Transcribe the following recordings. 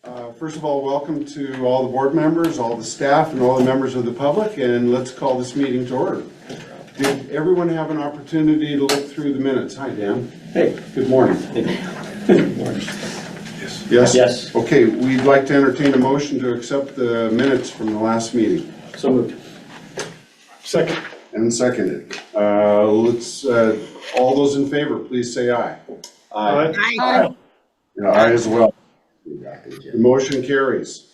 First of all, welcome to all the board members, all the staff, and all the members of the public, and let's call this meeting to order. Did everyone have an opportunity to look through the minutes? Hi, Dan. Hey. Good morning. Good morning. Yes? Yes. Okay, we'd like to entertain a motion to accept the minutes from the last meeting. So moved. Second. And seconded. All those in favor, please say aye. Aye. Aye. And aye as well. The motion carries.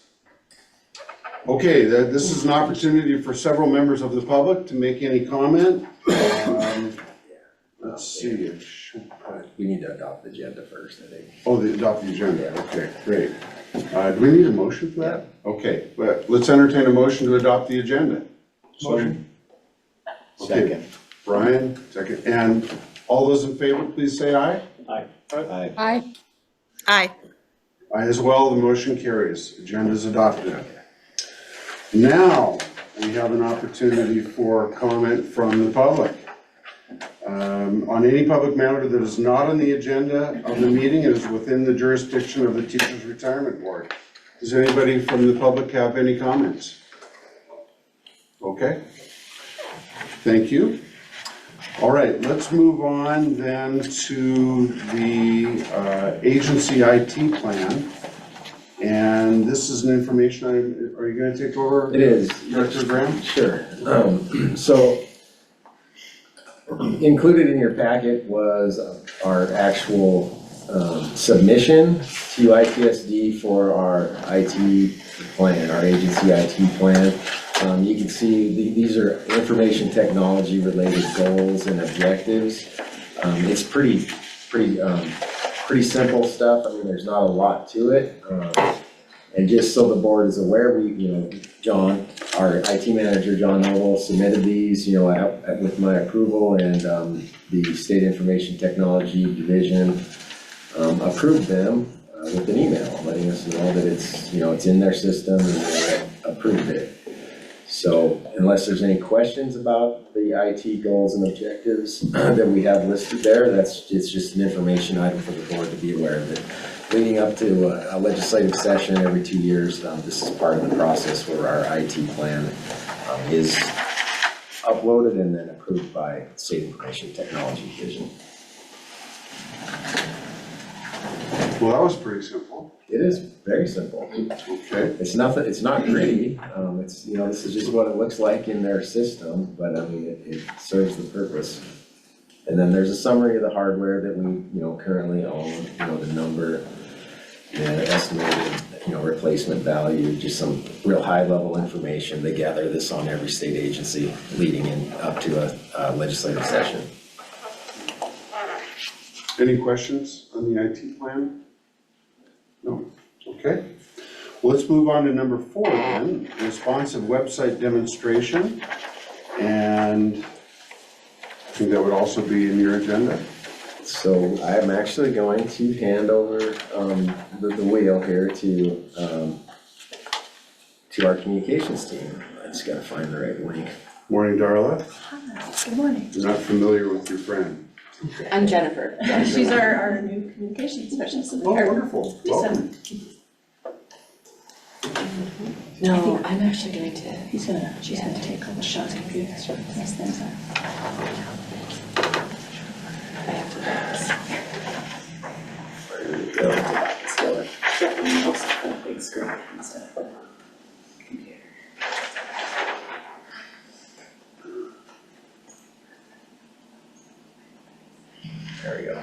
Okay, this is an opportunity for several members of the public to make any comment. Let's see. We need to adopt the agenda first, I think. Oh, adopt the agenda. Okay, great. Do we need a motion for that? Okay, but let's entertain a motion to adopt the agenda. Motion. Okay, Second. Brian, second. And all those in favor, please say aye. Aye. Aye. Aye. Aye. Aye as well, the motion carries. Agenda is adopted. Now, we have an opportunity for comment from the public. On any public matter that is not on the agenda of the meeting, it is within the jurisdiction of the Teachers Retirement Board. Does anybody from the public have any comments? Okay. Thank you. All right, let's move on then to the agency IT plan. And this is an information item. Are you going to take over? It is. Director Graham? Sure. So included in your packet was our actual submission to ITSD for our IT plan, our agency IT plan. You can see these are information technology related goals and objectives. It's pretty simple stuff. I mean, there's not a lot to it. And just so the board is aware, John, our IT manager, John Noble, submitted these, with my approval, and the State Information Technology Division approved them with an email, letting us know that it's in their system and they approved it. So unless there's any questions about the IT goals and objectives that we have listed there, it's just an information item for the board to be aware of it. Leading up to a legislative session every 2 years, this is part of the process where our IT plan is uploaded and then approved by State Information Technology Division. Well, that was pretty simple. It is very simple. Okay. It's nothing. It's not gritty. This is just what it looks like in their system, but I mean, it serves the purpose. And then there's a summary of the hardware that we, currently own. The number, the estimated, replacement value, just some real high-level information. They gather this on every state agency leading in up to a legislative session. Any questions on the IT plan? No? Okay. Well, let's move on to number 4 then, responsive website demonstration. And I think that would also be in your agenda. So I'm actually going to hand over the wheel here to our communications team. I just gotta find the right link. Morning, Darla. Hi, good morning. You're not familiar with your friend. I'm Jennifer. She's our new communications specialist. Oh, wonderful. Welcome. No, I'm actually going to. She's gonna take all the shots of computers. Yes, things are. I have to practice. There we go. Definitely also on a big screen instead of a computer. There we go.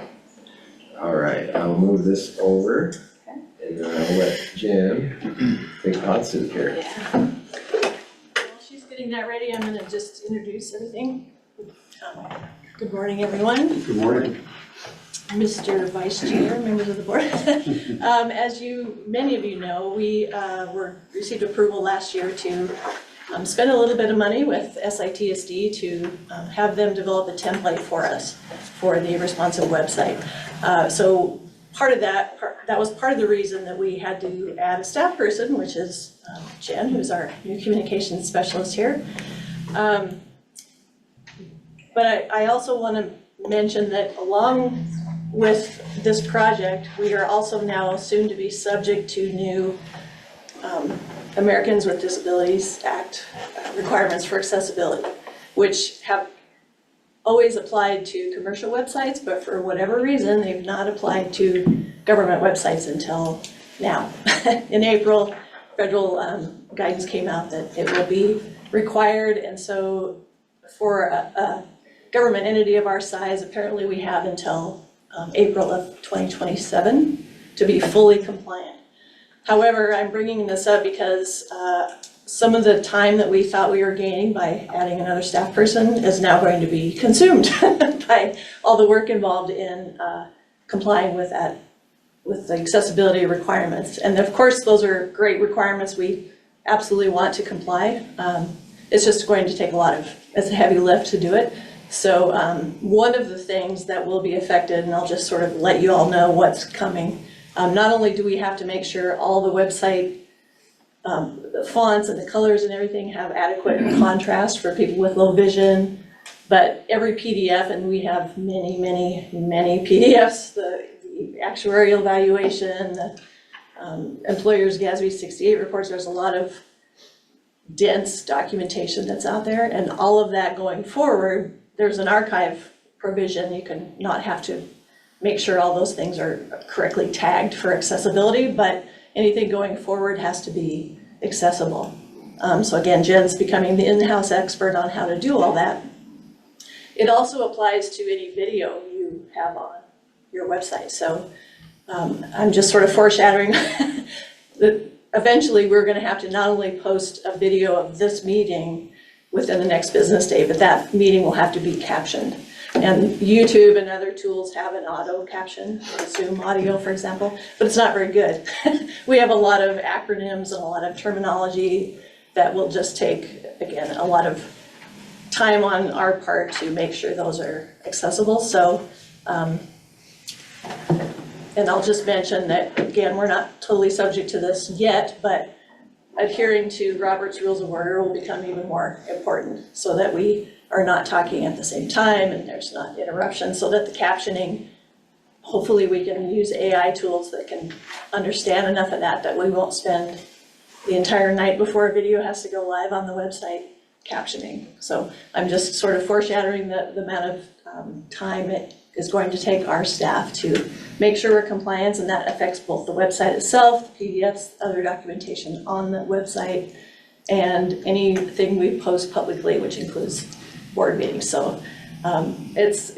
All right, I'll move this over and then I'll let Jim take hot seat here. Yeah. While she's getting that ready, I'm gonna just introduce everything. Good morning, everyone. Good morning. Mr. Vice Chair, members of the board. As many of you know, we received approval last year to spend a little bit of money with SITSD to have them develop a template for us for the responsive website. So part of that was part of the reason that we had to add a staff person, which is Jen, who's our new communications specialist here. But I also want to mention that along with this project, we are also now soon to be subject to new Americans with Disabilities Act requirements for accessibility, which have always applied to commercial websites, but for whatever reason, they've not applied to government websites until now. In April, federal guidance came out that it will be required, and so for a government entity of our size, apparently we have until April of 2027 to be fully compliant. However, I'm bringing this up because some of the time that we thought we were gaining by adding another staff person is now going to be consumed by all the work involved in complying with that, with the accessibility requirements. And of course, those are great requirements. We absolutely want to comply. It's just going to take it's a heavy lift to do it. So one of the things that will be affected, and I'll just sort of let you all know what's coming. Not only do we have to make sure all the website the fonts and the colors and everything have adequate contrast for people with low vision, but every PDF, and we have many, many, many PDFs, the actuarial evaluation, the employers GASB 68 reports, there's a lot of dense documentation that's out there, and all of that going forward, there's an archive provision. You can not have to make sure all those things are correctly tagged for accessibility, but anything going forward has to be accessible. So again, Jen's becoming the in-house expert on how to do all that. It also applies to any video you have on your website. So I'm just sort of foreshadowing that eventually we're going to have to not only post a video of this meeting within the next business day, but that meeting will have to be captioned. And YouTube and other tools have an auto caption, Zoom audio, for example, but it's not very good. We have a lot of acronyms and a lot of terminology that will just take, again, a lot of time on our part to make sure those are accessible. So, and I'll just mention that, again, we're not totally subject to this yet, but adhering to Robert's Rules of Order will become even more important so that we are not talking at the same time and there's not interruption, so that the captioning, hopefully we can use AI tools that can understand enough of that we won't spend the entire night before a video has to go live on the website captioning. So I'm just sort of foreshadowing the amount of time it is going to take our staff to make sure we're compliant, and that affects both the website itself, the PDFs, other documentation on the website, and anything we post publicly, which includes board meetings. So it's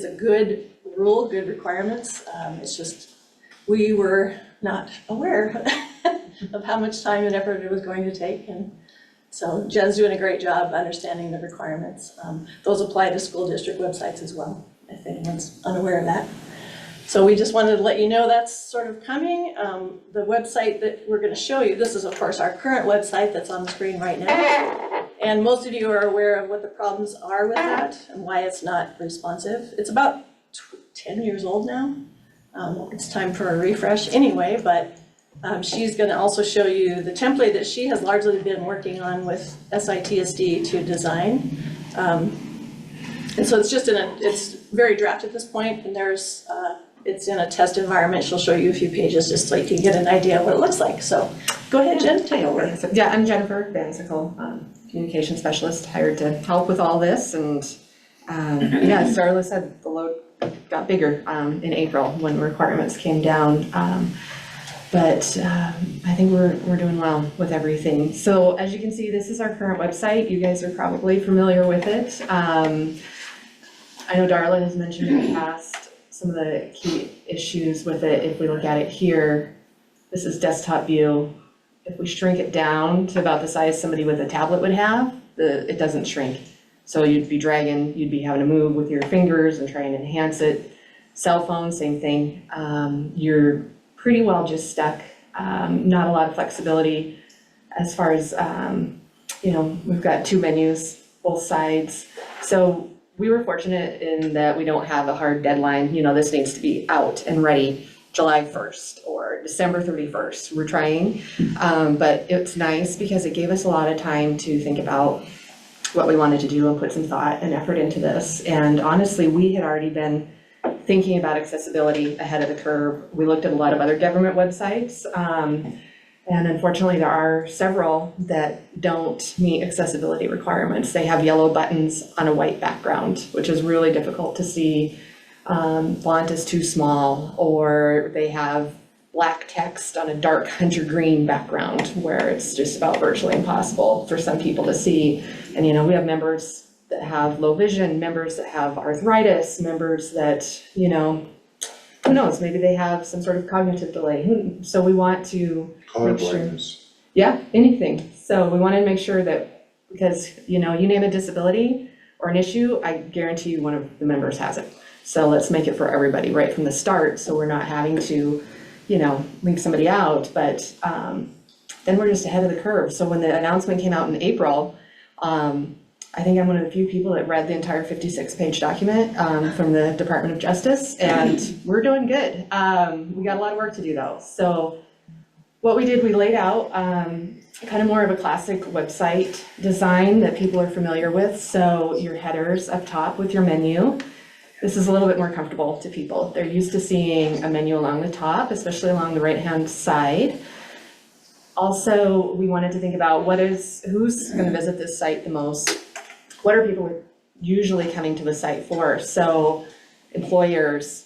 a good rule, good requirements. It's just we were not aware of how much time and effort it was going to take, and so Jen's doing a great job understanding the requirements. Those apply to school district websites as well, if anyone's unaware of that. So we just wanted to let you know that's sort of coming. The website that we're going to show you, this is of course our current website that's on the screen right now. And most of you are aware of what the problems are with that and why it's not responsive. It's about 10 years old now. It's time for a refresh anyway, but she's going to also show you the template that she has largely been working on with SITSD to design. And so it's just it's very draft at this point, and it's in a test environment. She'll show you a few pages just so you can get an idea of what it looks like. So go ahead, Jen, take over. So, yeah, I'm Jennifer Vansicle, communication specialist, hired to help with all this. And yeah, as Darla said, the load got bigger in April when requirements came down. But I think we're doing well with everything. So as you can see, this is our current website. You guys are probably familiar with it. I know Darla has mentioned in the past some of the key issues with it. If we look at it here, this is desktop view. If we shrink it down to about the size somebody with a tablet would have, it doesn't shrink. So you'd be having to move with your fingers and try and enhance it. Cell phone, same thing. You're pretty well just stuck. Not a lot of flexibility as far as, we've got two menus, both sides. So we were fortunate in that we don't have a hard deadline. This needs to be out and ready July 1st or December 31st. We're trying, but it's nice because it gave us a lot of time to think about what we wanted to do and put some thought and effort into this. And honestly, we had already been thinking about accessibility ahead of the curve. We looked at a lot of other government websites, and unfortunately, there are several that don't meet accessibility requirements. They have yellow buttons on a white background, which is really difficult to see. Font is too small, or they have black text on a dark hunter green background where it's just about virtually impossible for some people to see. And we have members that have low vision, members that have arthritis, members that, who knows, maybe they have some sort of cognitive delay. So we want to Color make sure. blindness. Yeah, anything. So we wanted to make sure that, because, you name a disability or an issue, I guarantee you one of the members has it. So let's make it for everybody right from the start, so we're not having to, leave somebody out, but then we're just ahead of the curve. So when the announcement came out in April, I think I'm one of the few people that read the entire 56-page document from the Department of Justice, and we're doing good. We got a lot of work to do though. So what we did, we laid out kind of more of a classic website design that people are familiar with. So your headers up top with your menu. This is a little bit more comfortable to people. They're used to seeing a menu along the top, especially along the right-hand side. Also, we wanted to think about who's going to visit this site the most. What are people usually coming to the site for? So employers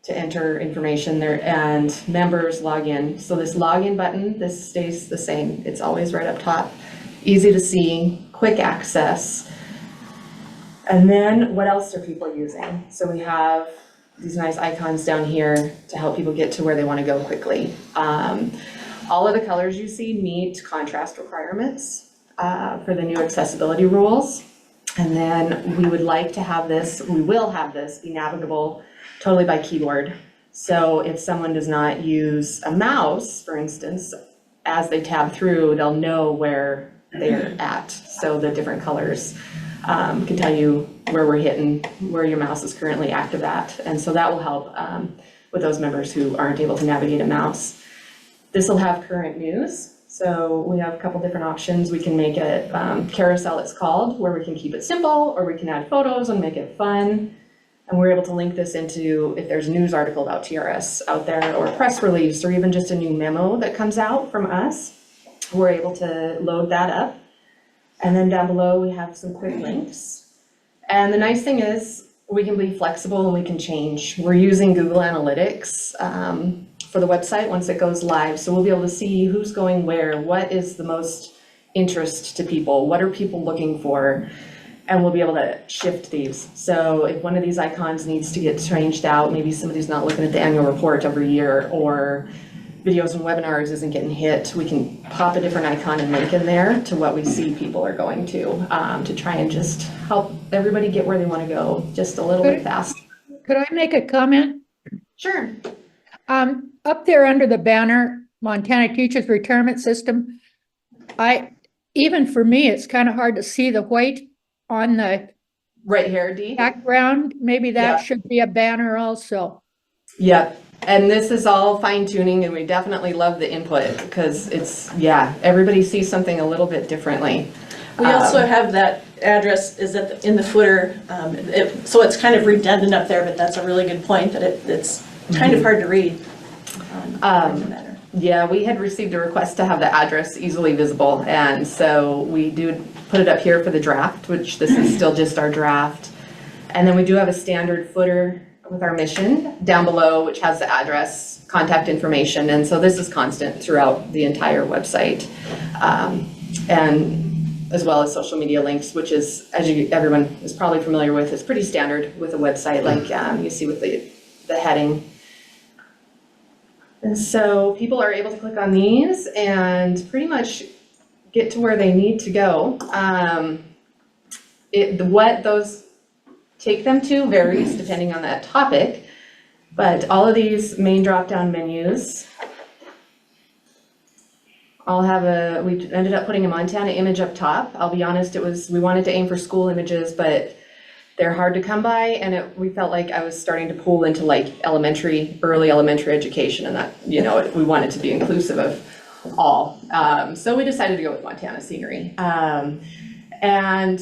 to enter information there, and members log in. So this login button, this stays the same. It's always right up top. Easy to see, quick access. And then what else are people using? So we have these nice icons down here to help people get to where they want to go quickly. All of the colors you see meet contrast requirements for the new accessibility rules. And then we would like to have this, we will have this be navigable totally by keyboard. So if someone does not use a mouse, for instance, as they tab through, they'll know where they're at. So the different colors can tell you where we're hitting, where your mouse is currently active at. And so that will help with those members who aren't able to navigate a mouse. This will have current news. So we have a couple different options. We can make it carousel, it's called, where we can keep it simple, or we can add photos and make it fun. And we're able to link this into, if there's a news article about TRS out there, or a press release, or even just a new memo that comes out from us, we're able to load that up. And then down below, we have some quick links. And the nice thing is we can be flexible and we can change. We're using Google Analytics for the website once it goes live. So we'll be able to see who's going where, what is the most interest to people, what are people looking for, and we'll be able to shift these. So if one of these icons needs to get changed out, maybe somebody's not looking at the annual report every year, or videos and webinars isn't getting hit, we can pop a different icon and link in there to what we see people are going to try and just help everybody get where they want to go just a little bit faster. Could I make a comment? Sure. Up there under the banner, Montana Teachers Retirement System, even for me, it's kind of hard to see the white on the Right here, Dee? background. Maybe that Yeah. should be a banner also. Yep. And this is all fine tuning, and we definitely love the input because it's, everybody sees something a little bit differently. We also have that address is in the footer, so it's kind of redundant up there, but that's a really good point, that it's kind of hard to read. Yeah, we had received a request to have the address easily visible, and so we do put it up here for the draft, which this is still just our draft. And then we do have a standard footer with our mission down below, which has the address, contact information, and so this is constant throughout the entire website. And as well as social media links, which is, as everyone is probably familiar with, is pretty standard with a website, like you see with the heading. And so people are able to click on these and pretty much get to where they need to go. What those take them to varies depending on that topic, but all of these main drop-down menus all have we ended up putting a Montana image up top. I'll be honest, we wanted to aim for school images, but they're hard to come by, and we felt like I was starting to pull into like early elementary education, and that, we wanted to be inclusive of all. So we decided to go with Montana scenery. And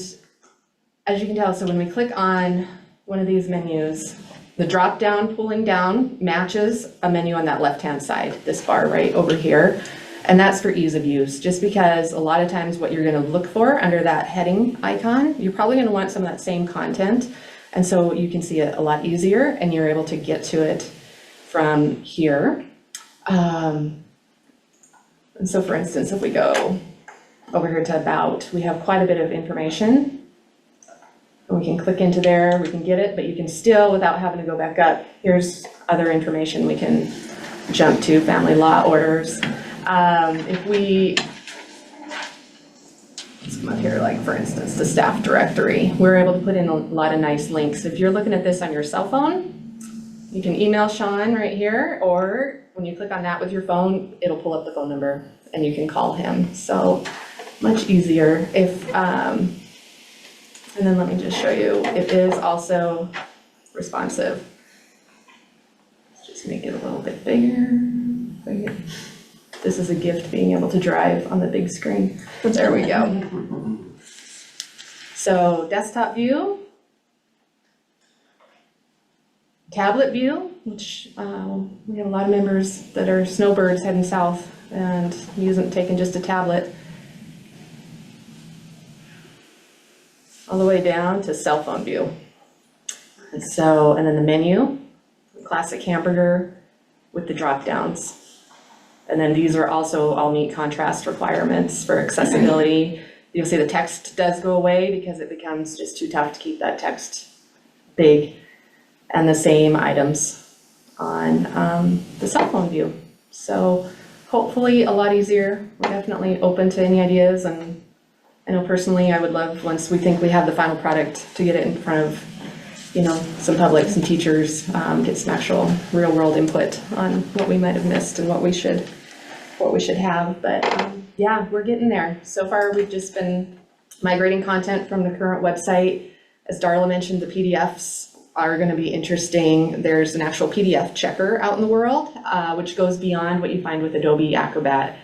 as you can tell, so when we click on one of these menus, The drop down, pulling down matches a menu on that left-hand side, this bar right over here. And that's for ease of use, just because a lot of times what you're gonna look for under that heading icon, you're probably gonna want some of that same content. And so you can see it a lot easier and you're able to get to it from here. And so for instance, if we go over here to About, we have quite a bit of information. And we can click into there, we can get it, but you can still, without having to go back up, here's other information we can jump to, family law orders. If we, let's come up here, like for instance, the staff directory, we're able to put in a lot of nice links. If you're looking at this on your cell phone, you can email Sean right here, or when you click on that with your phone, it'll pull up the phone number and you can call him. So much easier. If, and then let me just show you, it is also responsive. Let's just make it a little bit bigger. This is a gift, being able to drive on the big screen. There we go. So desktop view, tablet view, which we have a lot of members that are snowbirds heading south and taking just a tablet. All the way down to cell phone view. And so, and then the menu, classic hamburger with the drop downs. And then these are also all meet contrast requirements for accessibility. You'll see the text does go away because it becomes just too tough to keep that text big. And the same items on the cell phone view. So hopefully a lot easier. We're definitely open to any ideas, and I know personally I would love, once we think we have the final product, to get it in front of, some public, some teachers, get some actual real world input on what we might have missed and what we should have. But yeah, we're getting there. So far, we've just been migrating content from the current website. As Darla mentioned, the PDFs are going to be interesting. There's an actual PDF checker out in the world, which goes beyond what you find with Adobe Acrobat.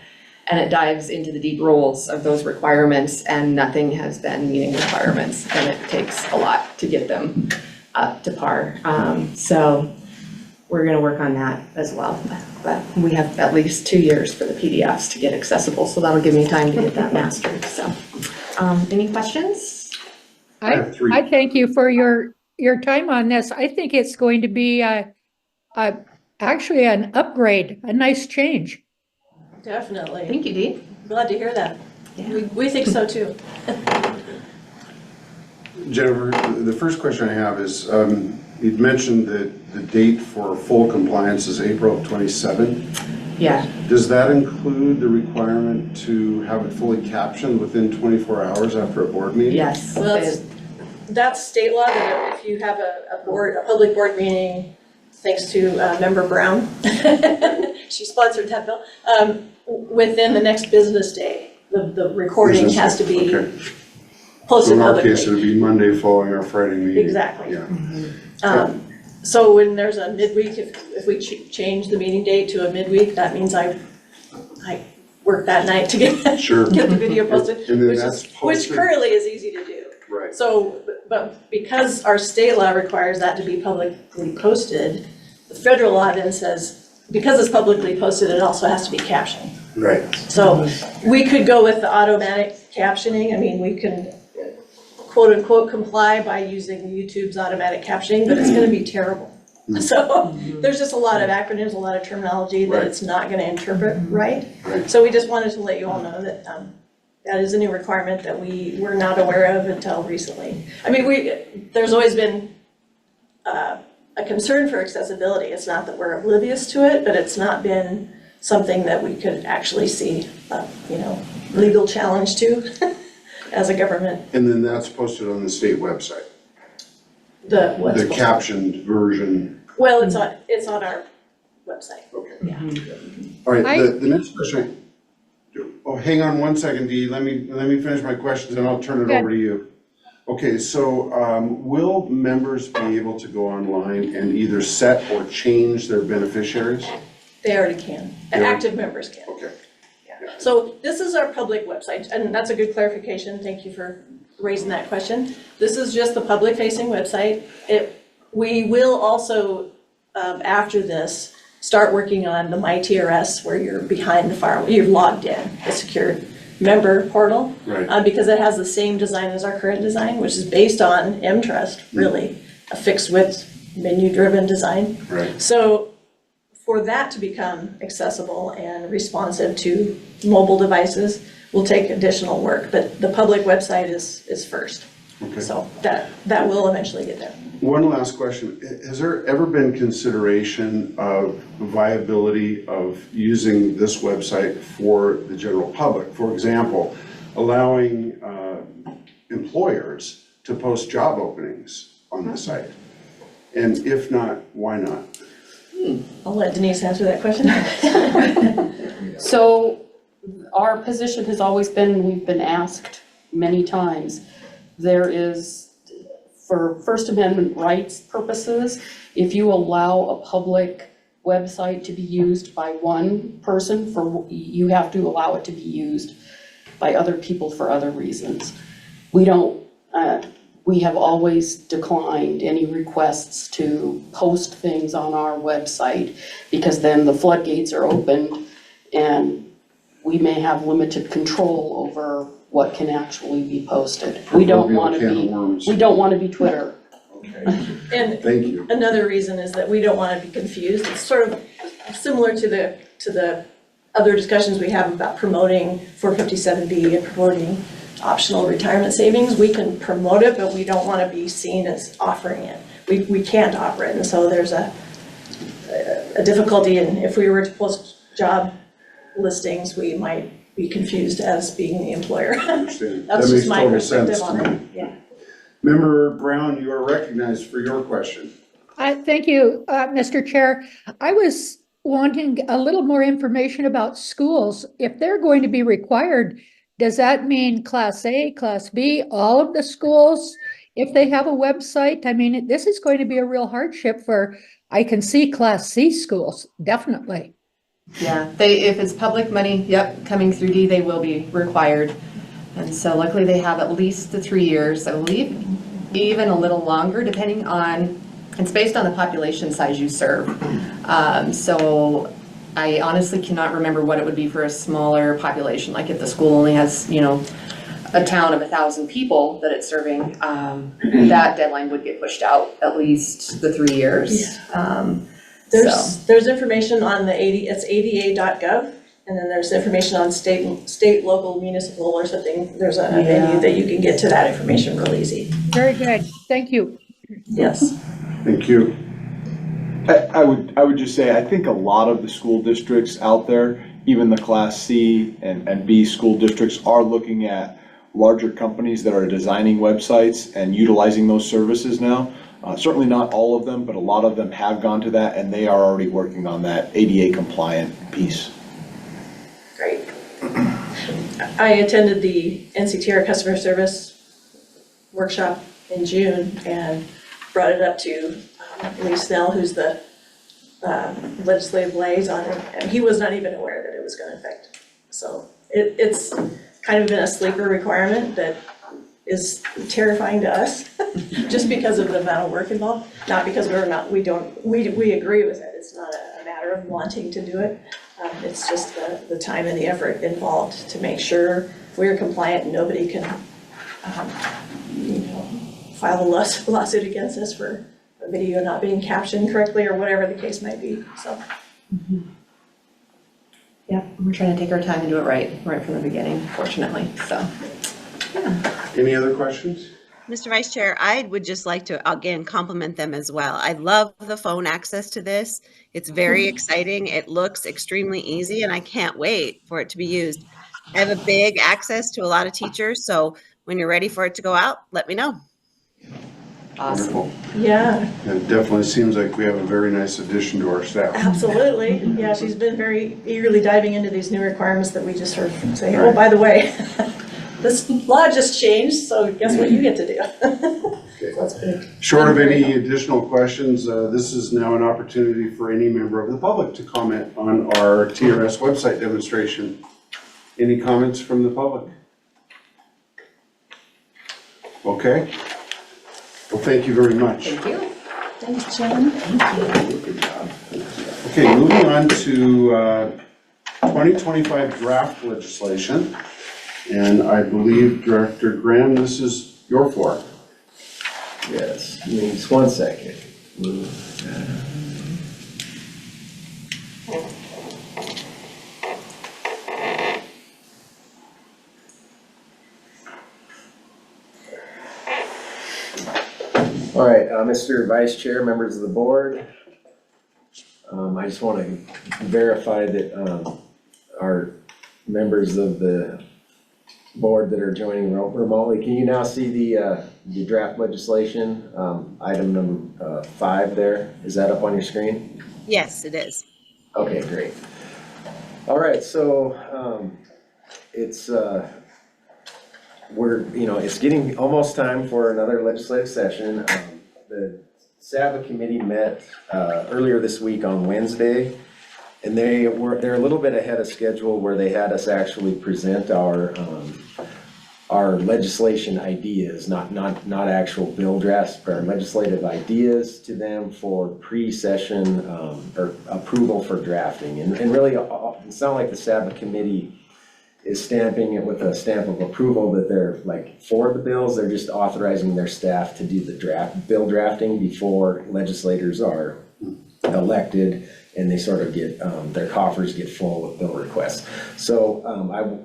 And it dives into the deep roles of those requirements, and nothing has been meeting requirements, and it takes a lot to get them up to par. So we're going to work on that as well. But we have at least 2 years for the PDFs to get accessible, so that'll give me time to get that mastered. So any questions? I have three. I thank you for your time on this. I think it's going to be actually an upgrade, a nice change. Definitely. Thank you, Dee. Glad to hear that. Yeah. We think so too. Jennifer, the first question I have is, you'd mentioned that the date for full compliance is April of 27. Yeah. Does that include the requirement to have it fully captioned within 24 hours after a board meeting? Yes. Well, that's state law, that if you have a public board meeting, thanks to Member Brown, she sponsored that bill, within the next business day, the recording Business has to day, be okay. So posted in our publicly. case, it would be Monday following our Friday meeting. Exactly. Yeah. So when there's a midweek, if we change the meeting date to a midweek, that means I work that night to get Sure. the video posted, And then which that's which posted? currently is easy to do. Right. So, but because our state law requires that to be publicly posted, the federal law then says, because it's publicly posted, it also has to be captioned. Right. So we could go with the automatic captioning. I mean, we can quote unquote comply by using YouTube's automatic captioning, but it's gonna be terrible. So there's just a lot of acronyms, a lot of terminology that Right. it's not gonna interpret right. Right. So we just wanted to let you all know that that is a new requirement that we were not aware of until recently. I mean, there's always been a concern for accessibility. It's not that we're oblivious to it, but it's not been something that we could actually see, legal challenge to as a government. And then that's posted on the state website, The what's the captioned version. Well, it's on our website. Okay. Yeah. All right, I- the next question, hang on one second, Dee, let me finish my questions and I'll turn it Okay. over to you. Okay, so will members be able to go online and either set or change their beneficiaries? They already can. They already- Active members can. Okay. So this is our public website, and that's a good clarification. Thank you for raising that question. This is just the public facing website. We will also, after this, start working on the My TRS where you're behind the firewall, you've logged in, the secure member portal. Right. Because it has the same design as our current design, which is based on mTrust, really, a fixed width, menu-driven design. Right. So for that to become accessible and responsive to mobile devices will take additional work, but the public website is first. Okay. So that will eventually get there. One last question. Has there ever been consideration of viability of using this website for the general public? For example, allowing employers to post job openings on the site? And if not, why not? I'll let Denise answer that question. So our position has always been, we've been asked many times, there is, for First Amendment rights purposes, if you allow a public website to be used by one person, you have to allow it to be used by other people for other reasons. We have always declined any requests to post things on our website because then the floodgates are opened and we may have limited control over what can actually be posted. We don't want to be Twitter. Okay, And thank you. another reason is that we don't want to be confused. It's sort of similar to the other discussions we have about promoting 457B and promoting optional retirement savings. We can promote it, but we don't want to be seen as offering it. We can't offer it, and so there's a difficulty in if we were to post job listings, we might be confused as being the employer. I understand. That's That just makes my total perspective sense on to it, me. yeah. Member Brown, you are recognized for your question. Thank you, Mr. Chair. I was wanting a little more information about schools. If they're going to be required, does that mean Class A, Class B, all of the schools? If they have a website, I mean, this is going to be a real hardship for, I can see Class C schools, definitely. Yeah, if it's public money, yep, coming through D, they will be required. And so luckily they have at least the 3 years, I believe, even a little longer, depending on, it's based on the population size you serve. So I honestly cannot remember what it would be for a smaller population, like if the school only has, a town of 1,000 people that it's serving, that deadline would get pushed out at least the 3 years. There's information on the it's ada.gov, and then there's information on state, local, municipal or something. There's a menu that you can get to that information real easy. Very good, thank you. Yes. Thank you. I would just say, I think a lot of the school districts out there, even the Class C and B school districts, are looking at larger companies that are designing websites and utilizing those services now. Certainly not all of them, but a lot of them have gone to that, and they are already working on that ADA compliant piece. Great. I attended the NCTR customer service workshop in June and brought it up to Lee Snell, who's the legislative liaison, and he was not even aware that it was going to affect. So it's kind of been a sleeper requirement that is terrifying to us just because of the amount of work involved, not because we agree with it. It's not a matter of wanting to do it. It's just the time and the effort involved to make sure we're compliant and nobody can file a lawsuit against us for a video not being captioned correctly or whatever the case might be, so. Yeah, we're trying to take our time and do it right from the beginning, fortunately, so. Any other questions? Mr. Vice Chair, I would just like to, again, compliment them as well. I love the phone access to this. It's very exciting. It looks extremely easy, and I can't wait for it to be used. I have a big access to a lot of teachers, so when you're ready for it to go out, let me know. Awesome. Wonderful. Yeah, It definitely seems like we have a very nice addition to our staff. absolutely. Yeah, she's been very eagerly diving into these new requirements that we just heard from say, oh, by the way, this law just changed, so guess what you get to do? Okay. That's good. Short of any additional questions, this is now an opportunity for any member of the public to comment on our TRS website demonstration. Any comments from the public? Okay. Well, thank you very much. Thank you. Thanks, Jen. Good job. Okay, moving on to 2025 draft legislation. And I believe, Director Graham, this is your floor. Yes, give me just 1 second. All right, Mr. Vice Chair, members of the board. I just want to verify that our members of the board that are joining remotely, can you now see the draft legislation, item number 5 there? Is that up on your screen? Yes, it is. Okay, great. All right, so it's it's getting almost time for another legislative session. The SABA committee met earlier this week on Wednesday, and they're a little bit ahead of schedule where they had us actually present our legislation ideas, not actual bill drafts, but our legislative ideas to them for pre-session or approval for drafting. And really, it's not like the SABA committee is stamping it with a stamp of approval that they're like for the bills. They're just authorizing their staff to do the bill drafting before legislators are elected, and they sort of get, their coffers get full with bill requests. So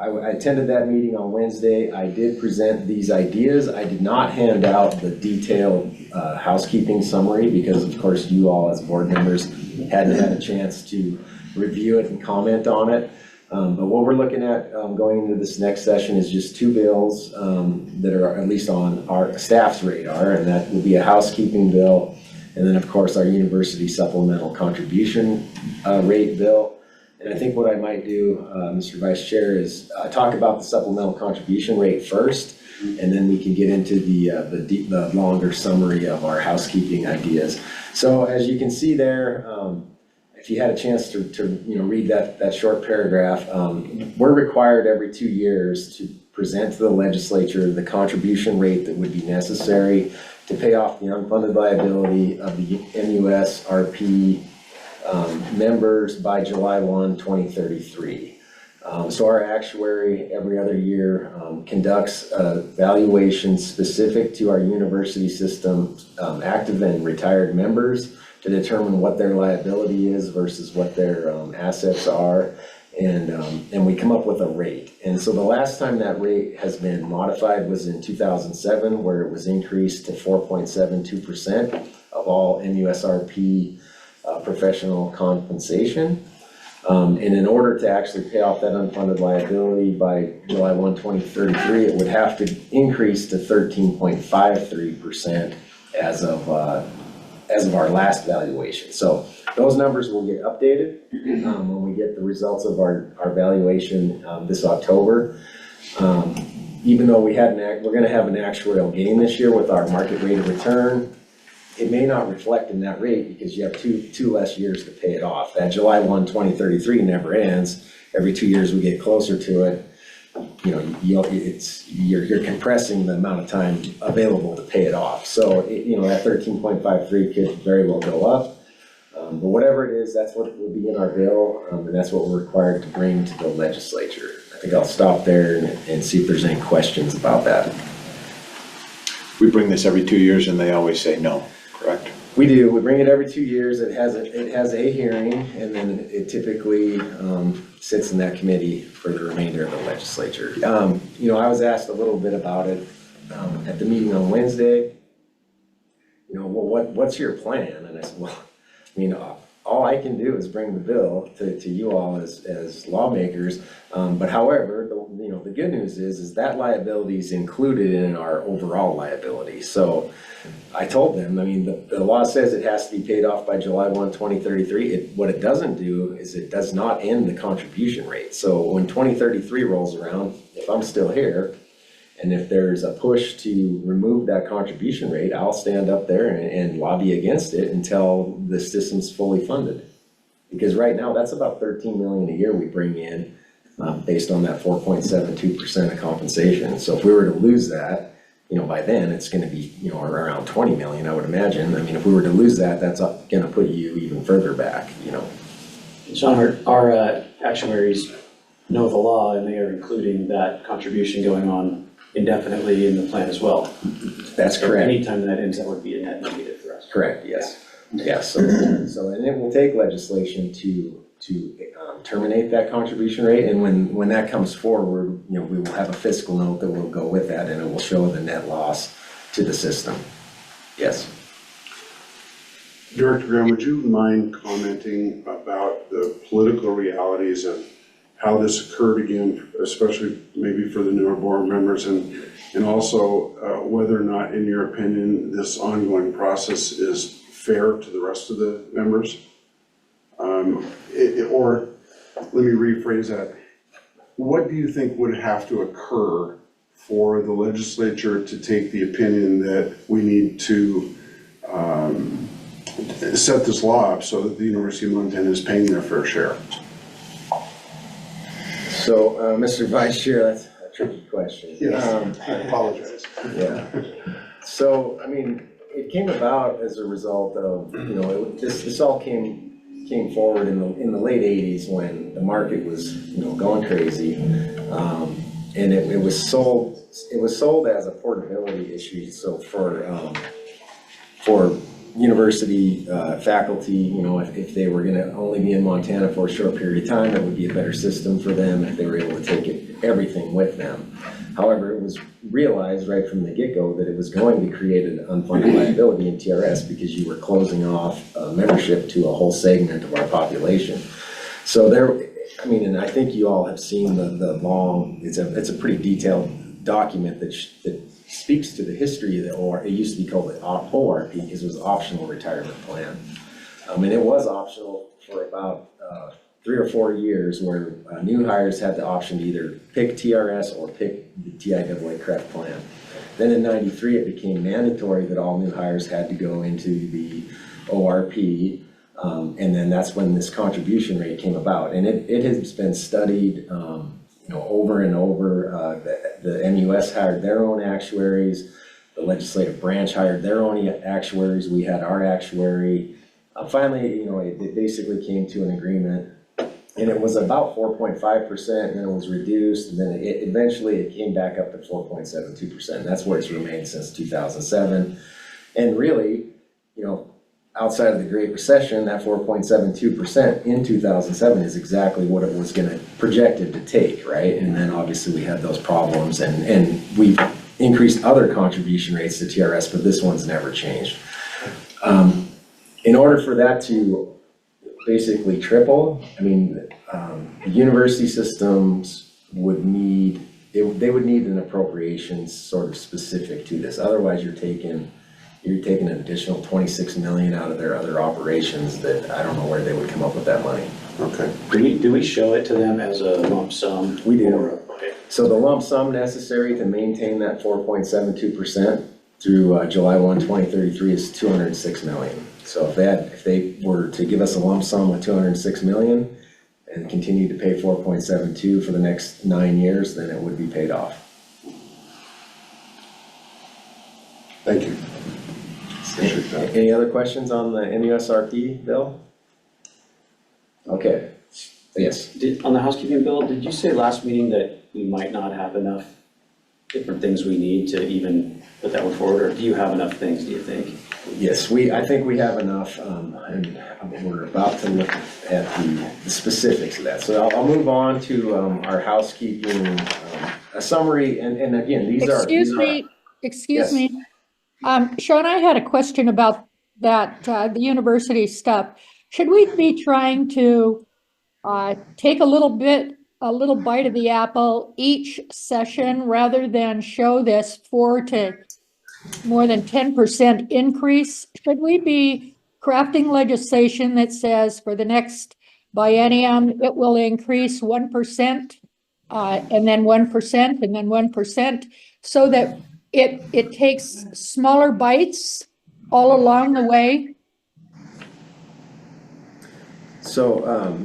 I attended that meeting on Wednesday. I did present these ideas. I did not hand out the detailed housekeeping summary because of course you all as board members hadn't had a chance to review it and comment on it. But what we're looking at going into this next session is just 2 bills that are at least on our staff's radar, and that will be a housekeeping bill, and then of course our university supplemental contribution rate bill. And I think what I might do, Mr. Vice Chair, is talk about the supplemental contribution rate first, and then we can get into the longer summary of our housekeeping ideas. So as you can see there, if you had a chance to read that short paragraph, we're required every 2 years to present to the legislature the contribution rate that would be necessary to pay off the unfunded liability of the MUSRP members by July 1, 2033. So our actuary every other year conducts a valuation specific to our university system active and retired members to determine what their liability is versus what their assets are, and we come up with a rate. And so the last time that rate has been modified was in 2007, where it was increased to 4.72% of all MUSRP professional compensation. And in order to actually pay off that unfunded liability by July 1, 2033, it would have to increase to 13.53% as of our last valuation. So those numbers will get updated when we get the results of our valuation this October. Even though we're going to have an actuarial gain this year with our market rate of return, it may not reflect in that rate because you have two less years to pay it off. That July 1, 2033 never ends. Every 2 years we get closer to it. You're compressing the amount of time available to pay it off. So that 13.53 could very well go up. But whatever it is, that's what will be in our bill, and that's what we're required to bring to the legislature. I think I'll stop there and see if there's any questions about that. We bring this every 2 years and they always say no, correct? We do. We bring it every 2 years. It has a hearing, and then it typically sits in that committee for the remainder of the legislature. I was asked a little bit about it at the meeting on Wednesday. What's your plan? And I said, well, all I can do is bring the bill to you all as lawmakers. But however, the good news is that liability is included in our overall liability. So I told them, the law says it has to be paid off by July 1, 2033. What it doesn't do is it does not end the contribution rate. So when 2033 rolls around, if I'm still here, and if there's a push to remove that contribution rate, I'll stand up there and lobby against it until the system's fully funded. Because right now, that's about $13 million a year we bring in based on that 4.72% of compensation. So if we were to lose that, by then, it's gonna be, around 20 million, I would imagine. I mean, if we were to lose that, that's gonna put you even further back. Sean, our actuaries know the law, and they are including that contribution going on indefinitely in the plan as well. That's So correct. anytime that ends, that would be a net negative for us. Correct, yes. Yeah, so, and it will take legislation to terminate that contribution rate, and when that comes forward, we will have a fiscal note that will go with that, and it will show the net loss to the system. Yes. Director Graham, would you mind commenting about the political realities of how this occurred again, especially maybe for the newer board members, and also whether or not, in your opinion, this ongoing process is fair to the rest of the members? Or let me rephrase that. What do you think would have to occur for the legislature to take the opinion that we need to set this law up so that the University of Montana is paying their fair share? So, Mr. Vice Chair, that's a tricky question. Yes, I apologize. Yeah. So, I mean, it came about as a result of, this all came forward in the late 80s when the market was, going crazy. And it was sold as a portability issue. So for university faculty, if they were gonna only be in Montana for a short period of time, it would be a better system for them if they were able to take everything with them. However, it was realized right from the get-go that it was going to create an unfunded liability in TRS because you were closing off membership to a whole segment of our population. So and I think you all have seen the long, it's a pretty detailed document that speaks to the history of it used to be called the ORP because it was optional retirement plan. And it was optional for about 3 or 4 years where new hires had the option to either pick TRS or pick the TIAA CREF plan. Then in '93, it became mandatory that all new hires had to go into the ORP. And then that's when this contribution rate came about. And it has been studied over and over. The MUS hired their own actuaries. The legislative branch hired their own actuaries. We had our actuary. Finally, it basically came to an agreement. And it was about 4.5%, and then it was reduced, and then eventually it came back up to 4.72%. That's where it's remained since 2007. And really, outside of the Great Recession, that 4.72% in 2007 is exactly what it was projected to take, right? And then obviously we had those problems, and we increased other contribution rates to TRS, but this one's never changed. In order for that to basically triple, the university systems would need an appropriation sort of specific to this. Otherwise, you're taking an additional 26 million out of their other operations that I don't know where they would come up with that money. Okay. Do we show it to them as a lump sum? We do. Okay. So the lump sum necessary to maintain that 4.72% through July 1, 2033 is 206 million. So if they were to give us a lump sum of 206 million and continue to pay 4.72 for the next 9 years, then it would be paid off. Thank you. Any other questions on the MUSRP bill? Okay, yes. On the housekeeping bill, did you say last meeting that we might not have enough different things we need to even put that one forward, or do you have enough things, do you think? Yes, I think we have enough, and we're about to look at the specifics of that. So I'll move on to our housekeeping, a summary, and again, these are. Excuse Yes. me. Sean, I had a question about that, the university stuff. Should we be trying to take a little bite of the apple each session rather than show this 4 to more than 10% increase? Should we be crafting legislation that says for the next biennium, it will increase 1%, and then 1%, and then 1%, so that it takes smaller bites all along the way? So,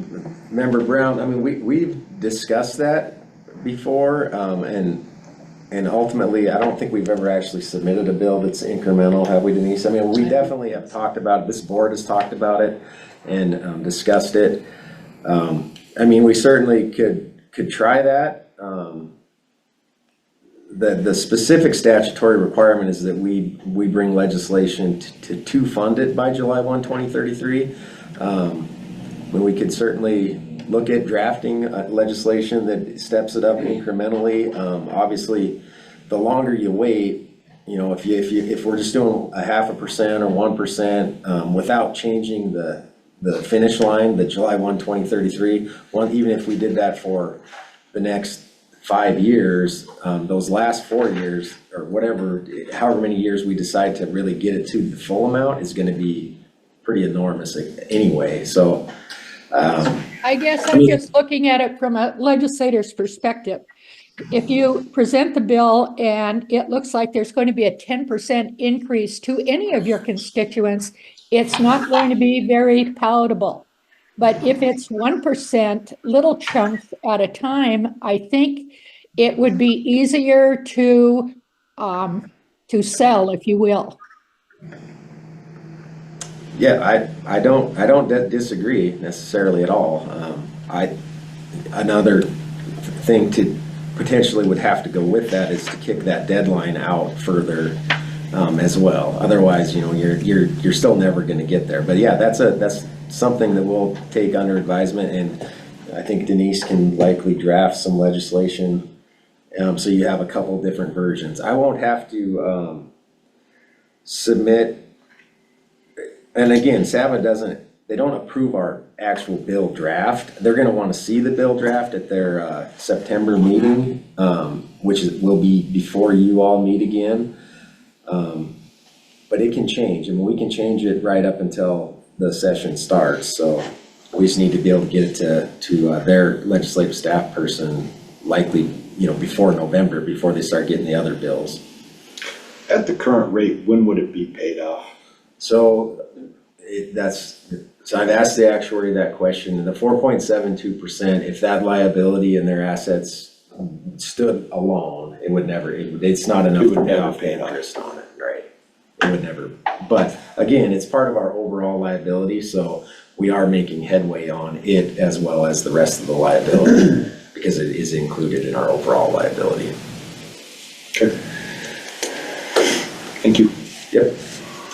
Member Brown, we've discussed that before, and and ultimately, I don't think we've ever actually submitted a bill that's incremental, have we, Denise? I mean, we definitely have talked about it, this board has talked about it and discussed it. I mean, we certainly could try that. The specific statutory requirement is that we bring legislation to fund it by July 1, 2033. When we could certainly look at drafting legislation that steps it up incrementally. Obviously, the longer you wait, you know, if we're just doing a 0.5% or 1%, without changing the finish line, the July 1, 2033, even if we did that for the next 5 years, those last 4 years or whatever, however many years we decide to really get it to the full amount is gonna be pretty enormous anyway, so. I guess I'm just looking at it from a legislator's perspective. If you present the bill and it looks like there's going to be a 10% increase to any of your constituents, it's not going to be very palatable. But if it's 1%, little chunks at a time, I think it would be easier to sell, if you will. Yeah, I don't disagree necessarily at all. Another thing to potentially would have to go with that is to kick that deadline out further as well. Otherwise, you know, you're still never going to get there. But yeah, that's something that we'll take under advisement, and I think Denise can likely draft some legislation so you have a couple different versions. I won't have to submit. And again, SAVA they don't approve our actual bill draft. They're gonna wanna see the bill draft at their September meeting, which will be before you all meet again. But it can change. I mean, we can change it right up until the session starts. So we just need to be able to get it to their legislative staff person, likely, you know, before November, before they start getting the other bills. At the current rate, when would it be paid off? So so I've asked the actuary that question, and the 4.72%, if that liability and their assets stood alone, it would never, it's not enough to pay off the interest on it, right? It would never, but again, it's part of our overall liability, so we are making headway on it as well as the rest of the liability, because it is included in our overall liability. Okay. Thank you. Yep.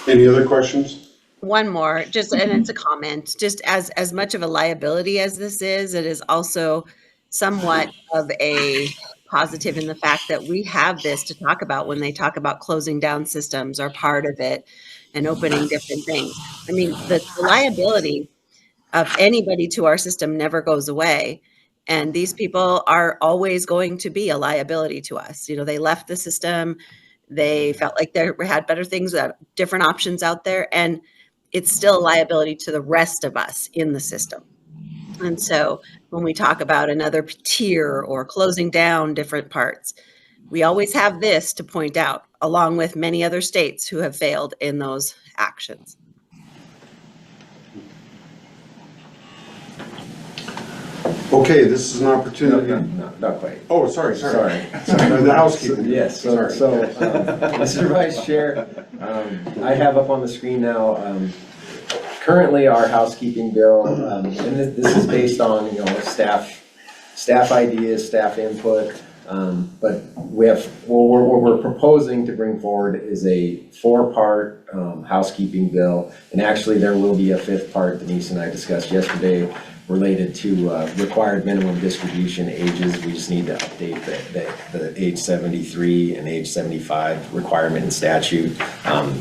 Any other questions? One more, and it's a comment, just as much of a liability as this is, it is also somewhat of a positive in the fact that we have this to talk about when they talk about closing down systems or part of it and opening different things. I mean, the liability of anybody to our system never goes away. And these people are always going to be a liability to us. You know, they left the system, they felt like they had better things, different options out there, and it's still a liability to the rest of us in the system. And so when we talk about another tier or closing down different parts, we always have this to point out, along with many other states who have failed in those actions. Okay, this is an opportunity. Not quite. Oh, sorry. The housekeeping. Yes, Mr. Vice Chair, I have up on the screen now, currently our housekeeping bill, and this is based on, you know, staff ideas, staff input, but what we're proposing to bring forward is a 4-part housekeeping bill, and actually there will be a 5th part Denise and I discussed yesterday related to required minimum distribution ages. We just need to update the age 73 and age 75 requirement in statute.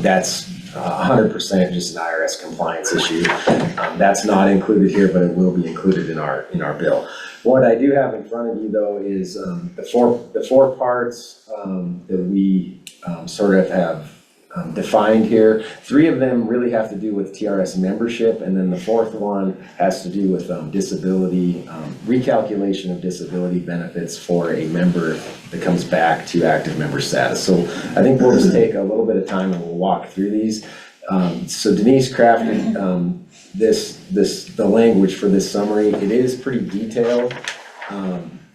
That's 100% just an IRS compliance issue. That's not included here, but it will be included in our bill. What I do have in front of you though is the four parts that we sort of have defined here. 3 of them really have to do with TRS membership, and then the 4th one has to do with disability, recalculation of disability benefits for a member that comes back to active member status. So I think we'll just take a little bit of time and we'll walk through these. So Denise crafted the language for this summary. It is pretty detailed.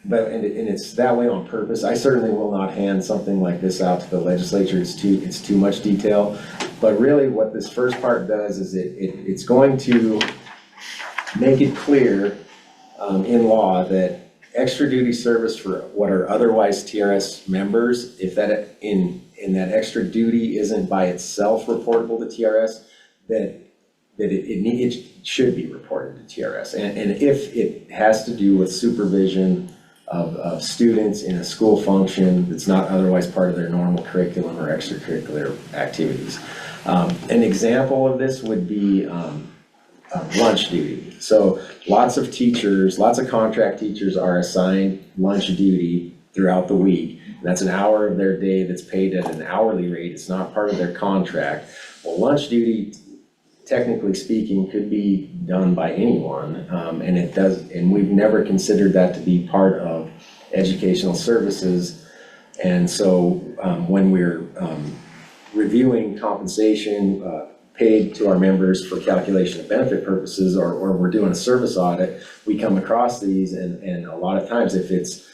and it's that way on purpose. I certainly will not hand something like this out to the legislature. It's too much detail. But really what this first part does is it's going to make it clear in law that extra duty service for what are otherwise TRS members, if that in that extra duty isn't by itself reportable to TRS, that it should be reported to TRS. And if it has to do with supervision of students in a school function that's not otherwise part of their normal curriculum or extracurricular activities. An example of this would be lunch duty. So lots of teachers, lots of contract teachers are assigned lunch duty throughout the week. And that's an hour of their day that's paid at an hourly rate. It's not part of their contract. Well, lunch duty, technically speaking, could be done by anyone, and it does. And we've never considered that to be part of educational services. And so when we're reviewing compensation paid to our members for calculation of benefit purposes, or we're doing a service audit, we come across these, and a lot of times if it's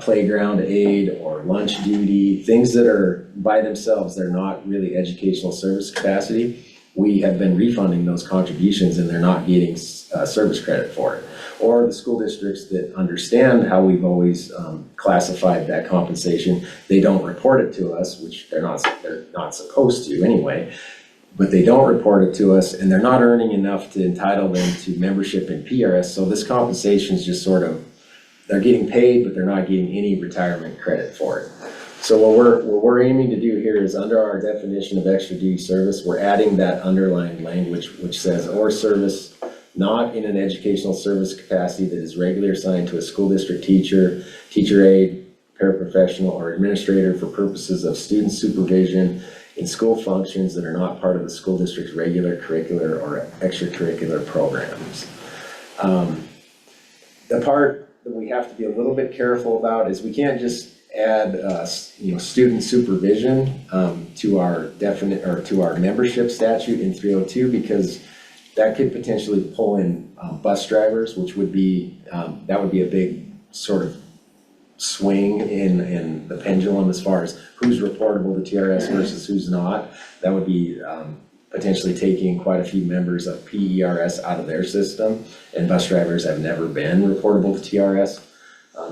playground aid or lunch duty, things that are by themselves, they're not really educational service capacity, we have been refunding those contributions and they're not getting service credit for it. Or the school districts that understand how we've always classified that compensation, they don't report it to us, which they're not supposed to anyway, but they don't report it to us, and they're not earning enough to entitle them to membership in PRS. So this compensation is just sort of, they're getting paid, but they're not getting any retirement credit for it. So what we're aiming to do here is, under our definition of extra duty service, we're adding that underlying language which says, or service not in an educational service capacity that is regularly assigned to a school district teacher, teacher aide, paraprofessional, or administrator for purposes of student supervision in school functions that are not part of the school district's regular curricular or extracurricular programs. The part that we have to be a little bit careful about is we can't just add student supervision to our to our membership statute in 302, because that could potentially pull in bus drivers, which would be that would be a big sort of swing in the pendulum as far as who's reportable to TRS versus who's not. That would be potentially taking quite a few members of PERS out of their system, and bus drivers have never been reportable to TRS.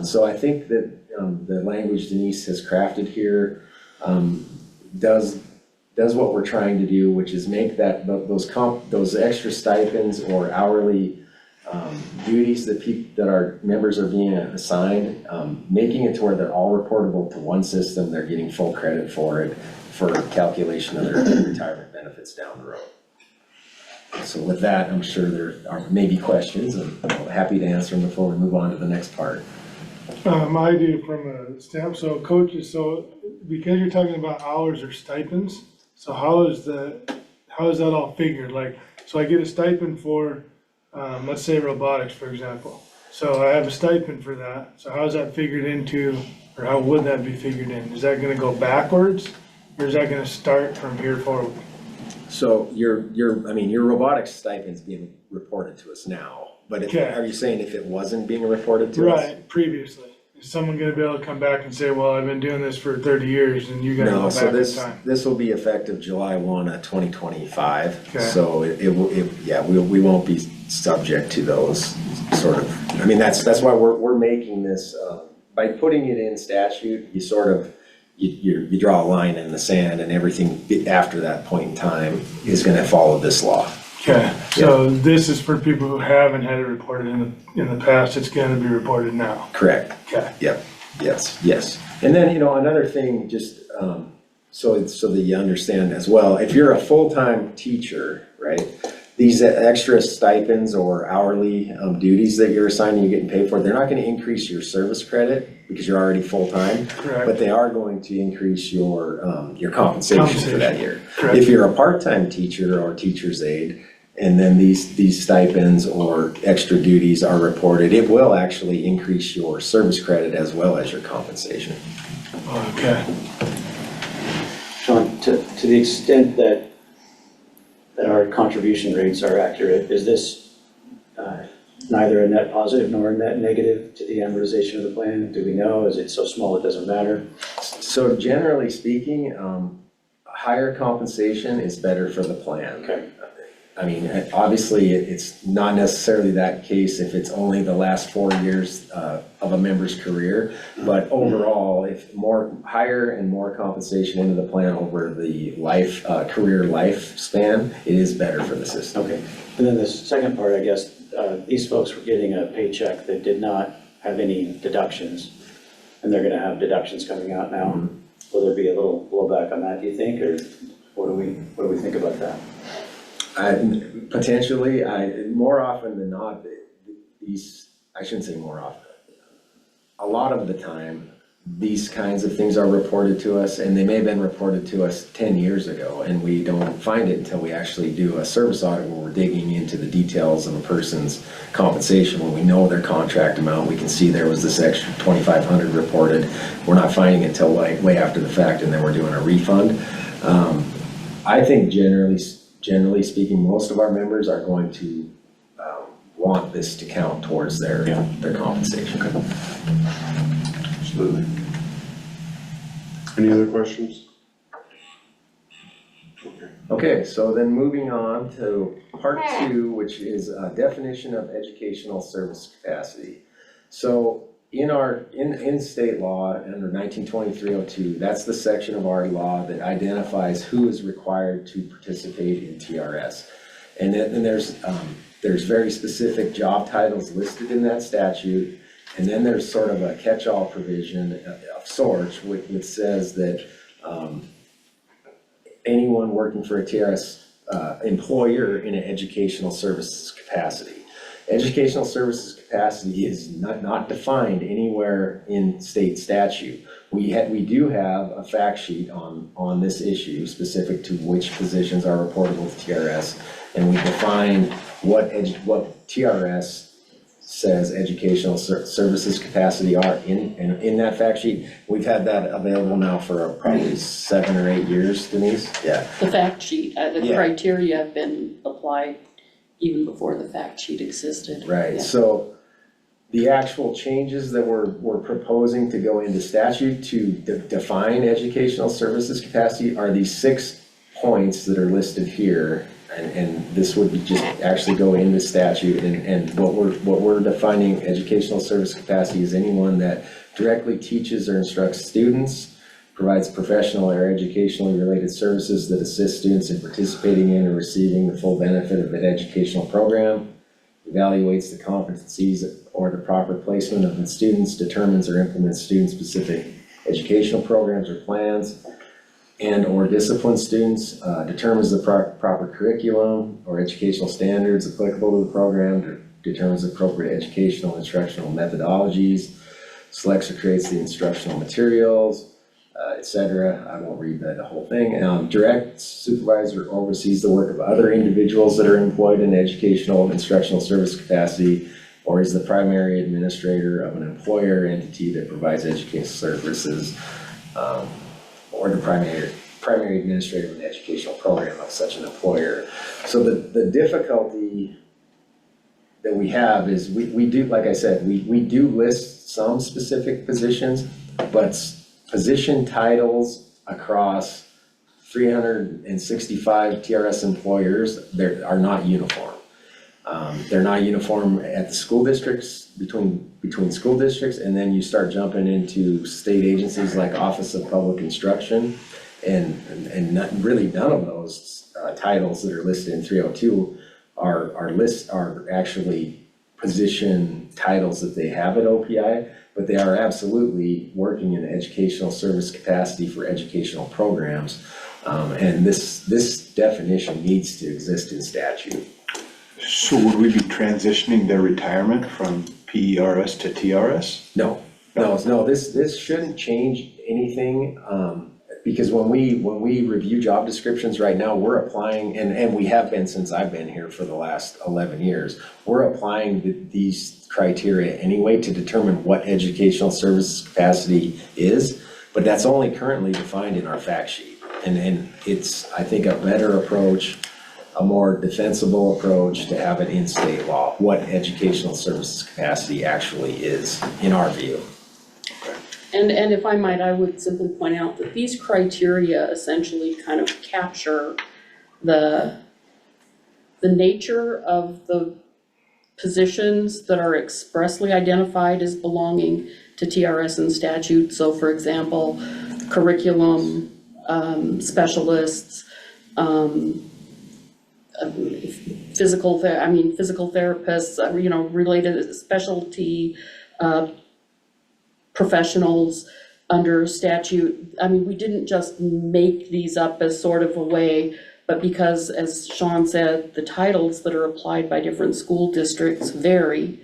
So I think that the language Denise has crafted here does what we're trying to do, which is make that those extra stipends or hourly duties that our members are being assigned, making it to where they're all reportable to one system. They're getting full credit for it for calculation of their retirement benefits down the road. So with that, I'm sure there are maybe questions, and I'm happy to answer them before we move on to the next part. I do from a stamp. So coaches, so because you're talking about hours or stipends, so how is that all figured? Like, so I get a stipend for, let's say robotics, for example. So I have a stipend for that. So how is that figured into, or how would that be figured in? Is that gonna go backwards, or is that gonna start from here forward? So your robotics stipend's being reported to us now, but are you saying if it wasn't being reported to us? Right, previously. Is someone gonna be able to come back and say, well, I've been doing this for 30 years and you gotta go back in time? This will be effective July 1 of 2025. Okay. So we won't be subject to those sort of, that's why we're making this, by putting it in statute, you sort of, you draw a line in the sand, and everything after that point in time is gonna follow this law. Okay, so this is for people who haven't had it reported in the past, it's gonna be reported now. Correct. Okay. Yep, yes. And then, another thing, just so that you understand as well, if you're a full-time teacher, right, these extra stipends or hourly duties that you're assigned and you're getting paid for, they're not gonna increase your service credit because you're already full-time. Correct. But they are going to increase your compensation for that year. Correct. If you're a part-time teacher or teacher's aide, and then these stipends or extra duties are reported, it will actually increase your service credit as well as your compensation. Okay. Sean, to the extent that our contribution rates are accurate, is this neither a net positive nor a net negative to the amortization of the plan? Do we know? Is it so small it doesn't matter? So generally speaking, higher compensation is better for the plan. Okay. I mean, obviously, it's not necessarily that case if it's only the last 4 years of a member's career. But overall, if higher and more compensation into the plan over the career lifespan, it is better for the system. Okay. And then the second part, I guess, these folks were getting a paycheck that did not have any deductions, and they're gonna have deductions coming out now. Will there be a little blowback on that, do you think, or what do we think about that? Potentially, more often than not, I shouldn't say more often. A lot of the time, these kinds of things are reported to us, and they may have been reported to us 10 years ago, and we don't find it until we actually do a service audit where we're digging into the details of a person's compensation. When we know their contract amount, we can see there was this extra $2,500 reported. We're not finding it until way after the fact, and then we're doing a refund. I think generally speaking, most of our members are going to want this to count towards their compensation. Absolutely. Any other questions? Okay, so then moving on to part 2, which is a definition of educational service capacity. So in state law under 1923-02, that's the section of our law that identifies who is required to participate in TRS. And then there's very specific job titles listed in that statute. And then there's sort of a catch-all provision of sorts, which says that anyone working for a TRS employer in an educational services capacity. Educational services capacity is not defined anywhere in state statute. We do have a fact sheet on this issue specific to which positions are reportable to TRS, and we define what TRS says educational services capacity are in that fact sheet. We've had that available now for probably 7 or 8 years, Denise? Yeah. The fact sheet, the Yeah. criteria have been applied even before the fact sheet existed. Right, Yeah. so the actual changes that we're proposing to go into statute to define educational services capacity are these 6 points that are listed here. And this would be just actually go into statute, and what we're defining educational service capacity is anyone that directly teaches or instructs students, provides professional or educationally related services that assist students in participating in or receiving the full benefit of an educational program, evaluates the competencies or the proper placement of the students, determines or implements student-specific educational programs or plans, and or discipline students, determines the proper curriculum or educational standards applicable to the program, determines appropriate educational instructional methodologies, selects or creates the instructional materials, etc. I won't read the whole thing. Directs, supervises, or oversees the work of other individuals that are employed in educational instructional service capacity, or is the primary administrator of an employer entity that provides educational services, or the primary administrator of an educational program of such an employer. So the difficulty that we have is we do, like I said, we do list some specific positions, but position titles across 365 TRS employers are not uniform. They're not uniform at the school districts, between school districts, and then you start jumping into state agencies like Office of Public Instruction, and really none of those titles that are listed in 302 are actually position titles that they have at OPI, but they are absolutely working in educational service capacity for educational programs, and this definition needs to exist in statute. So would we be transitioning their retirement from PERS to TRS? No, this shouldn't change anything, because when we review job descriptions right now, we're applying, and we have been since I've been here for the last 11 years, we're applying these criteria anyway to determine what educational services capacity is, but that's only currently defined in our fact sheet. And it's, I think, a better approach a more defensible approach to have it in state law, what educational services capacity actually is, in our view. And if I might, I would simply point out that these criteria essentially kind of capture the nature of the positions that are expressly identified as belonging to TRS and statute. So for example, curriculum, specialists, physical therapists, related specialty, professionals under statute. We didn't just make these up as sort of a way, but because, as Sean said, the titles that are applied by different school districts vary.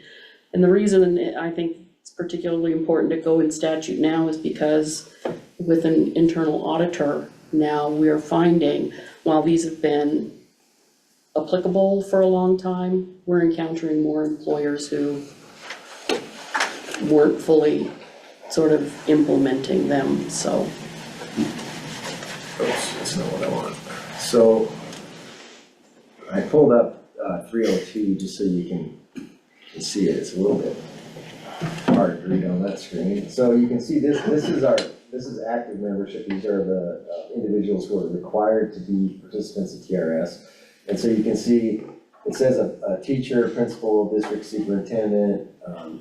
And the reason I think it's particularly important to go in statute now is because with an internal auditor now, we are finding, while these have been applicable for a long time, we're encountering more employers who weren't fully sort of implementing them, so. Oops, that's not what I want. So I pulled up 302 just so you can see it. It's a little bit hard to read on that screen. So you can see this is active membership. These are the individuals who are required to be participants of TRS. And so you can see it says a teacher, principal, district superintendent,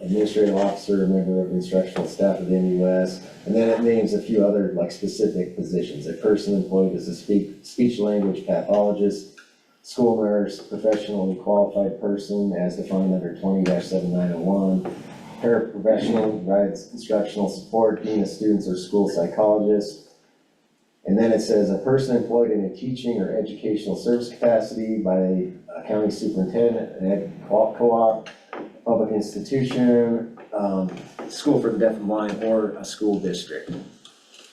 administrative officer, member of instructional staff of the MUS, and then it names a few other like specific positions. A person employed as a speech language pathologist, school nurse, professionally qualified person as defined under 20-7901, paraprofessional, provides instructional support, dean of students or school psychologist. And then it says a person employed in a teaching or educational service capacity by a county superintendent, an ed co-op, public institution, school for the deaf and blind, or a school district.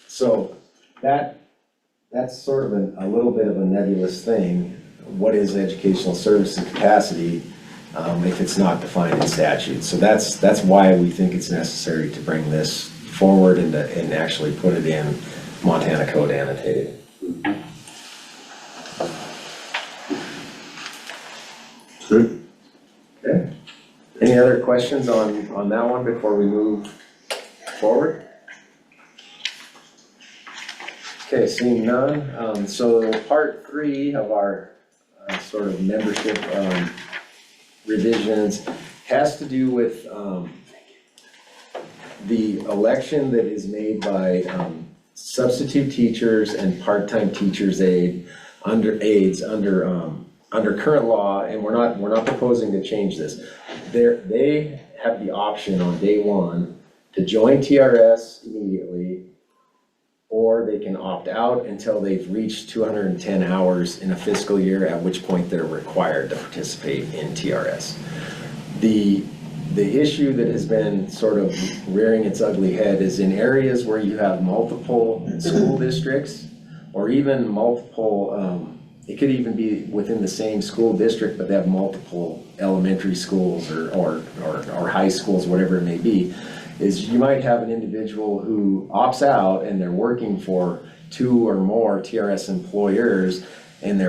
So that's sort of a little bit of a nebulous thing. What is educational services capacity if it's not defined in statute? So that's why we think it's necessary to bring this forward and actually put it in Montana Code annotated. Good. Okay. Any other questions on that one before we move forward? Okay, seeing none. So part 3 of our sort of membership revisions has to do with the election that is made by substitute teachers and part-time teachers aides under current law, and we're not proposing to change this. They have the option on day 1 to join TRS immediately, or they can opt out until they've reached 210 hours in a fiscal year, at which point they're required to participate in TRS. The issue that has been sort of rearing its ugly head is in areas where you have multiple school districts, or even multiple, it could even be within the same school district, but they have multiple elementary schools or high schools, whatever it may be, is you might have an individual who opts out and they're working for 2 or more TRS employers, and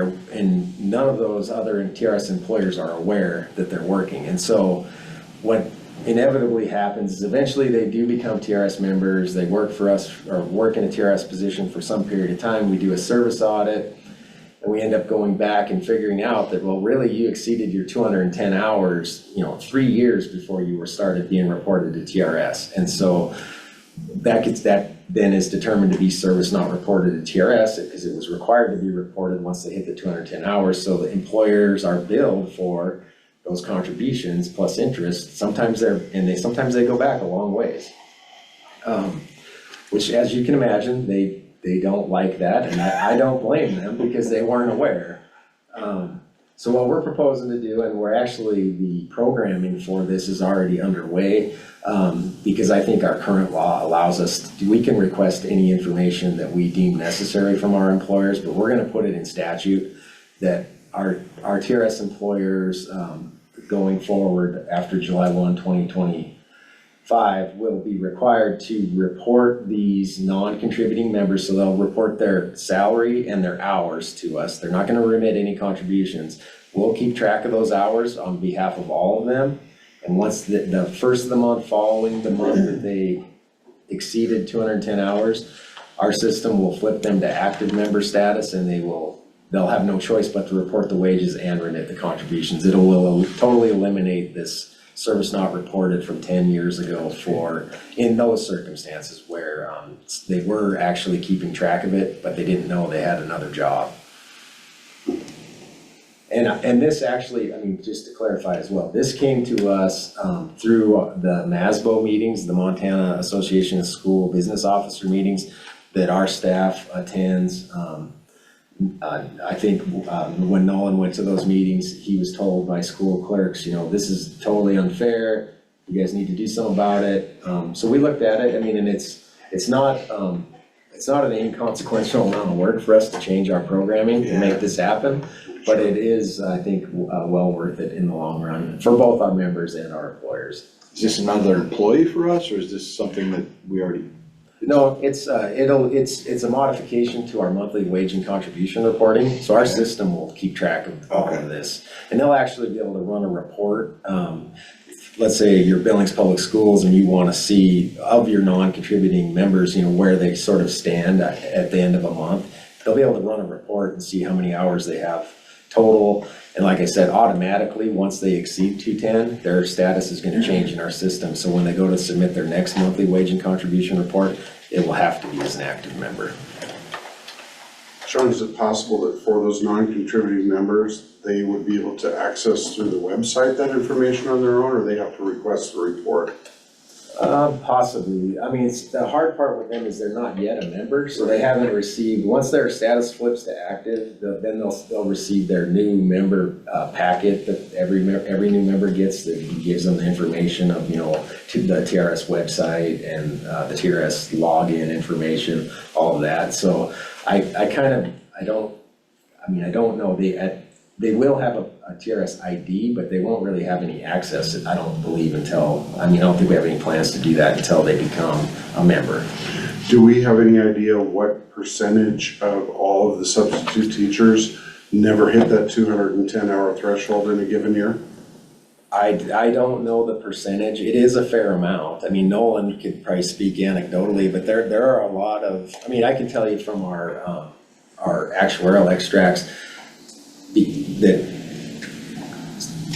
none of those other TRS employers are aware that they're working. And so what inevitably happens is eventually they do become TRS members, they work for us or work in a TRS position for some period of time, we do a service audit, and we end up going back and figuring out that, well, really you exceeded your 210 hours, 3 years before you were started being reported to TRS. And so that then is determined to be service not reported to TRS because it was required to be reported once they hit the 210 hours. So the employers are billed for those contributions plus interest. Sometimes they go back a long ways, which, as you can imagine, they don't like that, and I don't blame them because they weren't aware. So what we're proposing to do, and the programming for this is already underway, because I think our current law allows us we can request any information that we deem necessary from our employers, but we're gonna put it in statute that our TRS employers going forward after July 1, 2024 5 will be required to report these non-contributing members, so they'll report their salary and their hours to us. They're not gonna remit any contributions. We'll keep track of those hours on behalf of all of them. And once the first of the month following the month that they exceeded 210 hours, our system will flip them to active member status, and they'll have no choice but to report the wages and remit the contributions. It will totally eliminate this service not reported from 10 years ago in those circumstances where they were actually keeping track of it, but they didn't know they had another job. And this actually, I mean, just to clarify as well, this came to us through the MASBO meetings, the Montana Association of School Business Officer meetings that our staff attends. I think when Nolan went to those meetings, he was told by school clerks, this is totally unfair. You guys need to do something about it. So we looked at it. I mean, and it's not an inconsequential amount of work for us to change our programming to make this happen. But it is, I think, well worth it in the long run for both our members and our employers. Is this another employee for us, or is this something that we already? No, it's a modification to our monthly wage and contribution reporting. So our system will keep track of all of this. And they'll actually be able to run a report. Let's say you're Billings Public Schools and you want to see of your non-contributing members, where they sort of stand at the end of a month. They'll be able to run a report and see how many hours they have total. And like I said, automatically, once they exceed 210, their status is going to change in our system. So when they go to submit their next monthly wage and contribution report, it will have to be as an active member. Sean, is it possible that for those non-contributing members, they would be able to access through the website that information on their own, or they have to request the report? Possibly. I mean, the hard part with them is they're not yet a member, so they haven't received, once their status flips to active, then they'll receive their new member packet that every new member gets that gives them the information of, to the TRS website and the TRS login information, all of that. So I don't know. They will have a TRS ID, but they won't really have any access, I don't believe, I don't think we have any plans to do that until they become a member. Do we have any idea what percentage of all of the substitute teachers never hit that 210-hour threshold in a given year? I don't know the percentage. It is a fair amount. I mean, Nolan could probably speak anecdotally, but there are a lot of, I can tell you from our actuarial extracts, that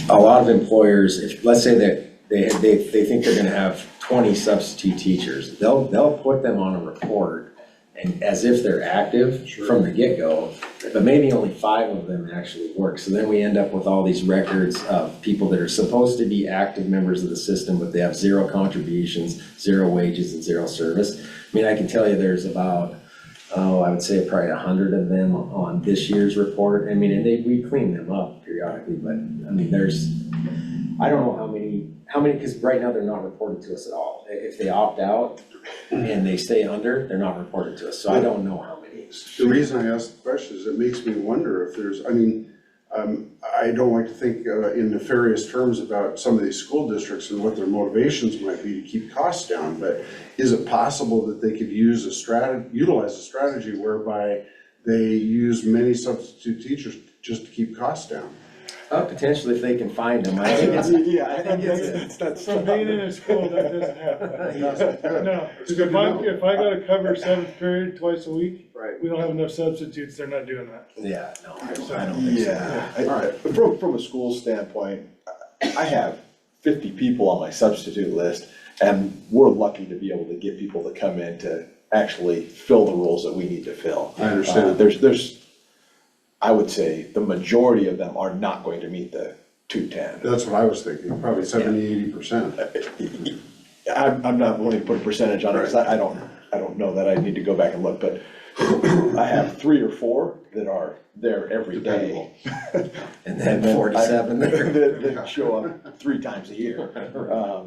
a lot of employers, if let's say that they think they're going to have 20 substitute teachers, they'll put them on a report and as if they're active from the get-go, but maybe only 5 of them actually work. So then we end up with all these records of people that are supposed to be active members of the system, but they have 0 contributions, 0 wages, and 0 service. I can tell you there's about I would say probably 100 of them on this year's report. And we clean them up periodically, but I don't know how many, because right now they're not reported to us at all. If they opt out and they stay under, they're not reported to us. So I don't know how many. The reason I asked the question is it makes me wonder if there's, I don't like to think in nefarious terms about some of these school districts and what their motivations might be to keep costs down, but is it possible that they could utilize a strategy whereby they use many substitute teachers just to keep costs down? Potentially if they can find them. I think That's from being in a school, that doesn't happen. No, if I gotta cover 7th period twice a week, we don't have enough substitutes, they're not doing that. Yeah, no, I don't think so. Yeah, from a school standpoint, I have 50 people on my substitute list, and we're lucky to be able to get people to come in to actually fill the roles that we need to fill. I understand. I would say the majority of them are not going to meet the 210. That's what I was thinking, probably 70–80%. I'm not willing to put a percentage on it, because I don't know that. I need to go back and look, but I have 3 or 4 that are there every day. And then 47 that show up 3 times a year.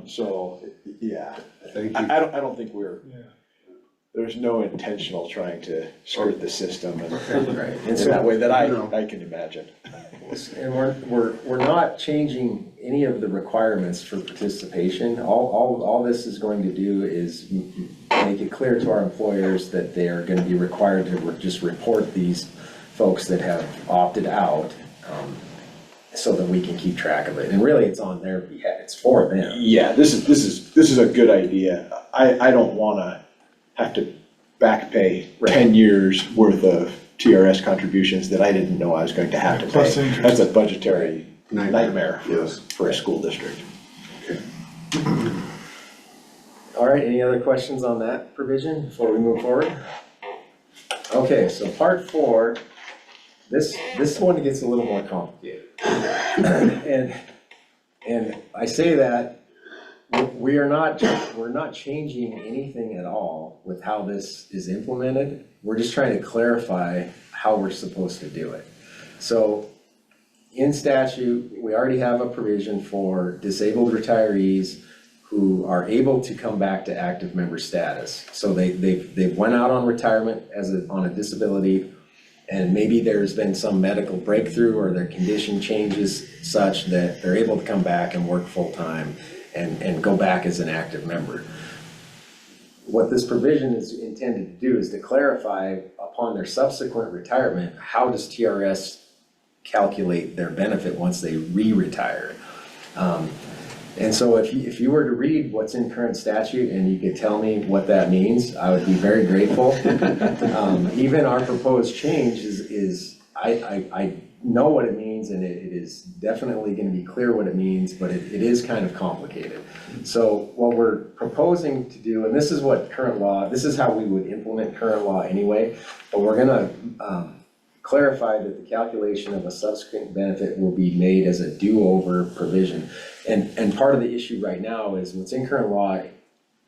So, yeah, Thank you. I don't think we're, there's no intentional trying to skirt the system and Right. in And so, that way that I you know. can imagine. and we're not changing any of the requirements for participation. All this is going to do is make it clear to our employers that they are gonna be required to just report these folks that have opted out, so that we can keep track of it. And really, it's on their behalf, it's for them. Yeah, this is a good idea. I don't wanna have to back pay 10 years worth of TRS contributions that I didn't know I was going to have to Plus pay. interest. That's a budgetary nightmare Yes. for a school district. All right, any other questions on that provision before we move forward? Okay, so part 4, this one gets a little more complicated. And I say that we're not changing anything at all with how this is implemented. We're just trying to clarify how we're supposed to do it. So in statute, we already have a provision for disabled retirees who are able to come back to active member status. So they've went out on retirement on a disability, and maybe there's been some medical breakthrough or their condition changes such that they're able to come back and work full-time and go back as an active member. What this provision is intended to do is to clarify upon their subsequent retirement, how does TRS calculate their benefit once they re-retire? And so if you were to read what's in current statute and you could tell me what that means, I would be very grateful. Even our proposed change is I know what it means, and it is definitely gonna be clear what it means, but it is kind of complicated. So what we're proposing to do, and this is what current law, this is how we would implement current law anyway, but we're gonna clarify that the calculation of a subsequent benefit will be made as a do-over provision. And part of the issue right now is what's in current law,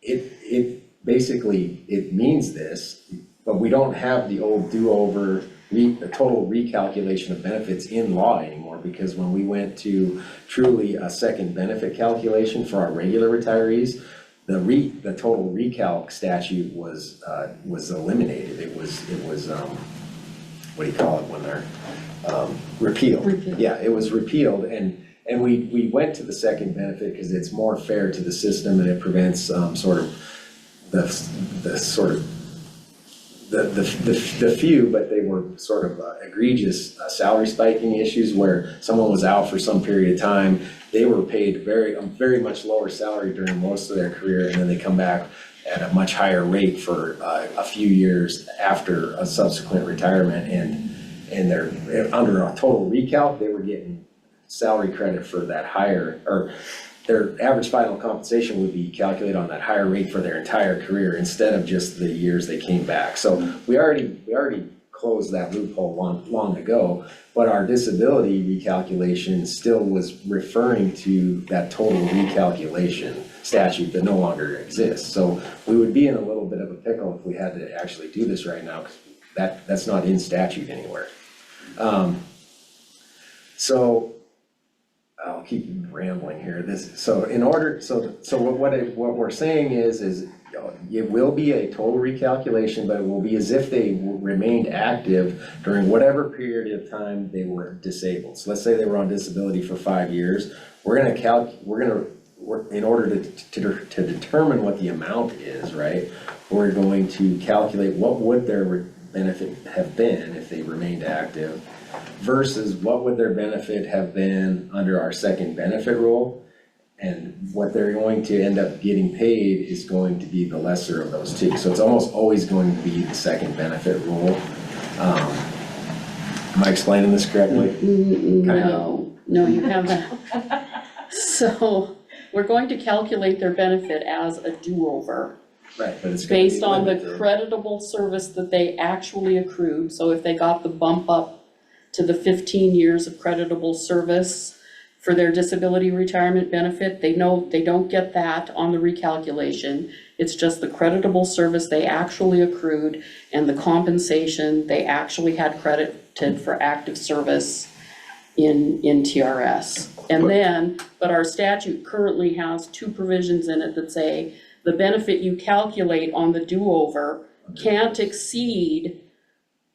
it basically, it means this, but we don't have the old do-over, the total recalculation of benefits in law anymore, because when we went to truly a second benefit calculation for our regular retirees, the total recalc statute was eliminated. It was what do you call it when they're repealed? Repealed. Yeah, it was repealed, and we went to the second benefit because it's more fair to the system, and it prevents sort of the few, but they were sort of egregious salary spiking issues where someone was out for some period of time. They were paid very much lower salary during most of their career, and then they come back at a much higher rate for a few years after a subsequent retirement, and they're under a total recalc, they were getting salary credit for that higher, or their average final compensation would be calculated on that higher rate for their entire career instead of just the years they came back. So we already closed that loophole long ago, but our disability recalculation still was referring to that total recalculation statute that no longer exists. So we would be in a little bit of a pickle if we had to actually do this right now, because that's not in statute anywhere. So I'll keep rambling here. So what we're saying is it will be a total recalculation, but it will be as if they remained active during whatever period of time they were disabled. So let's say they were on disability for 5 years. In order to determine what the amount is, right? We're going to calculate what would their benefit have been if they remained active versus what would their benefit have been under our second benefit rule, and what they're going to end up getting paid is going to be the lesser of those two. So it's almost always going to be the second benefit rule. Am I explaining this correctly? No, you haven't. So we're going to calculate their benefit as a do-over. Right, but it's gonna be Based on the limited. creditable service that they actually accrued. So if they got the bump up to the 15 years of creditable service for their disability retirement benefit, they know they don't get that on the recalculation. It's just the creditable service they actually accrued and the compensation they actually had credited for active service in TRS. And then, but our statute currently has 2 provisions in it that say the benefit you calculate on the do-over can't exceed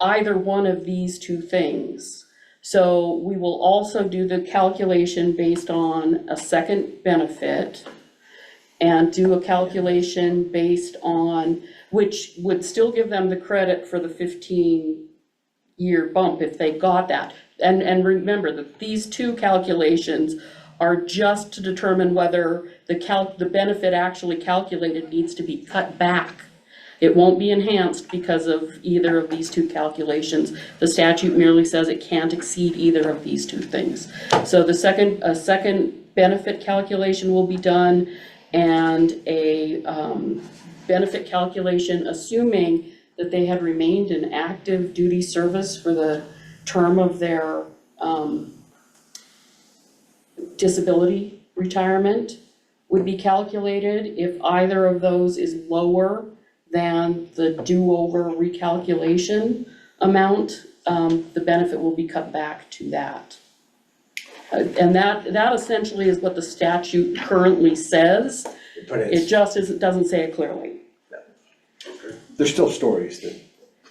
either one of these two things. So we will also do the calculation based on a second benefit and do a calculation based on, which would still give them the credit for the 15-year bump if they got that. And remember that these two calculations are just to determine whether the benefit actually calculated needs to be cut back. It won't be enhanced because of either of these two calculations. The statute merely says it can't exceed either of these two things. So a second benefit calculation will be done, and a benefit calculation assuming that they had remained in active duty service for the term of their disability retirement would be calculated. If either of those is lower than the do-over recalculation amount, the benefit will be cut back to that. And that essentially is what the statute currently says. But It just doesn't say it clearly. There's still stories that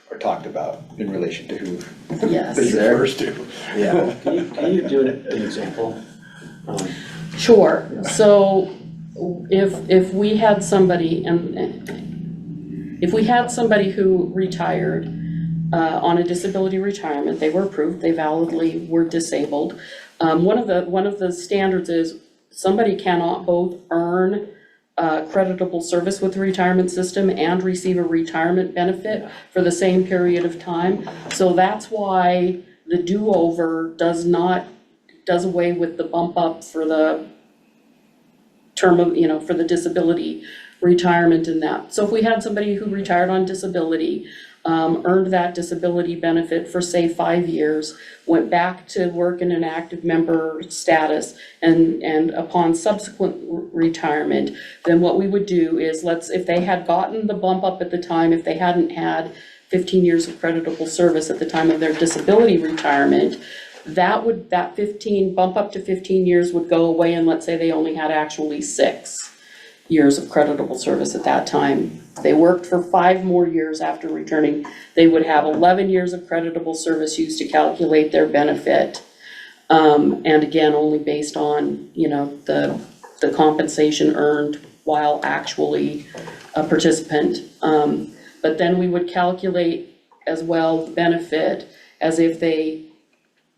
are talked about in relation to who Yes. this refers to. yeah, Can you do an example? Sure, so if we had somebody, if we had somebody who retired on a disability retirement, they were approved, they validly were disabled. One of the standards is somebody cannot both earn creditable service with the retirement system and receive a retirement benefit for the same period of time. So that's why the do-over does away with the bump up for the term of, for the disability retirement in that. So if we had somebody who retired on disability, earned that disability benefit for say 5 years, went back to work in an active member status, and upon subsequent retirement, then what we would do is if they had gotten the bump up at the time, if they hadn't had 15 years of creditable service at the time of their disability retirement, that bump up to 15 years would go away, and let's say they only had actually 6 years of creditable service at that time. They worked for 5 more years after returning, they would have 11 years of creditable service used to calculate their benefit. And again, only based on, the compensation earned while actually a participant. But then we would calculate as well the benefit as if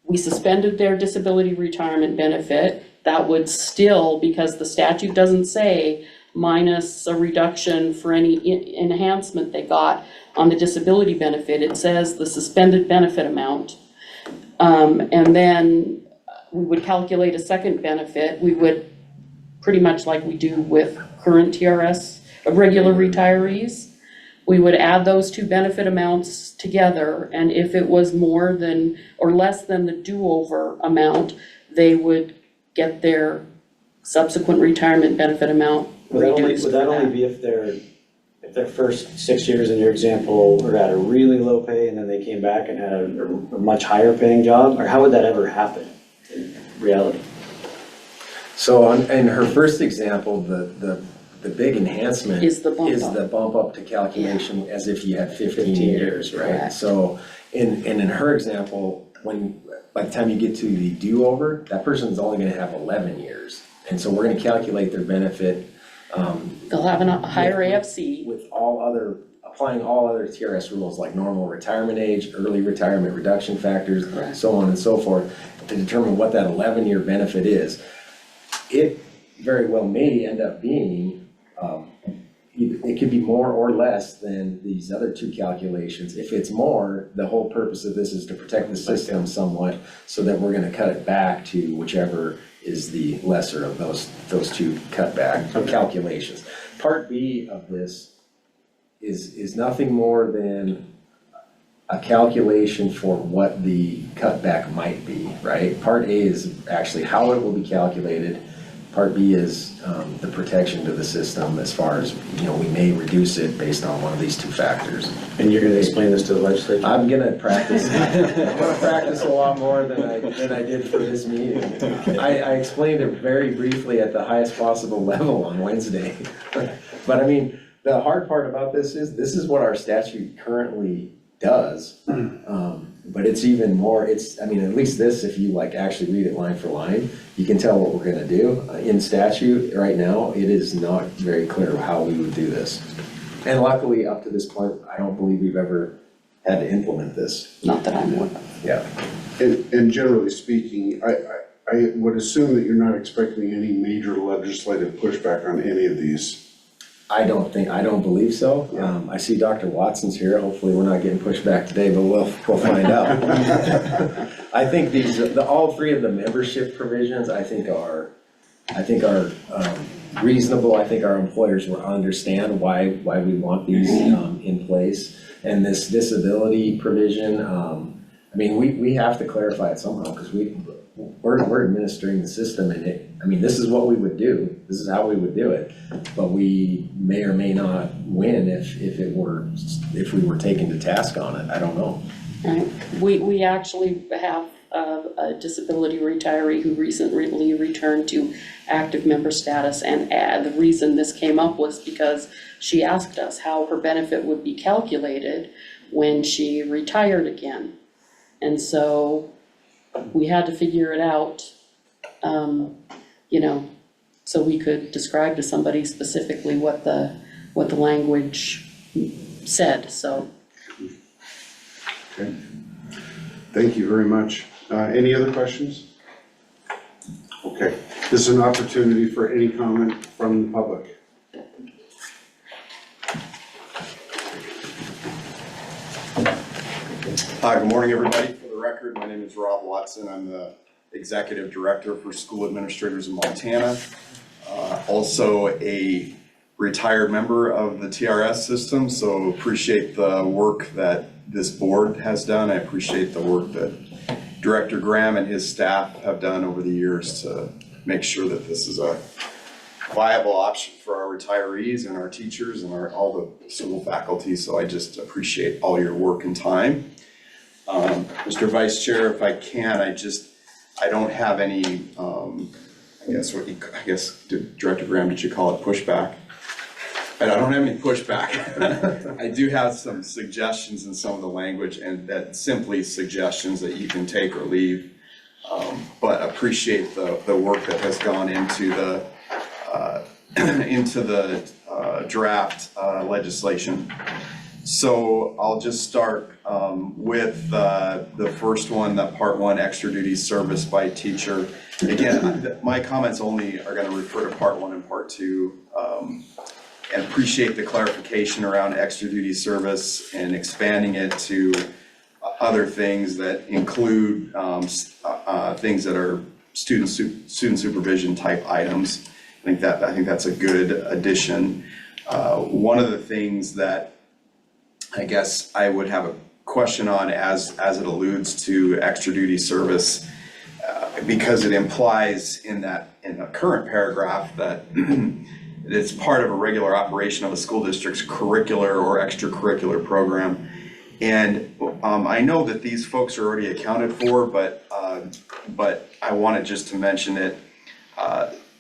we suspended their disability retirement benefit. That would still, because the statute doesn't say minus a reduction for any enhancement they got on the disability benefit, it says the suspended benefit amount. And then we would calculate a second benefit. We would, pretty much like we do with current TRS of regular retirees, we would add those two benefit amounts together, and if it was more than or less than the do-over amount, they would get their subsequent retirement benefit amount reduced. Would that only be if their first 6 years in your example were at a really low pay and then they came back and had a much higher paying job? Or how would that ever happen in reality? so in her first example, the big enhancement Is the bump is up. the bump up to calculation as if you had 15 years, right? Correct. So, in her example, by the time you get to the do-over, that person's only gonna have 11 years. And so we're gonna calculate their benefit, They'll have a higher AFC. with applying all other TRS rules like normal retirement age, early retirement reduction factors, Correct. so on and so forth, to determine what that 11-year benefit is. It very well may end up being, it could be more or less than these other two calculations. If it's more, the whole purpose of this is to protect the system somewhat, so that we're gonna cut it back to whichever is the lesser of those two cutback calculations. Part B of this is nothing more than a calculation for what the cutback might be, right? Part A is actually how it will be calculated. Part B is the protection to the system as far as, we may reduce it based on one of these two factors. And you're gonna explain this to the legislature? I'm gonna practice, I'm gonna practice a lot more than I did for this meeting. I explained it very briefly at the highest possible level on Wednesday. But I mean, The hard part about this is what our statute currently does. But it's even more, I mean, at least this, if you like actually read it line for line, you can tell what we're gonna do. In statute right now, it is not very clear how we would do this. And luckily, up to this point, I don't believe we've ever had to implement this. Not that I'm aware of. Yeah. And generally speaking, I would assume that you're not expecting any major legislative pushback on any of these. I don't believe so. I see Dr. Watson's here. Hopefully, we're not getting pushed back today, but we'll find out. I think all three of the membership provisions, I think are reasonable. I think our employers will understand why we want these in place. And this disability provision, I mean, we have to clarify it somehow, because we're administering the system, and this is what we would do. This is how we would do it. But we may or may not win if we were taken to task on it. I don't know. Right, we actually have a disability retiree who recently returned to active member status, and the reason this came up was because she asked us how her benefit would be calculated when she retired again. And so we had to figure it out, so we could describe to somebody specifically what the language said, so. Okay. Thank you very much. Any other questions? Okay, this is an opportunity for any comment from the public. Hi, good morning, everybody. For the record, my name is Rob Watson. I'm the Executive Director for School Administrators in Montana. Also a retired member of the TRS system, so appreciate the work that this board has done. I appreciate the work that Director Graham and his staff have done over the years to make sure that this is a viable option for our retirees and our teachers and all the school faculty. So I just appreciate all your work and time. Mr. Vice Chair, if I can, I don't have any, I guess, Director Graham, did you call it pushback? I don't have any pushback. I do have some suggestions in some of the language, and that simply suggestions that you can take or leave. But appreciate the work that has gone into the draft legislation. So I'll just start with the first one, the Part 1 extra duty service by teacher. Again, my comments only are going to refer to Part 1 and Part 2. And appreciate the clarification around extra duty service and expanding it to other things that include things that are student supervision type items. I think that's a good addition. One of the things that I guess I would have a question on as it alludes to extra duty service, because it implies in the current paragraph that it's part of a regular operation of a school district's curricular or extracurricular program. And I know that these folks are already accounted for, but I wanted just to mention it.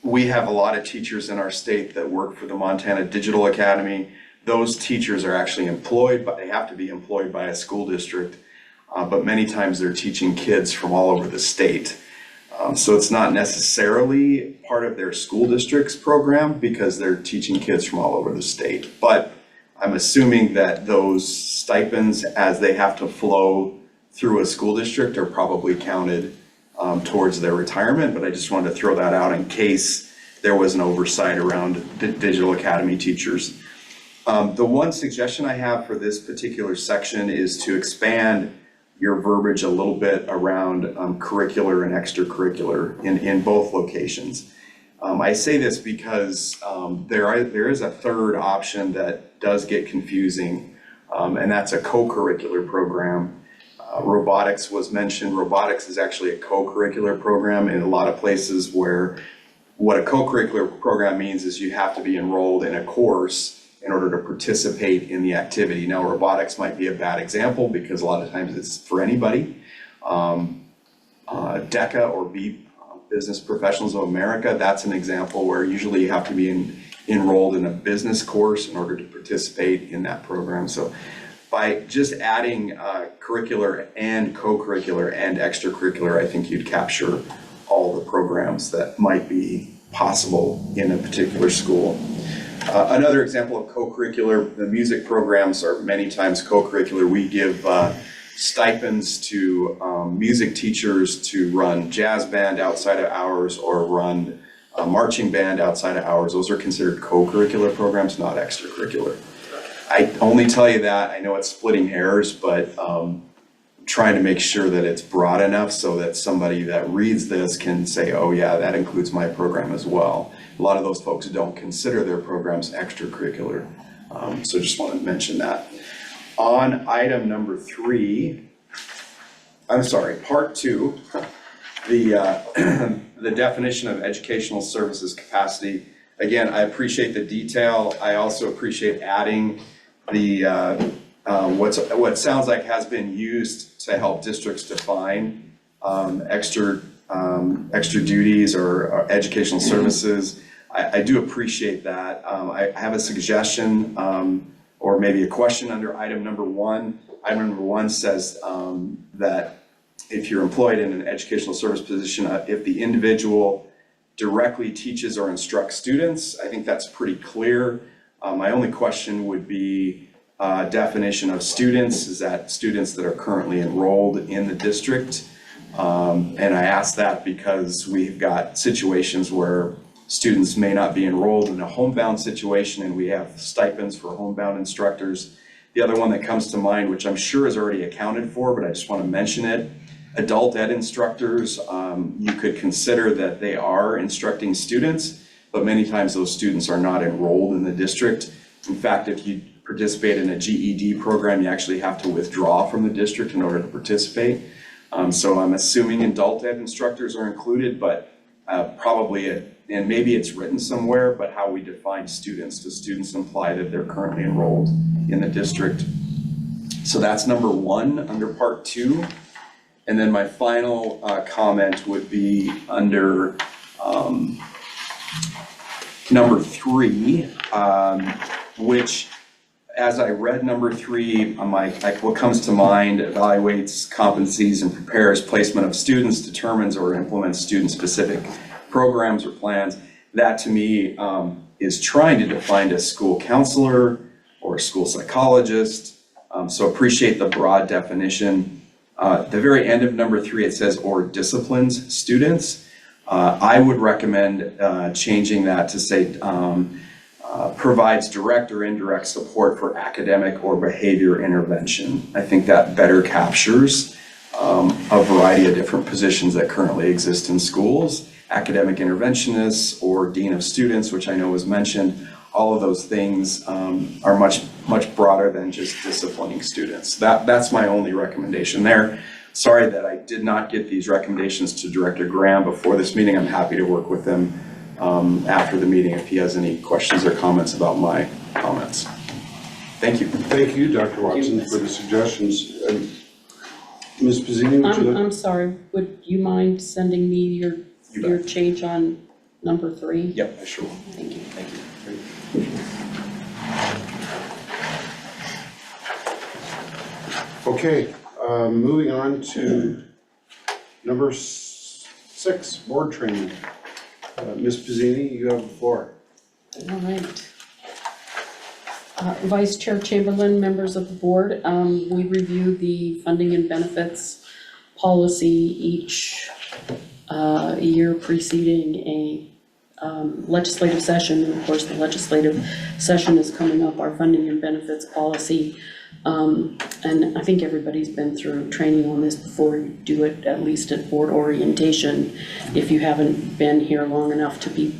We have a lot of teachers in our state that work for the Montana Digital Academy. Those teachers are actually employed, but they have to be employed by a school district. But many times they're teaching kids from all over the state. So it's not necessarily part of their school district's program because they're teaching kids from all over the state. But I'm assuming that those stipends, as they have to flow through a school district, are probably counted towards their retirement. But I just wanted to throw that out in case there was an oversight around digital academy teachers. The one suggestion I have for this particular section is to expand your verbiage a little bit around curricular and extracurricular in both locations. I say this because there is a third option that does get confusing, and that's a co-curricular program. Robotics was mentioned. Robotics is actually a co-curricular program in a lot of places where what a co-curricular program means is you have to be enrolled in a course in order to participate in the activity. Now, robotics might be a bad example because a lot of times it's for anybody. DECA or Business Professionals of America, that's an example where usually you have to be enrolled in a business course in order to participate in that program. So by just adding curricular and co-curricular and extracurricular, I think you'd capture all the programs that might be possible in a particular school. Another example of co-curricular, the music programs are many times co-curricular. We give stipends to music teachers to run jazz band outside of hours or run marching band outside of hours. Those are considered co-curricular programs, not extracurricular. I only tell you that, I know it's splitting hairs, but trying to make sure that it's broad enough so that somebody that reads this can say, oh yeah, that includes my program as well. A lot of those folks don't consider their programs extracurricular. So just want to mention that. On item number 3, I'm sorry, part 2, the definition of educational services capacity. Again, I appreciate the detail. I also appreciate adding the what sounds like has been used to help districts define extra duties or educational services. I do appreciate that. I have a suggestion or maybe a question under item number 1. Item number 1 says that if you're employed in an educational service position, if the individual directly teaches or instructs students, I think that's pretty clear. My only question would be definition of students. Is that students that are currently enrolled in the district? And I ask that because we've got situations where students may not be enrolled in a homebound situation, and we have stipends for homebound instructors. The other one that comes to mind, which I'm sure is already accounted for, but I just want to mention it, adult ed instructors, you could consider that they are instructing students, but many times those students are not enrolled in the district. In fact, if you participate in a GED program, you actually have to withdraw from the district in order to participate. So I'm assuming adult ed instructors are included, but probably, and maybe it's written somewhere, but how we define students. Do students imply that they're currently enrolled in the district? So that's number 1 under part 2. And then my final comment would be under number 3, which as I read number 3, I'm like what comes to mind: evaluates, competencies, and prepares placement of students, determines or implements student-specific programs or plans. That to me is trying to define a school counselor or a school psychologist. So appreciate the broad definition. At the very end of number 3, it says or disciplines students. I would recommend changing that to say provides direct or indirect support for academic or behavior intervention. I think that better captures a variety of different positions that currently exist in schools. Academic interventionists or dean of students, which I know was mentioned. All of those things are much broader than just disciplining students. That's my only recommendation there. Sorry that I did not get these recommendations to Director Graham before this meeting. I'm happy to work with him after the meeting if he has any questions or comments about my comments. Thank you. Thank you, Dr. Watson, for the suggestions. Ms. Pizzini, would you like? I'm sorry, would you mind sending me your change on number 3? Yep, I sure will. Thank you. Thank you. Okay, moving on to number 6, board training. Ms. Pizzini, you have the floor. All right. Vice Chair Chamberlain, members of the board, we review the funding and benefits policy each year preceding a legislative session. And of course, the legislative session is coming up, our funding and benefits policy. And I think everybody's been through training on this before. You do it at least at board orientation if you haven't been here long enough to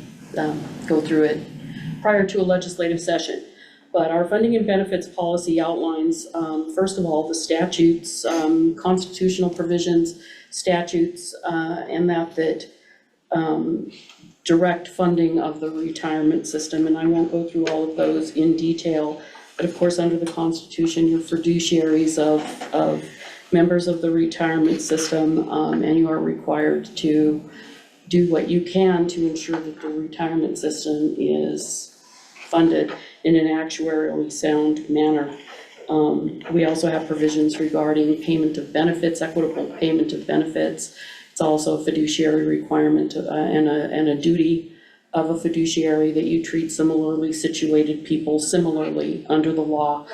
go through it prior to a legislative session. But our funding and benefits policy outlines, first of all, the statutes, constitutional provisions, statutes, and that direct funding of the retirement system. And I won't go through all of those in detail. But of course, under the Constitution, you're fiduciaries of members of the retirement system, and you are required to do what you can to ensure that the retirement system is funded in an actuarially sound manner. We also have provisions regarding payment of benefits, equitable payment of benefits. It's also a fiduciary requirement and a duty of a fiduciary that you treat similarly situated people similarly under the law.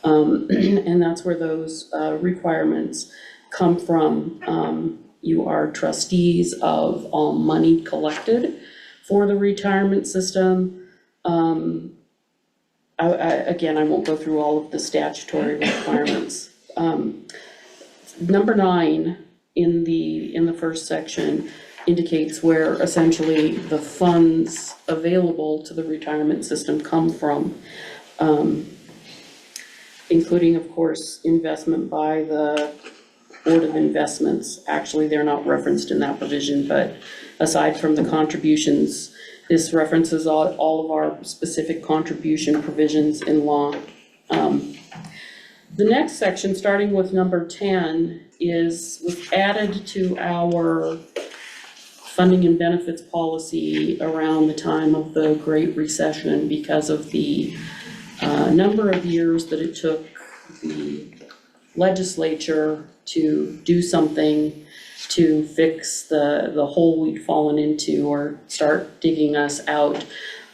And that's where those requirements come from. You are trustees of all money collected for the retirement system. Again, I won't go through all of the statutory requirements. Number 9 in the first section indicates where essentially the funds available to the retirement system come from, including, of course, investment by the Board of Investments. Actually, they're not referenced in that provision, but aside from the contributions, this references all of our specific contribution provisions in law. The next section, starting with number 10, was added to our funding and benefits policy around the time of the Great Recession because of the number of years that it took the legislature to do something to fix the hole we'd fallen into or start digging us out.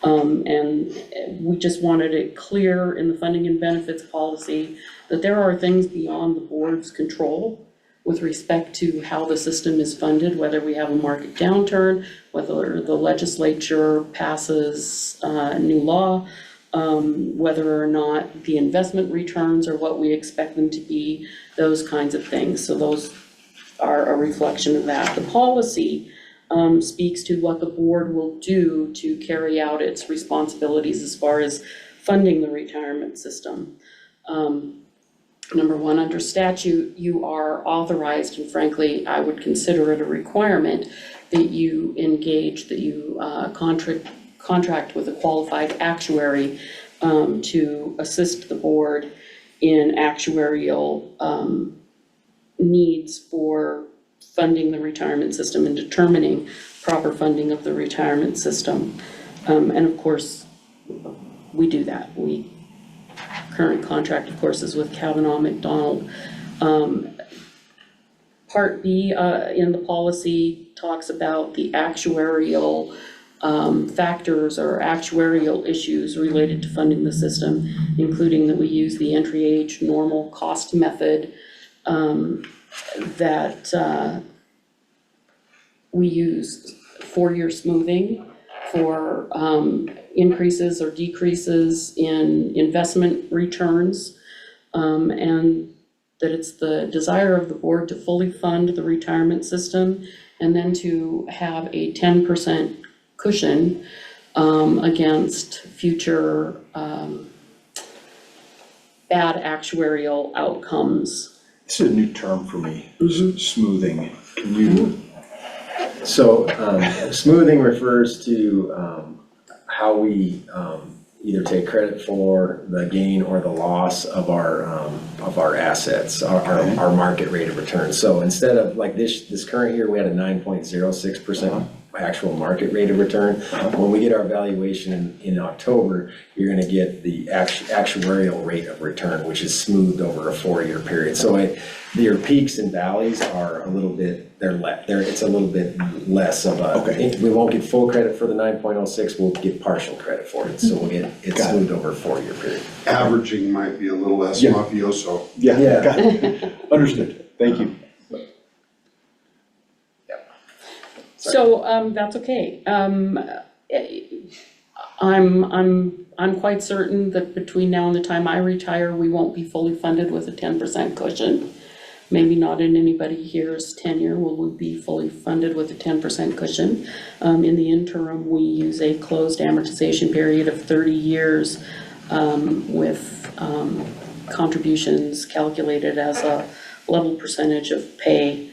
And we just wanted it clear in the funding and benefits policy that there are things beyond the board's control with respect to how the system is funded, whether we have a market downturn, whether the legislature passes new law, whether or not the investment returns are what we expect them to be, those kinds of things. So those are a reflection of that. The policy speaks to what the board will do to carry out its responsibilities as far as funding the retirement system. Number 1, under statute, you are authorized, and frankly, I would consider it a requirement that you engage, that you contract with a qualified actuary to assist the board in actuarial needs for funding the retirement system and determining proper funding of the retirement system. And of course, we do that. Current contract, of course, is with Kavanaugh McDonald. Part B in the policy talks about the actuarial factors or actuarial issues related to funding the system, including that we use the entry age normal cost method, that we use 4-year smoothing for increases or decreases in investment returns, and that it's the desire of the board to fully fund the retirement system and then to have a 10% cushion against future bad actuarial outcomes. This is a new term for me, smoothing. Can you? So smoothing refers to how we either take credit for the gain or the loss of our assets, our market rate of return. So instead of like this current year, we had a 9.06% actual market rate of return. When we get our valuation in October, you're going to get the actuarial rate of return, which is smoothed over a 4-year period. So your peaks and valleys are a little bit, it's a little bit less of a, we won't get full credit for the 9.06, we'll get partial credit for it. So we'll get it smoothed over a 4-year period. Averaging might be a little less Yeah. mafioso. Yeah, got it. Understood. Thank you. So that's okay. I'm quite certain that between now and the time I retire, we won't be fully funded with a 10% cushion. Maybe not in anybody here's tenure will we be fully funded with a 10% cushion. In the interim, we use a closed amortization period of 30 years with contributions calculated as a level percentage of pay.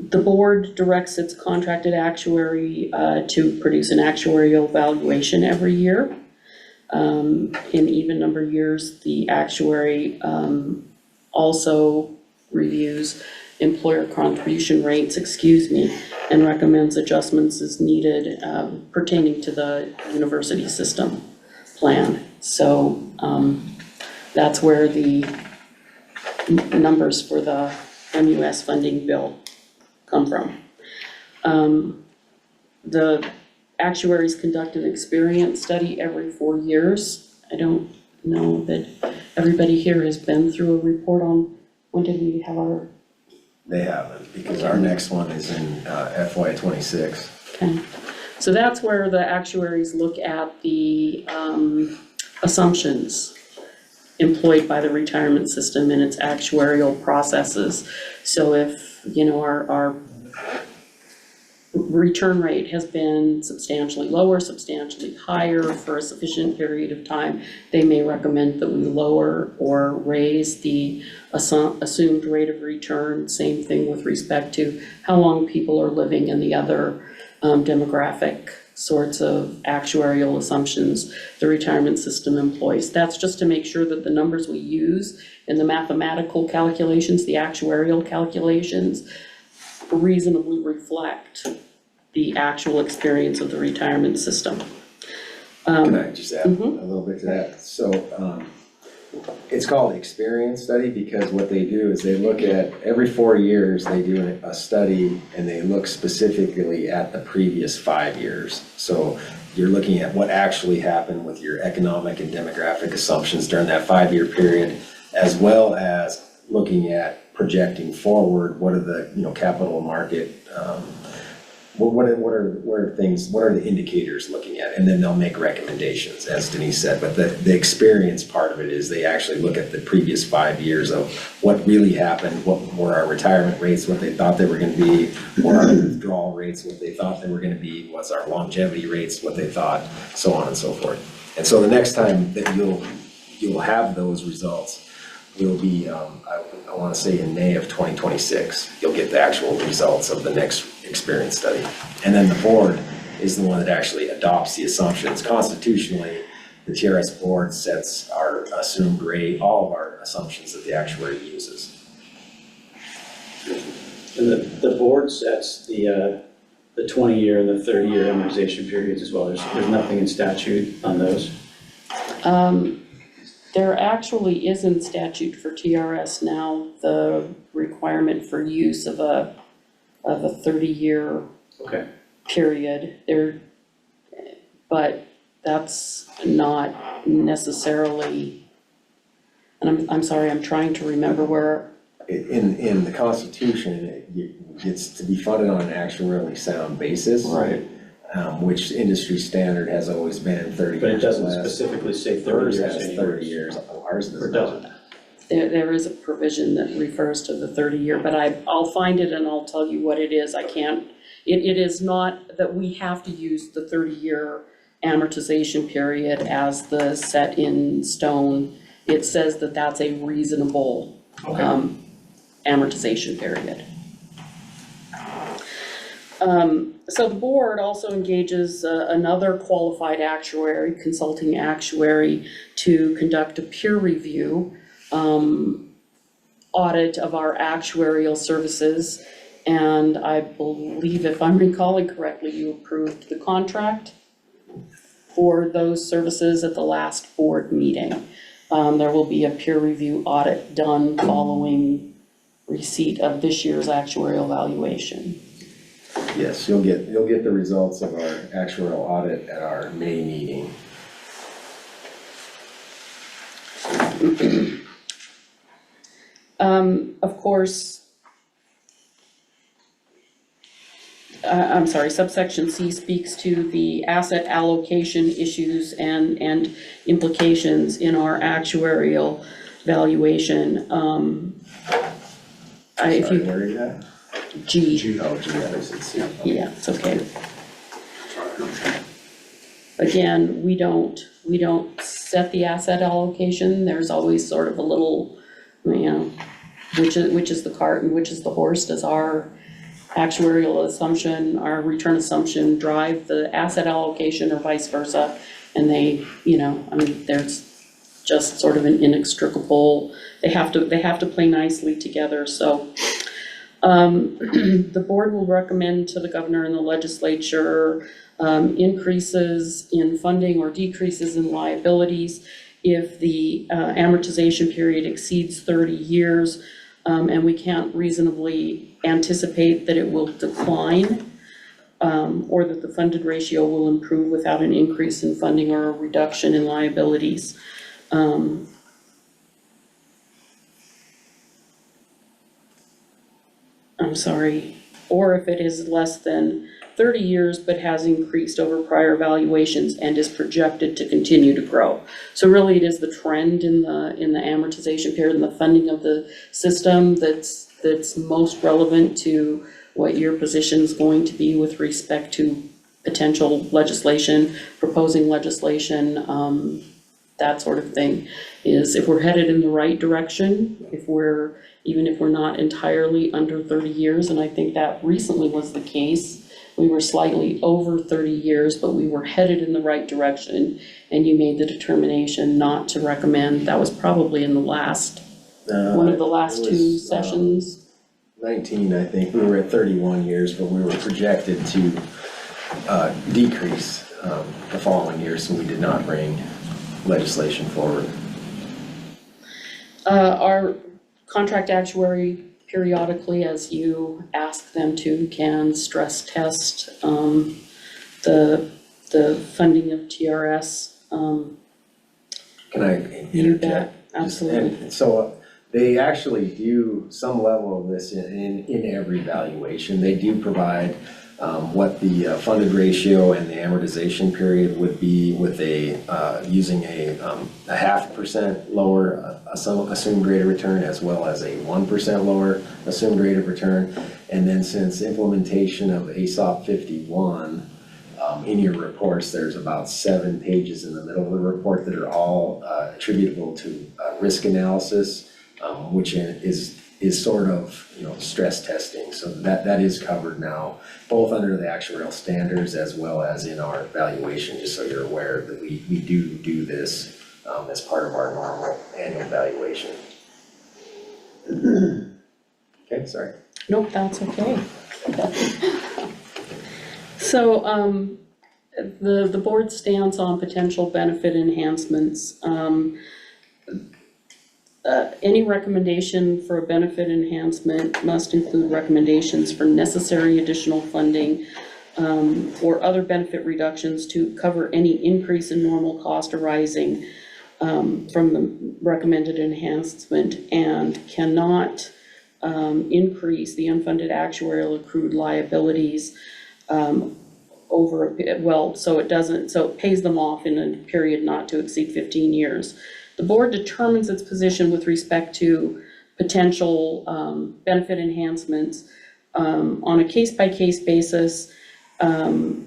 The board directs its contracted actuary to produce an actuarial valuation every year. In even number years, the actuary also reviews employer contribution rates, and recommends adjustments as needed pertaining to the university system plan. So that's where the numbers for the MUS funding bill come from. The actuaries conduct an experience study every 4 years. I don't know that everybody here has been through a report on, when did we have our, They haven't, because our next one is in FY '26. okay. So that's where the actuaries look at the assumptions employed by the retirement system and its actuarial processes. So if, our return rate has been substantially lower, substantially higher for a sufficient period of time, they may recommend that we lower or raise the assumed rate of return. Same thing with respect to how long people are living and the other demographic sorts of actuarial assumptions the retirement system employs. That's just to make sure that the numbers we use in the mathematical calculations, the actuarial calculations, reasonably reflect the actual experience of the retirement system. Can I just add a little bit to that? So, it's called experience study because what they do is they look at, every 4 years, they do a study and they look specifically at the previous 5 years. So you're looking at what actually happened with your economic and demographic assumptions during that 5-year period, as well as looking at projecting forward, what are the, capital market, what are the indicators looking at? And then they'll make recommendations, as Denise said. But the experience part of it is they actually look at the previous 5 years of what really happened, what were our retirement rates, what they thought they were going to be, what our withdrawal rates, what they thought they were going to be, what's our longevity rates, what they thought, so on and so forth. And so the next time that you'll have those results will be, I want to say in May of 2026, you'll get the actual results of the next experience study. And then the board is the one that actually adopts the assumptions. Constitutionally, the TRS board sets our assumed rate, all of our assumptions that the actuary uses. And the board sets the 20-year and the 30-year amortization periods as well. There's nothing in statute on those. There actually is in statute for TRS now the requirement for use of a 30-year period. But that's not necessarily, and I'm sorry, I'm trying to remember where. In the Constitution, it's to be funded on an actuarially sound basis. Right. Which industry standard has always been 30 years. But it doesn't less. specifically say 30 years. Ours has 30 years, ours does Or doesn't. not. There is a provision that refers to the 30-year, but I'll find it and I'll tell you what it is. I can't, it is not that we have to use the 30-year amortization period as the set in stone. It says that that's a reasonable amortization period. So the board also engages another qualified actuary, consulting actuary, to conduct a peer review audit of our actuarial services. And I believe, if I'm recalling correctly, you approved the contract for those services at the last board meeting. There will be a peer review audit done following receipt of this year's actuarial valuation. Yes, you'll get the results of our actuarial audit at our May meeting. Of course, I'm sorry, subsection C speaks to the asset allocation issues and implications in our actuarial valuation. If you, Where are you at? G. Oh, G, I said C. Yeah, it's okay. Again, we don't set the asset allocation. There's always sort of a little, which is the cart and which is the horse. Does our actuarial assumption, our return assumption drive the asset allocation or vice versa? And they, there's just sort of an inextricable, they have to play nicely together. So The board will recommend to the governor and the legislature increases in funding or decreases in liabilities if the amortization period exceeds 30 years, and we can't reasonably anticipate that it will decline, or that the funded ratio will improve without an increase in funding or a reduction in liabilities. I'm sorry, or if it is less than 30 years but has increased over prior valuations and is projected to continue to grow. So really it is the trend in the amortization period and the funding of the system that's most relevant to what your position is going to be with respect to potential legislation, proposing legislation, that sort of thing, is if we're headed in the right direction, even if we're not entirely under 30 years, and I think that recently was the case. We were slightly over 30 years, but we were headed in the right direction, and you made the determination not to recommend. That was probably in the last, one of the last two sessions. 19, I think, we were at 31 years, but we were projected to decrease the following year, so we did not bring legislation forward. Our contract actuary periodically, as you ask them to, can stress test the funding of TRS. Can I You interject? bet, absolutely. And so they actually do some level of this in every valuation. They do provide what the funded ratio and the amortization period would be with using a 0.5% lower assumed rate of return, as well as a 1% lower assumed rate of return. And then since implementation of ASOP 51, in your reports, there's about 7 pages in the middle of the report that are all attributable to risk analysis, which is sort of, stress testing. So that is covered now, both under the actuarial standards as well as in our valuation, just so you're aware that we do this as part of our normal annual valuation. Okay, sorry. Nope, that's okay. So, the board stance on potential benefit enhancements. Any recommendation for a benefit enhancement must include recommendations for necessary additional funding or other benefit reductions to cover any increase in normal cost arising from the recommended enhancement, and cannot increase the unfunded actuarial accrued liabilities so it pays them off in a period not to exceed 15 years. The board determines its position with respect to potential benefit enhancements on a case-by-case basis, and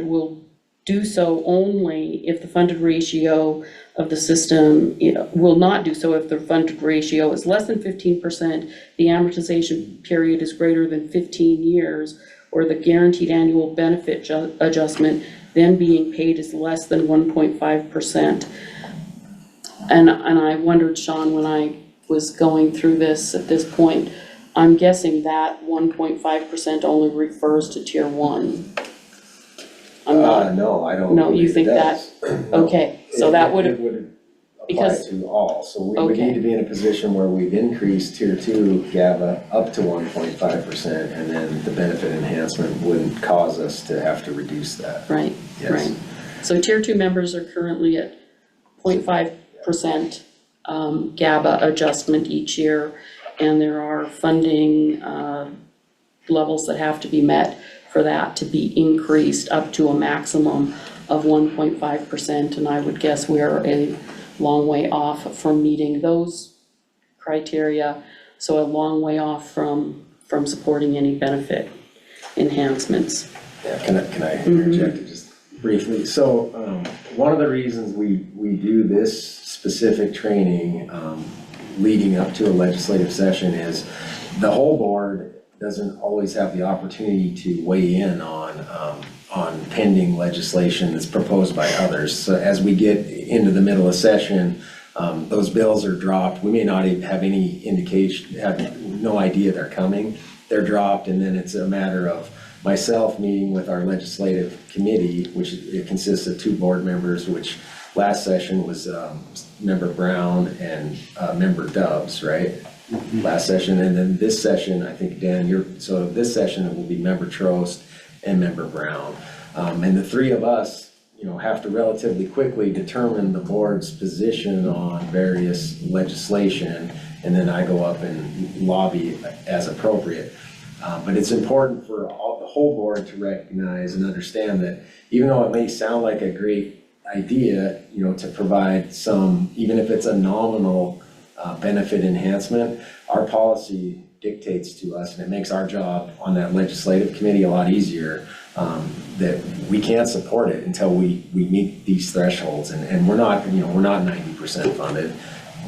will do so only if the funded ratio of the system, will not do so if the funded ratio is less than 15%, the amortization period is greater than 15 years, or the guaranteed annual benefit adjustment then being paid is less than 1.5%. And I wondered, Sean, when I was going through this at this point, I'm guessing that 1.5% only refers to tier 1. I'm not, No, I don't. no, you believe think it that, does. okay, so that would It have, would apply because- to all, so we would Okay. need to be in a position where we've increased tier 2 GABA up to 1.5%, and then the benefit enhancement wouldn't cause us to have to reduce that. right, Yes. right. So tier 2 members are currently at 0.5% GABA adjustment each year, and there are funding levels that have to be met for that to be increased up to a maximum of 1.5%, and I would guess we're a long way off from meeting those criteria, so a long way off from supporting any benefit enhancements. Yeah, can I interject just briefly? So, one of the reasons we do this specific training, leading up to a legislative session is the whole board doesn't always have the opportunity to weigh in on pending legislation that's proposed by others. So as we get into the middle of session, those bills are dropped. We may not even have any indication, no idea they're coming. They're dropped, and then it's a matter of myself meeting with our legislative committee, which it consists of 2 board members, which last session was Member Brown and Member Dubs, right? Last session, and then this session, I think, Dan, so this session it will be Member Trost and Member Brown. And the 3 of us, have to relatively quickly determine the board's position on various legislation, and then I go up and lobby as appropriate. But it's important for the whole board to recognize and understand that even though it may sound like a great idea, to provide some, even if it's a nominal benefit enhancement, our policy dictates to us, and it makes our job on that legislative committee a lot easier, that we can't support it until we meet these thresholds, and we're not 90% funded.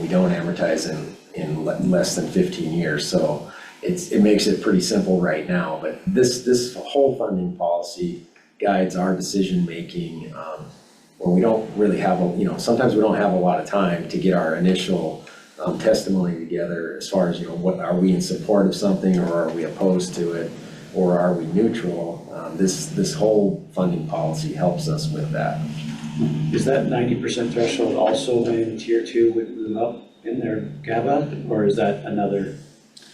We don't amortize in less than 15 years, so it makes it pretty simple right now, but this whole funding policy guides our decision-making, when we don't really have sometimes we don't have a lot of time to get our initial testimony together as far as, what are we in support of something, or are we opposed to it, or are we neutral? This whole funding policy helps us with that. Is that 90% threshold also when tier 2 would move up in their GABA, or is that another?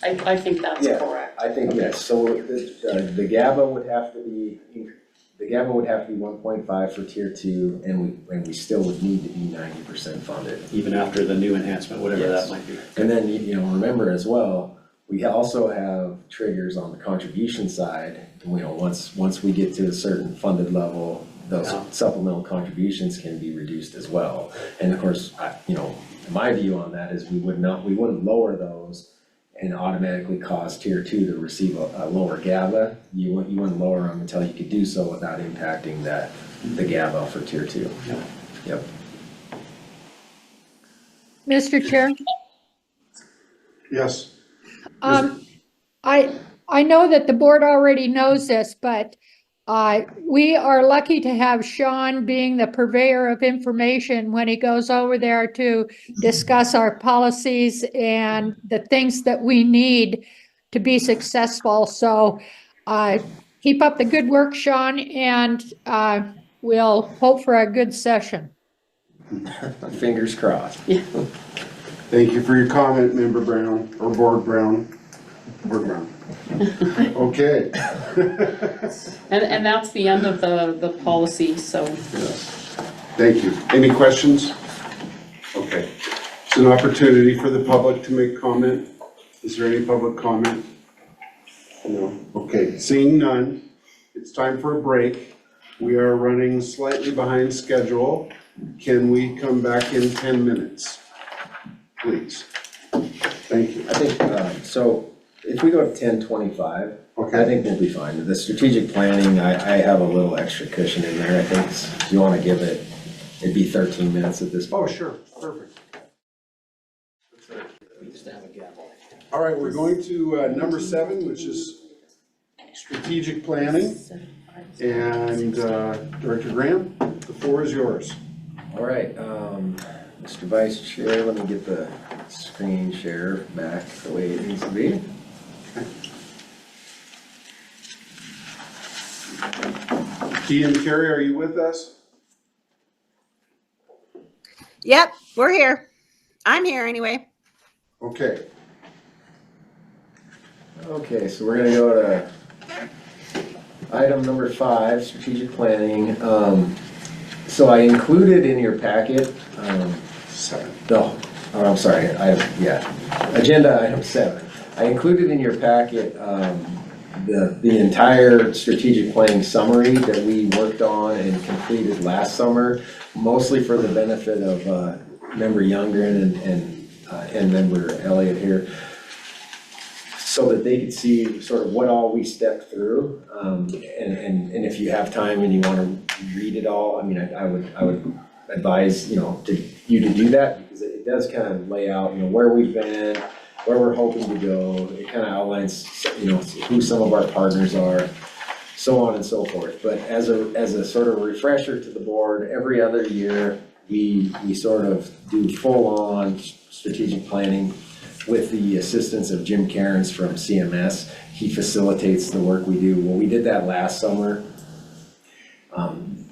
I think that's Yeah, correct. I think, yes, so the GABA would have to be 1.5 for tier 2, and we still would need to be 90% funded. Even after the new enhancement, whatever that might be. And then, remember as well, we also have triggers on the contribution side. Once we get to a certain funded level, those supplemental contributions can be reduced as well. And of course, my view on that is we wouldn't lower those and automatically cause tier 2 to receive a lower GABA. You wouldn't lower them until you could do so without impacting the GABA for tier 2. Yep. Mr. Chair? Yes. I know that the board already knows this, but we are lucky to have Sean being the purveyor of information when he goes over there to discuss our policies and the things that we need to be successful. So keep up the good work, Sean, and we'll hope for a good session. Fingers crossed. Thank you for your comment, Member Brown, or Board Brown. Board Brown. Okay. And that's the end of the policy, so. Thank you. Any questions? Okay. It's an opportunity for the public to make comment. Is there any public comment? No. Okay, seeing none, it's time for a break. We are running slightly behind schedule. Can we come back in 10 minutes? Please. Thank you. I think, so if we go to 10:25, Okay. I think we'll be fine. The strategic planning, I have a little extra cushion in there. I think if you want to give it, it'd be 13 minutes at this point. Oh, sure, perfect. We used to have a gavel. All right, we're going to number 7, which is strategic planning. And Director Graham, the floor is yours. All right, Mr. Vice Chair, let me get the screen share back the way it needs to be. Key and Carrie, are you with us? Yep, we're here. I'm here anyway. Okay. Okay, so we're gonna go to item number 5, strategic planning. So I included in your packet, 7. I'm sorry, agenda item 7. I included in your packet, the entire strategic planning summary that we worked on and completed last summer, mostly for the benefit of Member Youngren and Member Elliott here, so that they could see sort of what all we stepped through. And if you have time and you want to read it all, I mean, I would advise, you to do that, because it does kind of lay out, where we've been, where we're hoping to go. It kind of outlines, who some of our partners are, so on and so forth. But as a sort of refresher to the board, every other year, we sort of do full-on strategic planning with the assistance of Jim Cairns from CMS. He facilitates the work we do. Well, we did that last summer.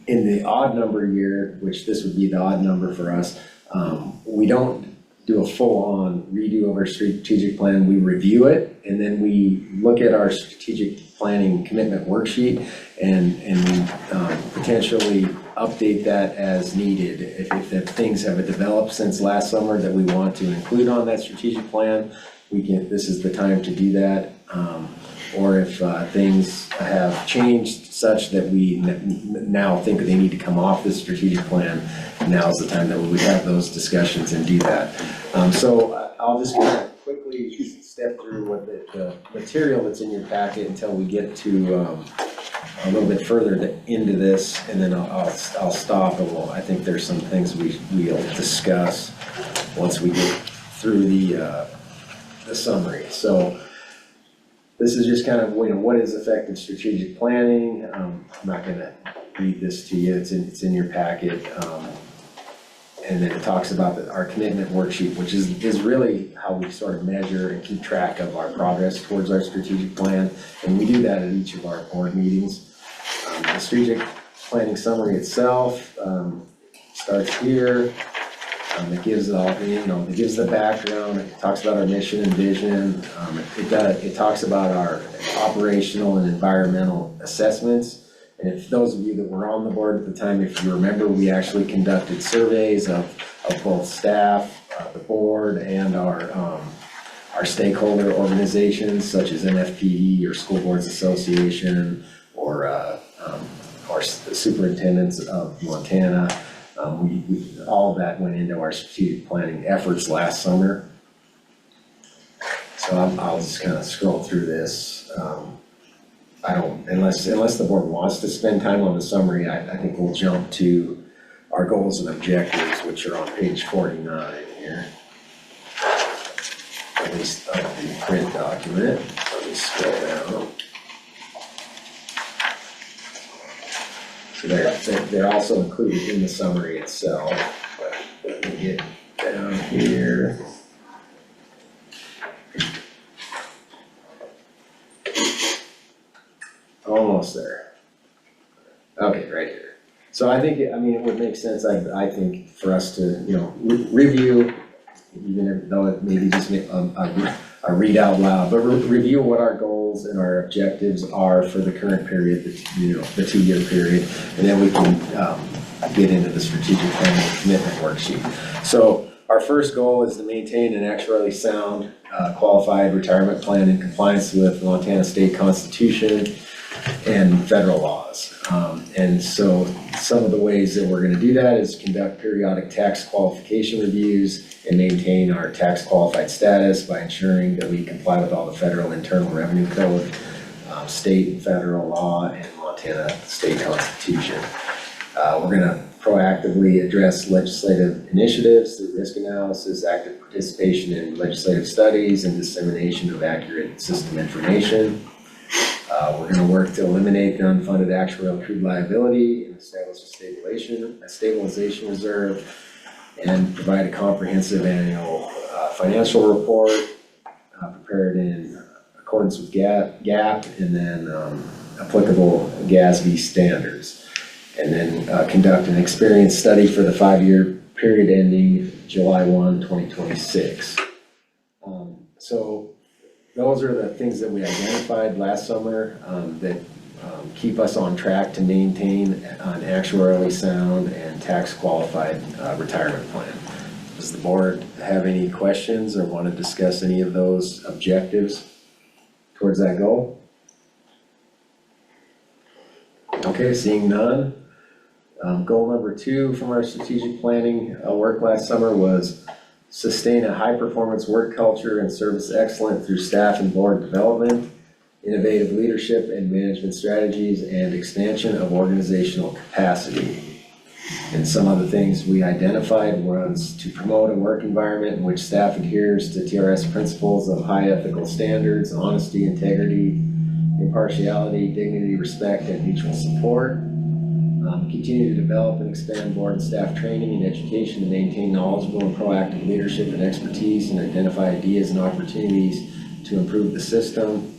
In the odd number year, which this would be the odd number for us, we don't do a full-on redo of our strategic plan. We review it, and then we look at our strategic planning commitment worksheet and we potentially update that as needed. If things have developed since last summer that we want to include on that strategic plan, this is the time to do that. Or if things have changed such that we now think they need to come off the strategic plan, now's the time that we would have those discussions and do that. So I'll just kind of quickly step through what the material that's in your packet until we get to a little bit further into this, and then I'll stop, and I think there's some things we'll discuss once we get through the summary. So this is just kind of, what is effective strategic planning? I'm not gonna read this to you, it's in your packet. And then it talks about our commitment worksheet, which is really how we sort of measure and keep track of our progress towards our strategic plan. And we do that at each of our board meetings. The strategic planning summary itself starts here. It gives it gives the background. It talks about our mission and vision. It talks about our operational and environmental assessments. And if those of you that were on the board at the time, if you remember, we actually conducted surveys of both staff, the board, and our stakeholder organizations such as NFPD or School Boards Association or the superintendents of Montana. All of that went into our strategic planning efforts last summer. So I'll just kind of scroll through this. Unless the board wants to spend time on the summary, I think we'll jump to our goals and objectives, which are on page 49 here. At least of the print document. Let me scroll down. So they're also included in the summary itself, but let me get down here. Almost there. Okay, right here. So I think, it would make sense, I think, for us to, review, even though it maybe just a read out loud, but review what our goals and our objectives are for the current period, the 2-year period, and then we can get into the strategic planning commitment worksheet. So our first goal is to maintain an actuarially sound, qualified retirement plan in compliance with the Montana State Constitution and federal laws. And so some of the ways that we're gonna do that is conduct periodic tax qualification reviews and maintain our tax qualified status by ensuring that we comply with all the federal Internal Revenue Code, state and federal law, and Montana State Constitution. We're gonna proactively address legislative initiatives through risk analysis, active participation in legislative studies, and dissemination of accurate system information. We're going to work to eliminate the unfunded actuarial accrued liability and establish a stabilization reserve, and provide a comprehensive annual financial report prepared in accordance with GAAP and then applicable GASB standards. And then conduct an experience study for the 5-year period ending July 1, 2026. So those are the things that we identified last summer that keep us on track to maintain an actuarially sound and tax qualified retirement plan. Does the board have any questions or want to discuss any of those objectives towards that goal? Okay, seeing none. Goal number 2 from our strategic planning work last summer was sustain a high-performance work culture and service excellence through staff and board development, innovative leadership and management strategies, and expansion of organizational capacity. And some of the things we identified was to promote a work environment in which staff adheres to TRS principles of high ethical standards, honesty, integrity, impartiality, dignity, respect, and mutual support. Continue to develop and expand board and staff training and education to maintain knowledgeable and proactive leadership and expertise and identify ideas and opportunities to improve the system.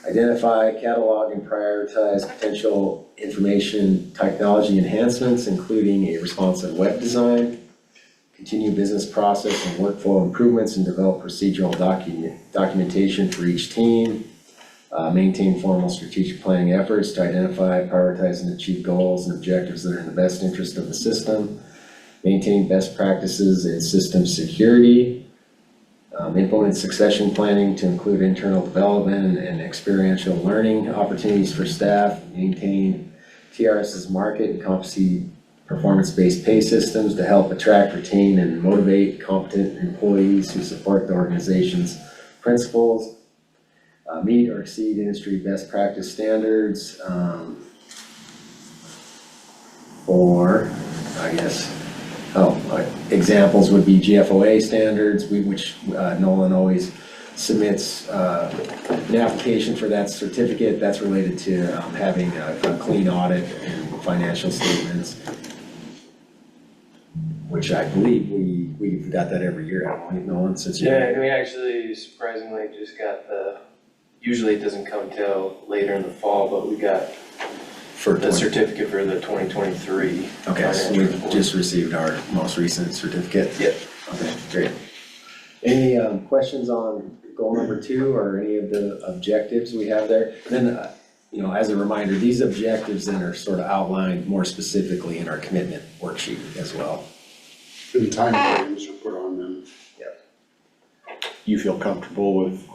Identify, catalog, and prioritize potential information technology enhancements, including a responsive web design. Continue business process and workflow improvements and develop procedural documentation for each team. Maintain formal strategic planning efforts to identify, prioritize, and achieve goals and objectives that are in the best interest of the system. Maintain best practices in system security. Implement succession planning to include internal development and experiential learning opportunities for staff. Maintain TRS's market and competency performance-based pay systems to help attract, retain, and motivate competent employees who support the organization's principles. Meet or exceed industry best practice standards for, I guess, examples would be GFOA standards, which Nolan always submits an application for that certificate. That's related to having a clean audit and financial statements, which I believe we've got that every year, haven't we, Nolan, since you're Yeah, we actually surprisingly just got usually it doesn't come till later in the fall, but we got for the certificate for the 2023. Okay, so we've just received our most recent certificate? Yep. Okay, great. Any questions on goal number 2 or any of the objectives we have there? Then, as a reminder, these objectives then are sort of outlined more specifically in our commitment worksheet as well. And timeframes are put on them. You feel comfortable with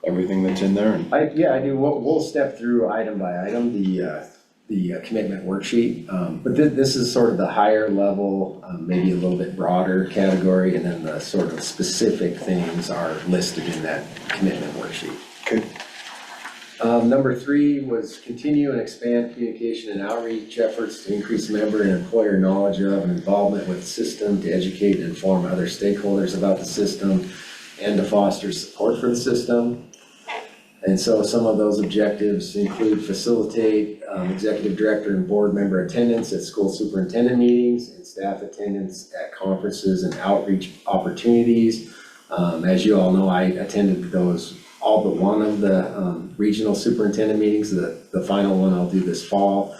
everything that's in there? And Yeah, I do. We'll step through item by item, the commitment worksheet. But this is sort of the higher level, maybe a little bit broader category, and then the sort of specific things are listed in that commitment worksheet. Okay. Number 3 was continue and expand communication and outreach efforts to increase member and employer knowledge of and involvement with the system, to educate and inform other stakeholders about the system, and to foster support for the system. And so some of those objectives include facilitate executive director and board member attendance at school superintendent meetings and staff attendance at conferences and outreach opportunities. As you all know, I attended those, all but one of the regional superintendent meetings. The final one I'll do this fall.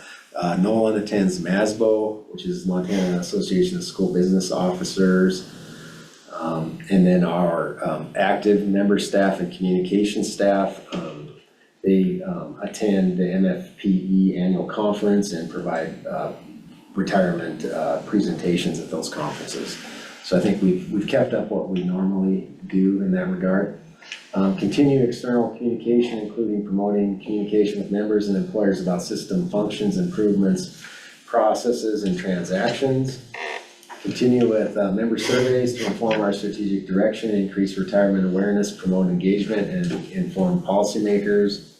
Nolan attends MASBO, which is Montana Association of School Business Officers. And then our active member staff and communication staff, they attend the MFPE annual conference and provide retirement presentations at those conferences. So I think we've kept up what we normally do in that regard. Continue external communication, including promoting communication with members and employers about system functions, improvements, processes, and transactions. Continue with member surveys to inform our strategic direction, increase retirement awareness, promote engagement, and inform policymakers.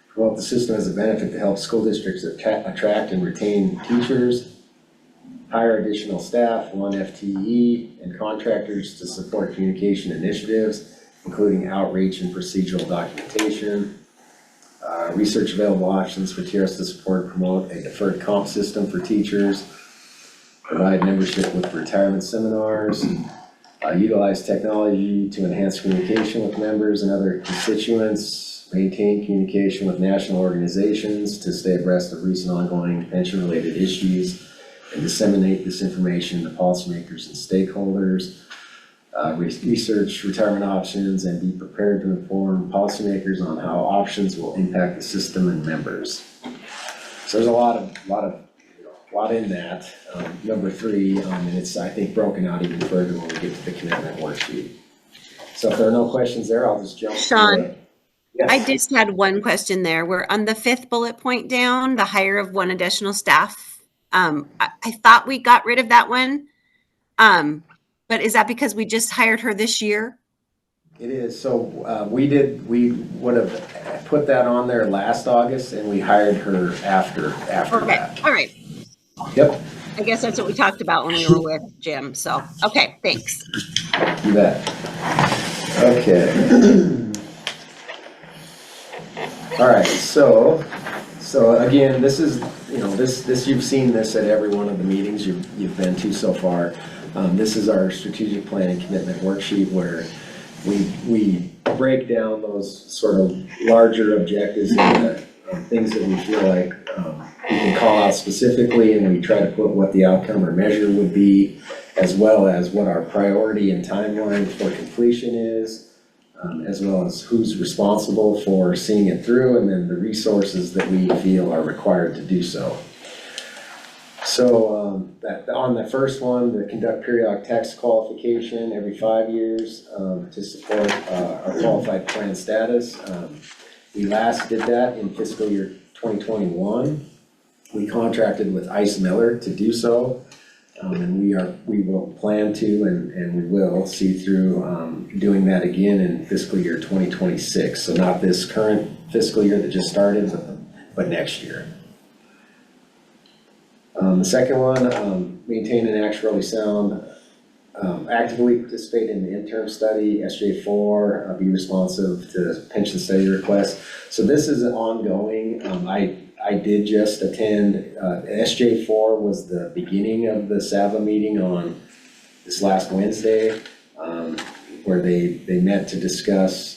Promote the system as a benefit to help school districts attract and retain teachers. Hire additional staff, 1 FTE, and contractors to support communication initiatives, including outreach and procedural documentation. Research available options for TRS to support and promote a deferred comp system for teachers. Provide membership with retirement seminars, utilize technology to enhance communication with members and other constituents, maintain communication with national organizations to stay abreast of recent ongoing pension-related issues, and disseminate this information to policymakers and stakeholders. Research retirement options and be prepared to inform policymakers on how options will impact the system and members. So there's a lot in that. Number 3, and it's, I think, broken out even further when we get to the commitment worksheet. So if there are no questions there, I'll just jump. Sean, Yes. I just had one question there. We're on the 5th bullet point down, the hire of 1 additional staff. I thought we got rid of that one. But is that because we just hired her this year? It is. So we would have put that on there last August, and we hired her after Okay, that. all right. Yep. I guess that's what we talked about when we were with Jim. So, okay, thanks. You bet. Okay. All right, so So again, this is, you've seen this at every one of the meetings you've been to so far. This is our strategic plan and commitment worksheet where we break down those sort of larger objectives into things that we feel like we can call out specifically, and we try to put what the outcome or measure would be, as well as what our priority and timeline for completion is, as well as who's responsible for seeing it through, and then the resources that we feel are required to do so. So on the first one, the conduct periodic tax qualification every 5 years to support our qualified plan status. We last did that in fiscal year 2021. We contracted with Ice Miller to do so. And we will plan to and we will see through doing that again in fiscal year 2026. So not this current fiscal year that just started, but next year. The second one, maintain an actuarially sound, actively participate in the interim study, SJ4, be responsive to pension study requests. So this is ongoing. I did just attend, SJ4 was the beginning of the SAVA meeting on this last Wednesday, where they met to discuss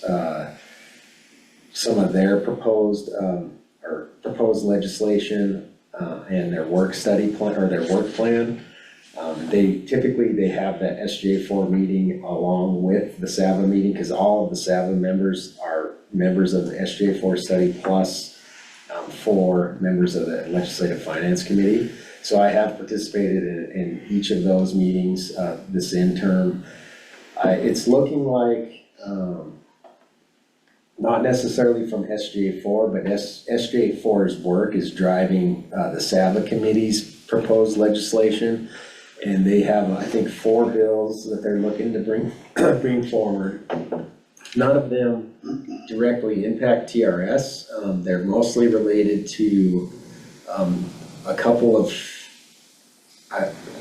some of their proposed legislation and their work study plan, or their work plan. They have that SJ4 meeting along with the SAVA meeting, because all of the SAVA members are members of the SJ4 study, plus 4 members of the Legislative Finance Committee. So I have participated in each of those meetings this interim. It's looking like, not necessarily from SJ4, but SJ4's work is driving the SAVA committee's proposed legislation. And they have, I think, 4 bills that they're looking to bring forward. None of them directly impact TRS. They're mostly related to a couple of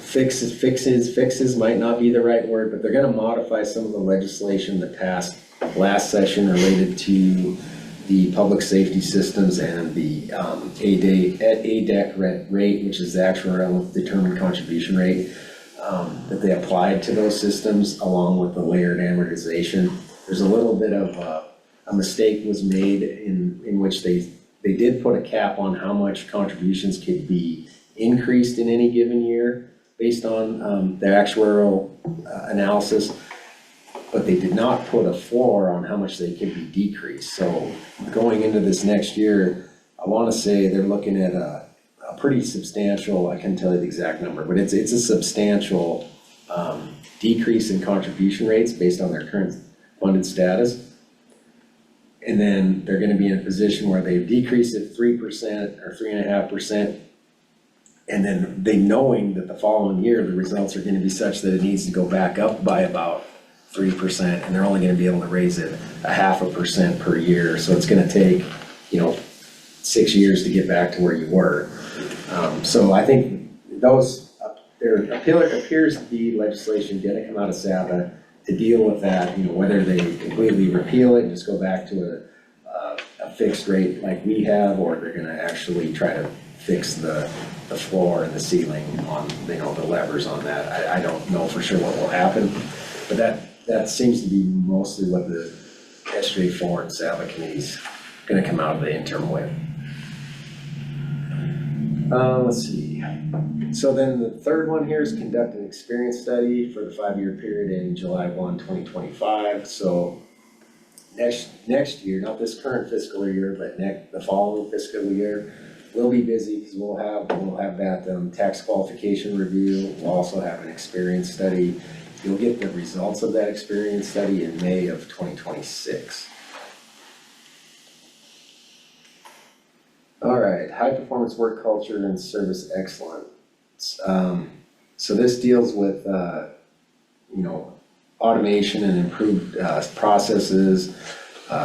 fixes might not be the right word, but they're gonna modify some of the legislation that passed last session related to the public safety systems and the ADEC rate, which is the actuarial determined contribution rate, that they applied to those systems along with the layered amortization. There's a little bit of a mistake was made in which they did put a cap on how much contributions could be increased in any given year based on the actuarial analysis, but they did not put a floor on how much they could be decreased. So going into this next year, I want to say they're looking at a pretty substantial, I can't tell you the exact number, but it's a substantial decrease in contribution rates based on their current funded status. And then they're gonna be in a position where they've decreased it 3% or 3.5%. And then they knowing that the following year, the results are gonna be such that it needs to go back up by about 3%, and they're only gonna be able to raise it 0.5% per year. So it's gonna take, 6 years to get back to where you were. So I think there appears to be legislation gonna come out of SAVA to deal with that, whether they completely repeal it and just go back to a fixed rate like we have, or they're gonna actually try to fix the floor and the ceiling on, the levers on that. I don't know for sure what will happen, but that seems to be mostly what the SJ4 and SAVA committee's gonna come out of the interim with. Let's see. So then the third one here is conduct an experience study for the 5-year period ending July 1, 2025. So next year, not this current fiscal year, but the following fiscal year, we'll be busy because we'll have that tax qualification review. We'll also have an experience study. You'll get the results of that experience study in May of 2026. All right, high performance work culture and service excellence. So this deals with, automation and improved processes,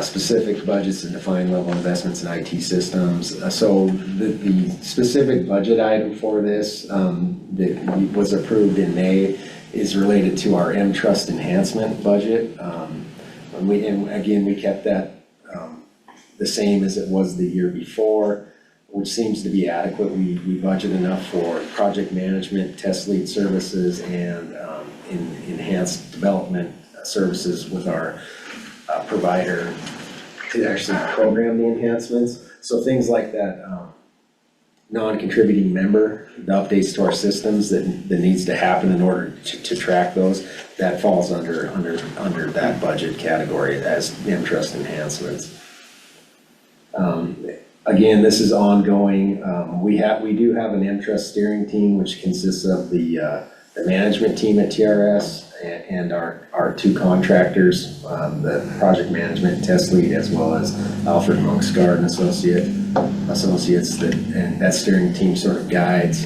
specific budgets and defined level investments in IT systems. So the specific budget item for this that was approved in May is related to our M-Trust enhancement budget. And again, we kept that the same as it was the year before. which seems to be adequate. We budget enough for project management, test lead services, and enhanced development services with our provider to actually program the enhancements. So things like that non-contributing member, the updates to our systems that needs to happen in order to track those, that falls under that budget category as interest enhancements. Again, this is ongoing. We do have an interest steering team, which consists of the management team at TRS and our two contractors, the project management test lead, as well as Alfred Monksgaard and associates and that steering team sort of guides,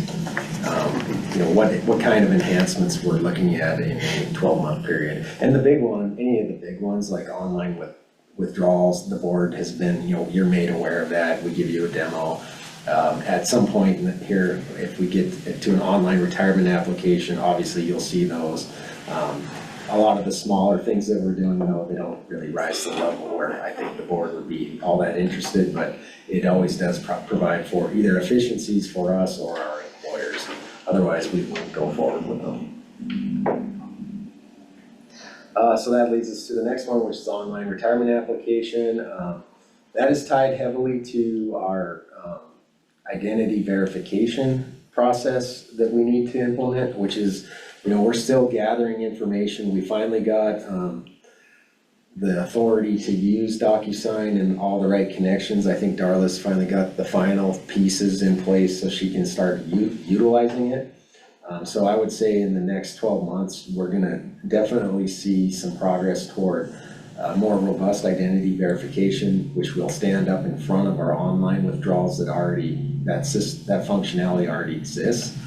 what kind of enhancements we're looking at in a 12-month period. And the big one, any of the big ones like online withdrawals, the board has been, you're made aware of that. We give you a demo. At some point here, if we get to an online retirement application, obviously you'll see those. A lot of the smaller things that we're doing, though, they don't really rise to the level where I think the board would be all that interested, but it always does provide for either efficiencies for us or our employers. Otherwise, we won't go forward with them. So that leads us to the next one, which is online retirement application. That is tied heavily to our identity verification process that we need to implement, which is, we're still gathering information. We finally got the authority to use DocuSign and all the right connections. I think Darla's finally got the final pieces in place so she can start utilizing it. So I would say in the next 12 months, we're gonna definitely see some progress toward more robust identity verification, which will stand up in front of our online withdrawals that that functionality already exists.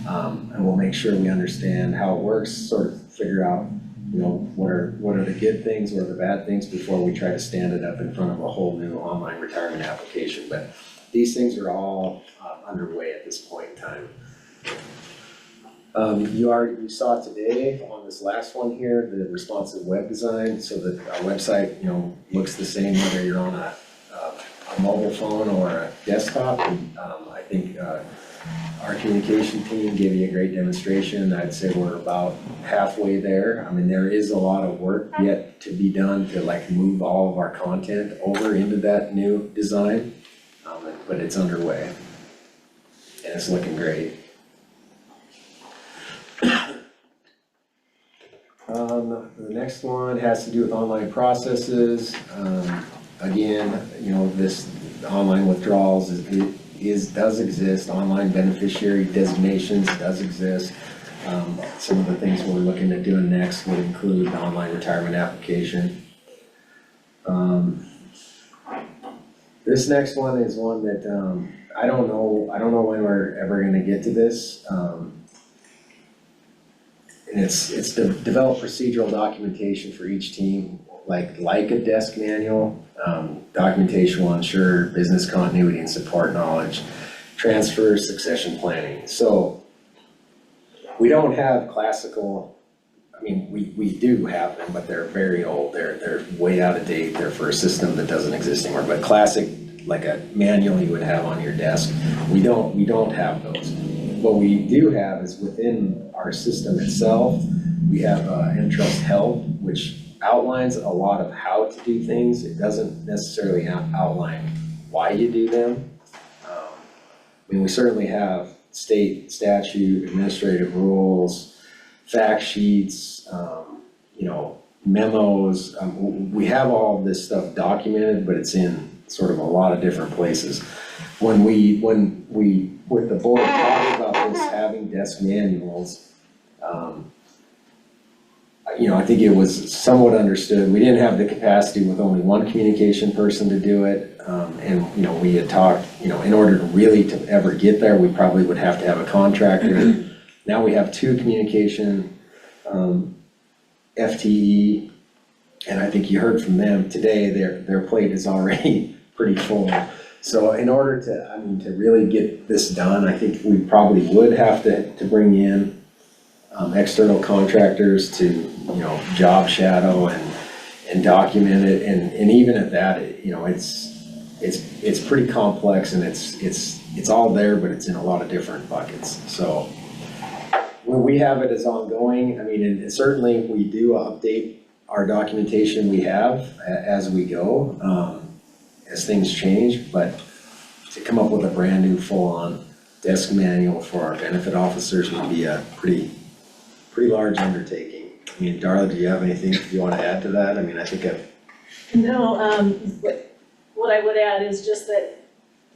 And we'll make sure we understand how it works, sort of figure out, what are the good things, what are the bad things before we try to stand it up in front of a whole new online retirement application. But these things are all underway at this point in time. You saw today on this last one here, the responsive web design, so that our website, looks the same whether you're on a mobile phone or a desktop. And, I think our communication team gave you a great demonstration. I'd say we're about halfway there. I mean, there is a lot of work yet to be done to move all of our content over into that new design, but it's underway and it's looking great. The next one has to do with online processes. Again, this online withdrawals does exist. Online beneficiary designations does exist. Some of the things we're looking at doing next would include the online retirement application. This next one is one that I don't know when we're ever going to get to this. And it's to develop procedural documentation for each team, like a desk manual. Documentation will ensure business continuity and support knowledge, transfer, succession planning. So we don't have classical, we do have them, but they're very old. They're way out of date. They're for a system that doesn't exist anymore. But classic, like a manual you would have on your desk, we don't have those. What we do have is within our system itself, we have Entrust Help, which outlines a lot of how to do things. It doesn't necessarily outline why you do them. We certainly have state statute, administrative rules, fact sheets, memos. We have all of this stuff documented, but it's in sort of a lot of different places. When we with the board talked about this having desk manuals, I think it was somewhat understood. We didn't have the capacity with only one communication person to do it. And we had talked, in order to ever get there, we probably would have to have a contractor. Now we have two communication FTE, and I think you heard from them today, their plate is already pretty full. So in order to really get this done, I think we probably would have to bring in external contractors to, job shadow and document it. And even at that, it's it's pretty complex and it's all there, but it's in a lot of different buckets, so. When we have it as ongoing, I mean, and certainly we do update our documentation we have as we go, as things change, but to come up with a brand new full-on desk manual for our benefit officers would be a pretty large undertaking. I mean, Darla, do you have anything you want to add to that? I mean, I think No, what I would add is just that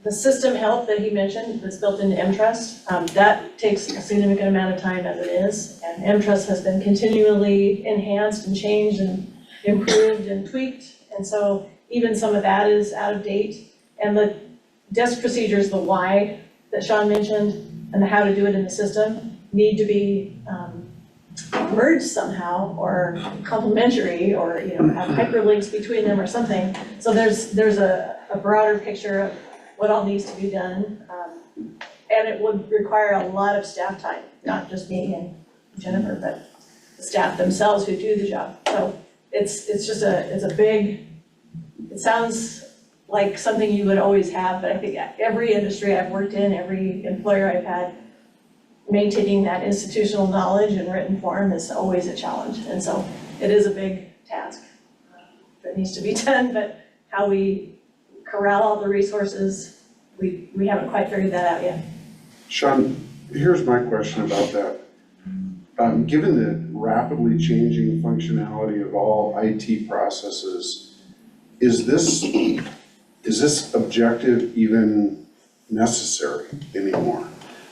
the system help that he mentioned that's built into mTrust, that takes a significant amount of time as it is. And mTrust has been continually enhanced and changed and improved and tweaked. And so even some of that is out of date. And the desk procedures, the why that Sean mentioned and the how to do it in the system need to be merged somehow or complementary or, have hyperlinks between them or something. So there's a broader picture of what all needs to be done. And it would require a lot of staff time, not just me and Jennifer, but the staff themselves who do the job. So it's a big, it sounds like something you would always have, but I think every industry I've worked in, every employer I've had, maintaining that institutional knowledge in written form is always a challenge. And so it is a big task that needs to be done, but how we corral all the resources, we haven't quite figured that out yet. Sean, here's my question about that. Given the rapidly changing functionality of all IT processes, is this objective even necessary anymore?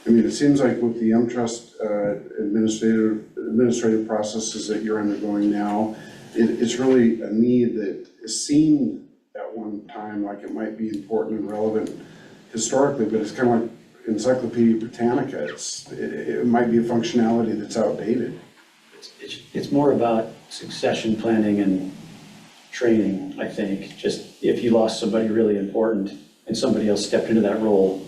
I mean, it seems like with the mTrust administrative processes that you're undergoing now, it's really a need that seemed at one time like it might be important and relevant historically, but it's kind of like Encyclopedia Britannica. It might be a functionality that's outdated. It's more about succession planning and training, I think. Just if you lost somebody really important and somebody else stepped into that role,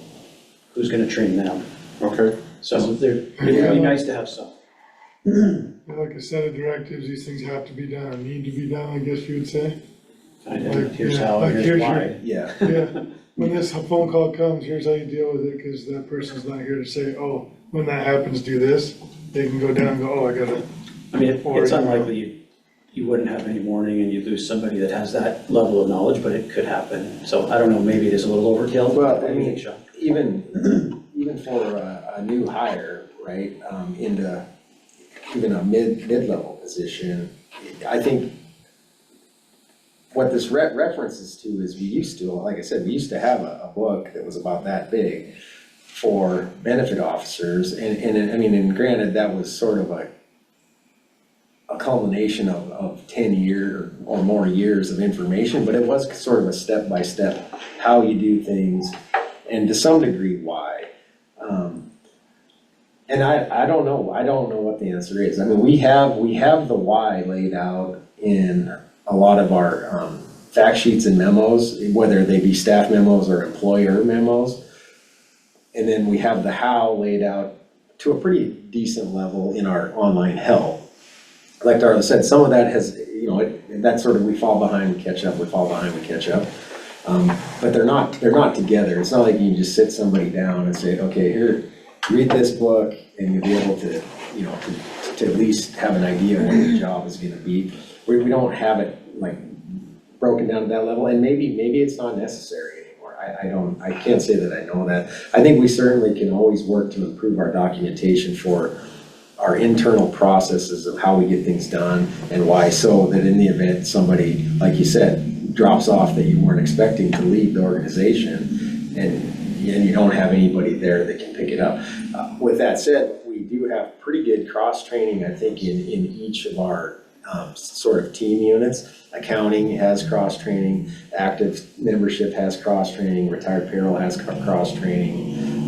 who's gonna train them? Okay. So it would be nice to have some. Like a set of directives, these things have to be done or need to be done, I guess you would say. Here's how, and here's why. Yeah. Yeah, when this phone call comes, here's how you deal with it, because that person's not here to say, oh, when that happens, do this. They can go down and go, oh, I gotta. I mean, it's unlikely you wouldn't have any warning and you'd lose somebody that has that level of knowledge, but it could happen. So I don't know, maybe it is a little overkill. Well, What I do you mean, think, Sean? even for a new hire, right, into even a mid-level position, I think what this references to is we used to, like I said, we used to have a book that was about that big for benefit officers. And I mean, and granted, that was sort of a culmination of 10 year or more years of information, but it was sort of a step-by-step how you do things and to some degree why. And I don't know what the answer is. I mean, we have the why laid out in a lot of our fact sheets and memos, whether they be staff memos or employer memos. And then we have the how laid out to a pretty decent level in our online help. Like Darla said, some of that has, that sort of, we fall behind, we catch up, we fall behind, we catch up. But they're not together. It's not like you can just sit somebody down and say, okay, here, read this book, and you'll be able to, to at least have an idea of what your job is gonna be. We don't have it like broken down to that level, and maybe it's not necessary anymore. I can't say that I know that. I think we certainly can always work to improve our documentation for our internal processes of how we get things done and why, so that in the event somebody, like you said, drops off that you weren't expecting to lead the organization and you don't have anybody there that can pick it up. With that said, we do have pretty good cross-training, I think, in each of our sort of team units. Accounting has cross-training, active membership has cross-training, retired payroll has cross-training.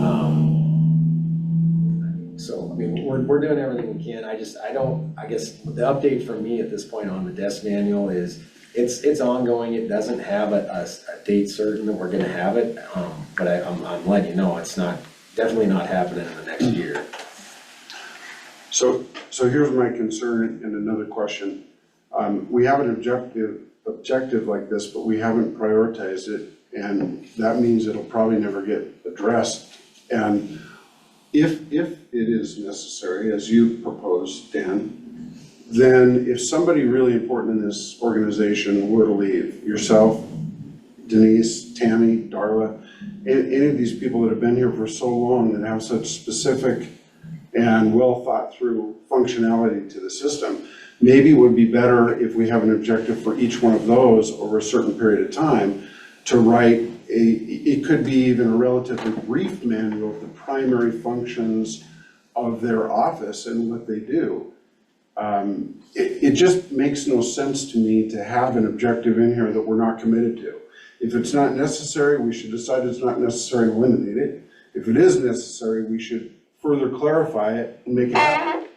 So, I mean, we're doing everything we can. I guess the update from me at this point on the desk manual is it's ongoing. It doesn't have a date certain that we're gonna have it, but I'm letting you know, it's definitely not happening in the next year. So here's my concern and another question. We have an objective like this, but we haven't prioritized it. And that means it'll probably never get addressed. And if it is necessary, as you proposed, Dan, then if somebody really important in this organization were to leave, yourself, Denise, Tammy, Darla, any of these people that have been here for so long and have such specific and well thought through functionality to the system, maybe it would be better if we have an objective for each one of those over a certain period of time to write it could be even a relatively brief manual of the primary functions of their office and what they do. It just makes no sense to me to have an objective in here that we're not committed to. If it's not necessary, we should decide it's not necessary and eliminate it. If it is necessary, we should further clarify it and make it happen.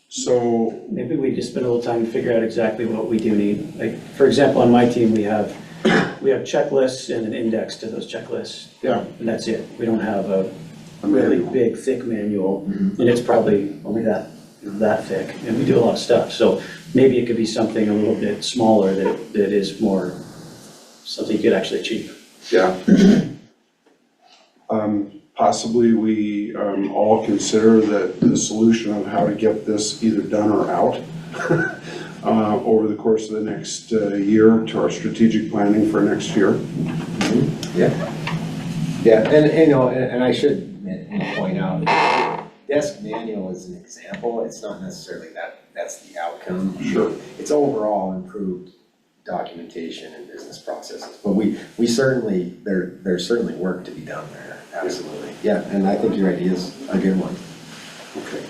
So Maybe we just spend a little time to figure out exactly what we do need. Like, for example, on my team, we have checklists and an index to those checklists. Yeah. And that's it. We don't have a really big, thick manual, and it's probably only that thick, and we do a lot of stuff. So maybe it could be something a little bit smaller that is more, something you could actually achieve. yeah. Possibly we all consider that the solution of how to get this either done or out over the course of the next year to our strategic planning for next year. Yeah, and I should point out, desk manual is an example, it's not necessarily that's the outcome. Sure. It's overall improved documentation and business processes, but we certainly, there's certainly work to be done there, absolutely. Yeah, and I think your idea is a good one. Okay.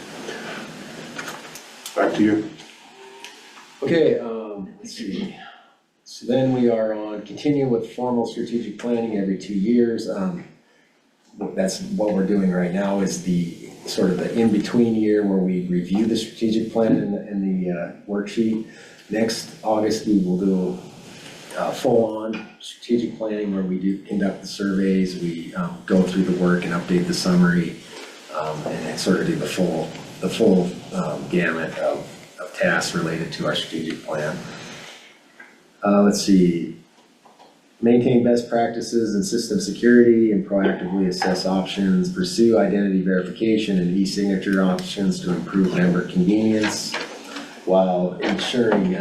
Back to you. Okay, let's see. So then we are on continue with formal strategic planning every 2 years. That's what we're doing right now, is the sort of the in-between year where we review the strategic plan in the worksheet. Next August, we will do full-on strategic planning where we do conduct the surveys, we go through the work and update the summary, and then sort of do the full gamut of tasks related to our strategic plan. Let's see. Maintain best practices in system security and proactively assess options, pursue identity verification and e-signature options to improve member convenience while ensuring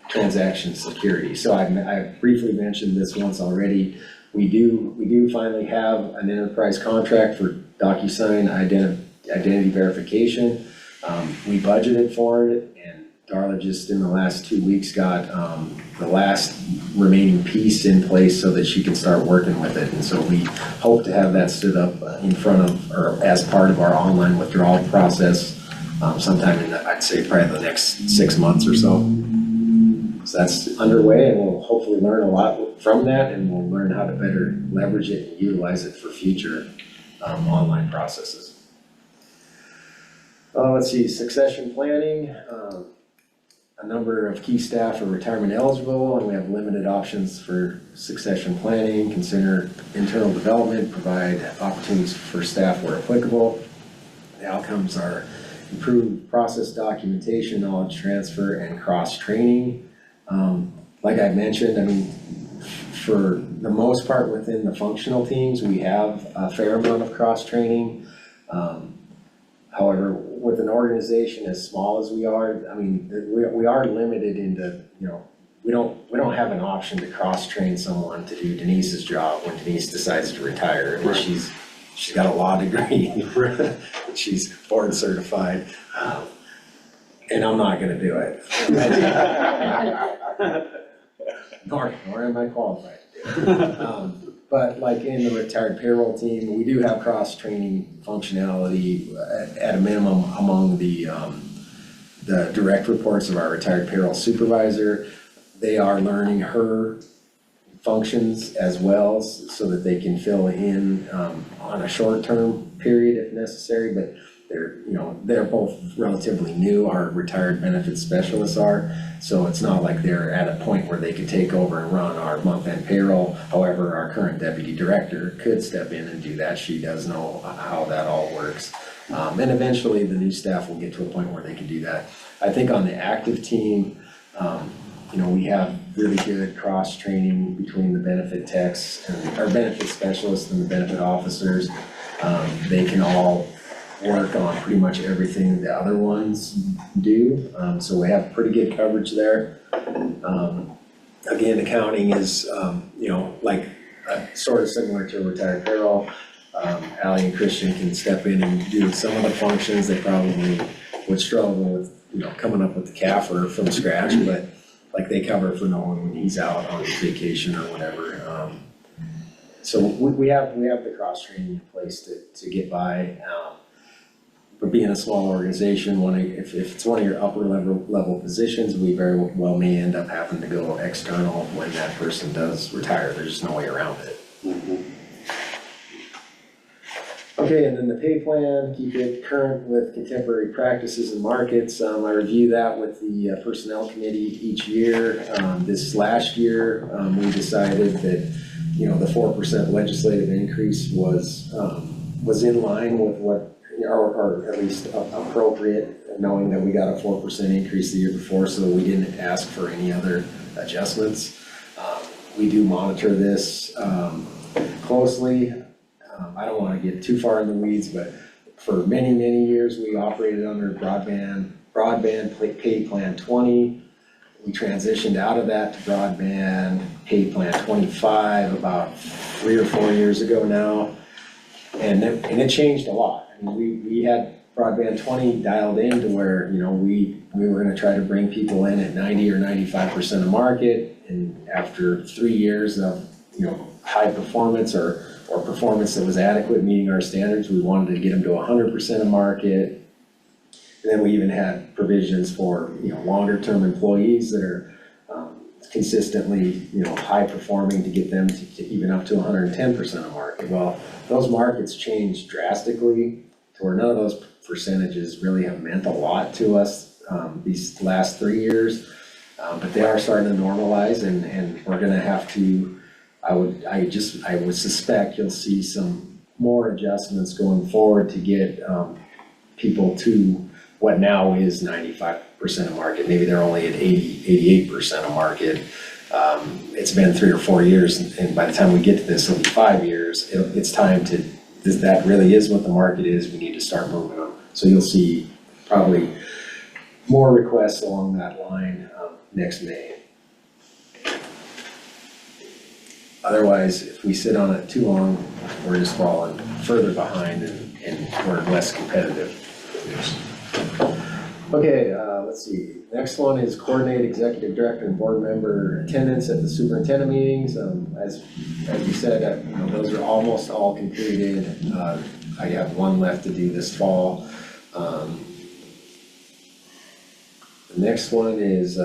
transaction security. So I briefly mentioned this once already. We do finally have an enterprise contract for DocuSign identity verification. We budgeted for it, and Darla just in the last 2 weeks got the last remaining piece in place so that she can start working with it. And so we hope to have that stood up in front of, or as part of our online withdrawal process sometime in, I'd say, probably the next 6 months or so. So that's underway, and we'll hopefully learn a lot from that, and we'll learn how to better leverage it and utilize it for future online processes. Let's see, succession planning. A number of key staff are retirement eligible, and we have limited options for succession planning. Consider internal development, provide opportunities for staff where applicable. The outcomes are improved process documentation, knowledge transfer, and cross-training. Like I mentioned, I mean, for the most part within the functional teams, we have a fair amount of cross-training. However, with an organization as small as we are, I mean, we are limited into, we don't have an option to cross-train someone to do Denise's job when Denise decides to retire. I mean, she's got a law degree, she's board certified, and I'm not gonna do it. Nor am I qualified to do it. But like in the retired payroll team, we do have cross-training functionality at a minimum among the direct reports of our retired payroll supervisor. They are learning her functions as well so that they can fill in on a short-term period if necessary, but they're both relatively new, our retired benefits specialists are, so it's not like they're at a point where they could take over and run our month-end payroll. However, our current deputy director could step in and do that. She does know how that all works. And eventually the new staff will get to a point where they can do that. I think on the active team, we have really good cross-training between the benefit techs and our benefit specialists and the benefit officers. They can all work on pretty much everything the other ones do, so we have pretty good coverage there. Again, accounting is, like, sort of similar to retired payroll. Ally and Christian can step in and do some of the functions. They probably would struggle with, coming up with the CAFR from scratch, but like they cover for Nolan when he's out on vacation or whatever. So we have the cross training in place to get by. But being a small organization, if it's one of your upper level positions, we very well may end up having to go external when that person does retire. There's just no way around it. Okay, and then the pay plan, keep it current with contemporary practices and markets. I review that with the personnel committee each year. This last year, we decided that, the 4% legislative increase was in line with what, or at least appropriate, knowing that we got a 4% increase the year before, so we didn't ask for any other adjustments. We do monitor this closely. I don't want to get too far in the weeds, but for many, many years, we operated under broadband pay plan 20. We transitioned out of that to broadband pay plan 25 about 3 or 4 years ago now. And it changed a lot. I mean, we had broadband 20 dialed in to where, we were gonna try to bring people in at 90 or 95% of market. And after 3 years of, high performance or performance that was adequate, meeting our standards, we wanted to get them to 100% of market. And then we even had provisions for, longer term employees that are consistently, high performing to get them to even up to 110% of market. Well, those markets changed drastically to where none of those percentages really have meant a lot to us these last 3 years. But they are starting to normalize, and we're gonna have to, I would suspect you'll see some more adjustments going forward to get people to what now is 95% of market. Maybe they're only at 88% of market. It's been 3 or 4 years, and by the time we get to this, it'll be 5 years. It's time to, that really is what the market is. We need to start moving them. So you'll see probably more requests along that line next May. Otherwise, if we sit on it too long, we're just falling further behind and we're less competitive. Okay, let's see. Next one is coordinate executive director and board member attendance at the superintendent meetings. As you said, those are almost all completed. I have one left to do this fall. The next one is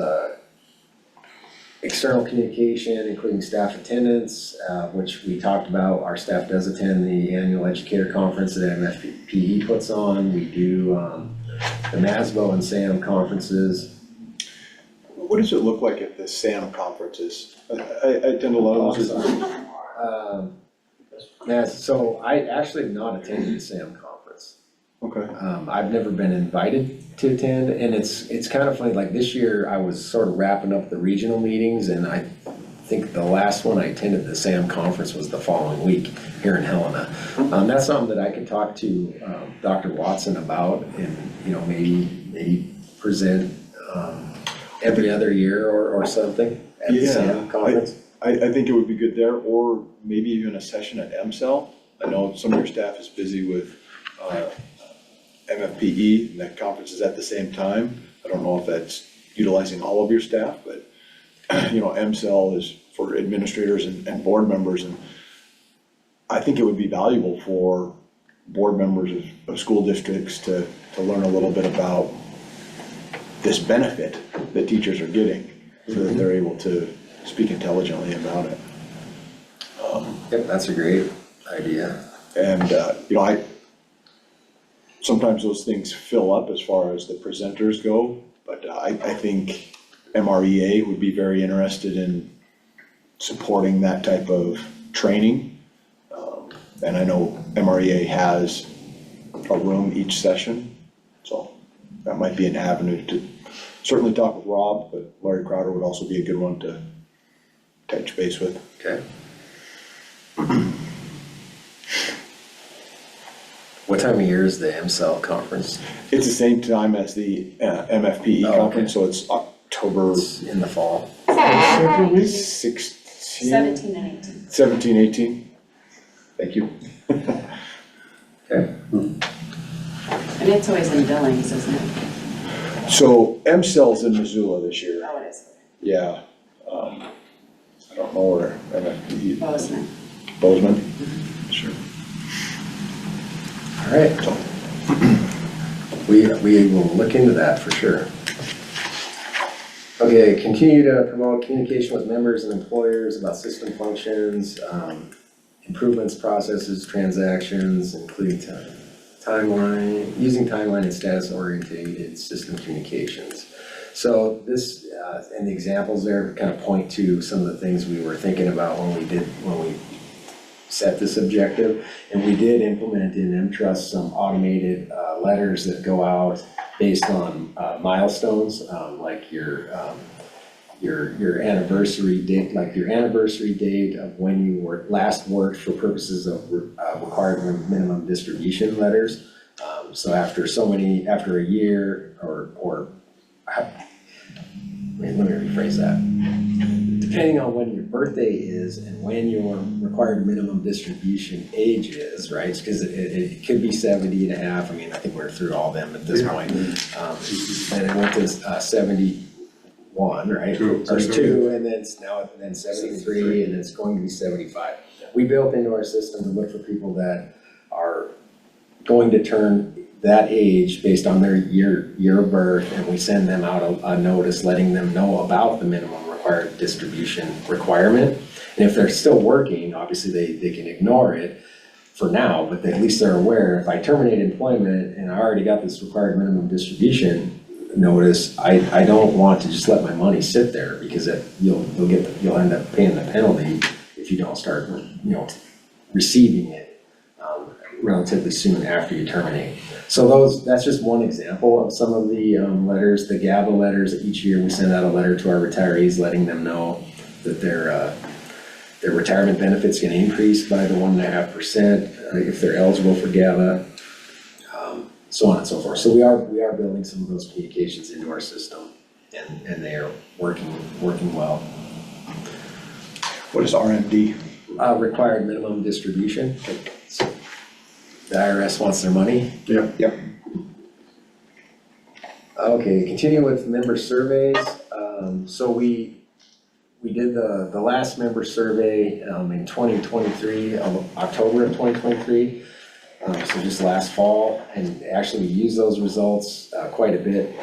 external communication, including staff attendance, which we talked about. Our staff does attend the annual educator conference that MFPE puts on. We do the MASBO and SAM conferences. What does it look like at the SAM conferences? I attend a lot of those. So I actually have not attended the SAM conference. Okay. I've never been invited to attend, and it's kind of funny, like this year I was sort of wrapping up the regional meetings, and I think the last one I attended, the SAM conference, was the following week here in Helena. That's something that I could talk to Dr. Watson about, and maybe present every other year or something at the SAM conference. I think it would be good there, or maybe even a session at MCEL. I know some of your staff is busy with MFPE, and that conference is at the same time. I don't know if that's utilizing all of your staff, but MCEL is for administrators and board members, and I think it would be valuable for board members of school districts to learn a little bit about this benefit that teachers are getting, so that they're able to speak intelligently about it. Yep, that's a great idea. And sometimes those things fill up as far as the presenters go, but I think MREA would be very interested in supporting that type of training. And I know MREA has a room each session, so that might be an avenue to certainly talk with Rob, but Larry Crowder would also be a good one to touch base with. Okay. What time of year is the MCEL conference? It's the same time as the MFPE Oh, okay. conference, so it's October It's in the fall. Second week? 16, 17 and 18. 17, 18. Thank you. Okay. And it's always in Billings, isn't it? So MCEL's in Missoula this year. Oh, it is. Yeah. I don't know where MFPE, Bozeman. Bozeman? Sure. All right. We will look into that for sure. Okay, continue to promote communication with members and employers about system functions, improvements, processes, transactions, including timeline, using timeline and status-oriented system communications. So this, and the examples there kind of point to some of the things we were thinking about when we set this objective. And we did implement in M-Trust some automated letters that go out based on milestones, like your anniversary date, of when you last worked for purposes of required minimum distribution letters. So after a year let me rephrase that. Depending on when your birthday is and when your required minimum distribution age is, right? Because it could be 70 and a half. I mean, I think we're through all them at this point. And it went to 71, right? Two. Or 2, and then it's now 73, and it's going to be 75. We built into our system to look for people that are going to turn that age based on their year of birth, and we send them out a notice letting them know about the minimum required distribution requirement. And if they're still working, obviously they can ignore it for now, but at least they're aware, if I terminate employment and I already got this required minimum distribution notice, I don't want to just let my money sit there, because you'll end up paying the penalty if you don't start, receiving it relatively soon after you terminate. So that's just one example of some of the letters, the GABA letters. Each year we send out a letter to our retirees letting them know that their retirement benefits can increase by the 1.5% if they're eligible for GABA, so on and so forth. So we are building some of those communications into our system, and they are working well. What is RMD? Required minimum distribution. The IRS wants their money. Yep. Okay, continue with member surveys. So we did the last member survey in 2023, October of 2023. So just last fall, and actually we used those results quite a bit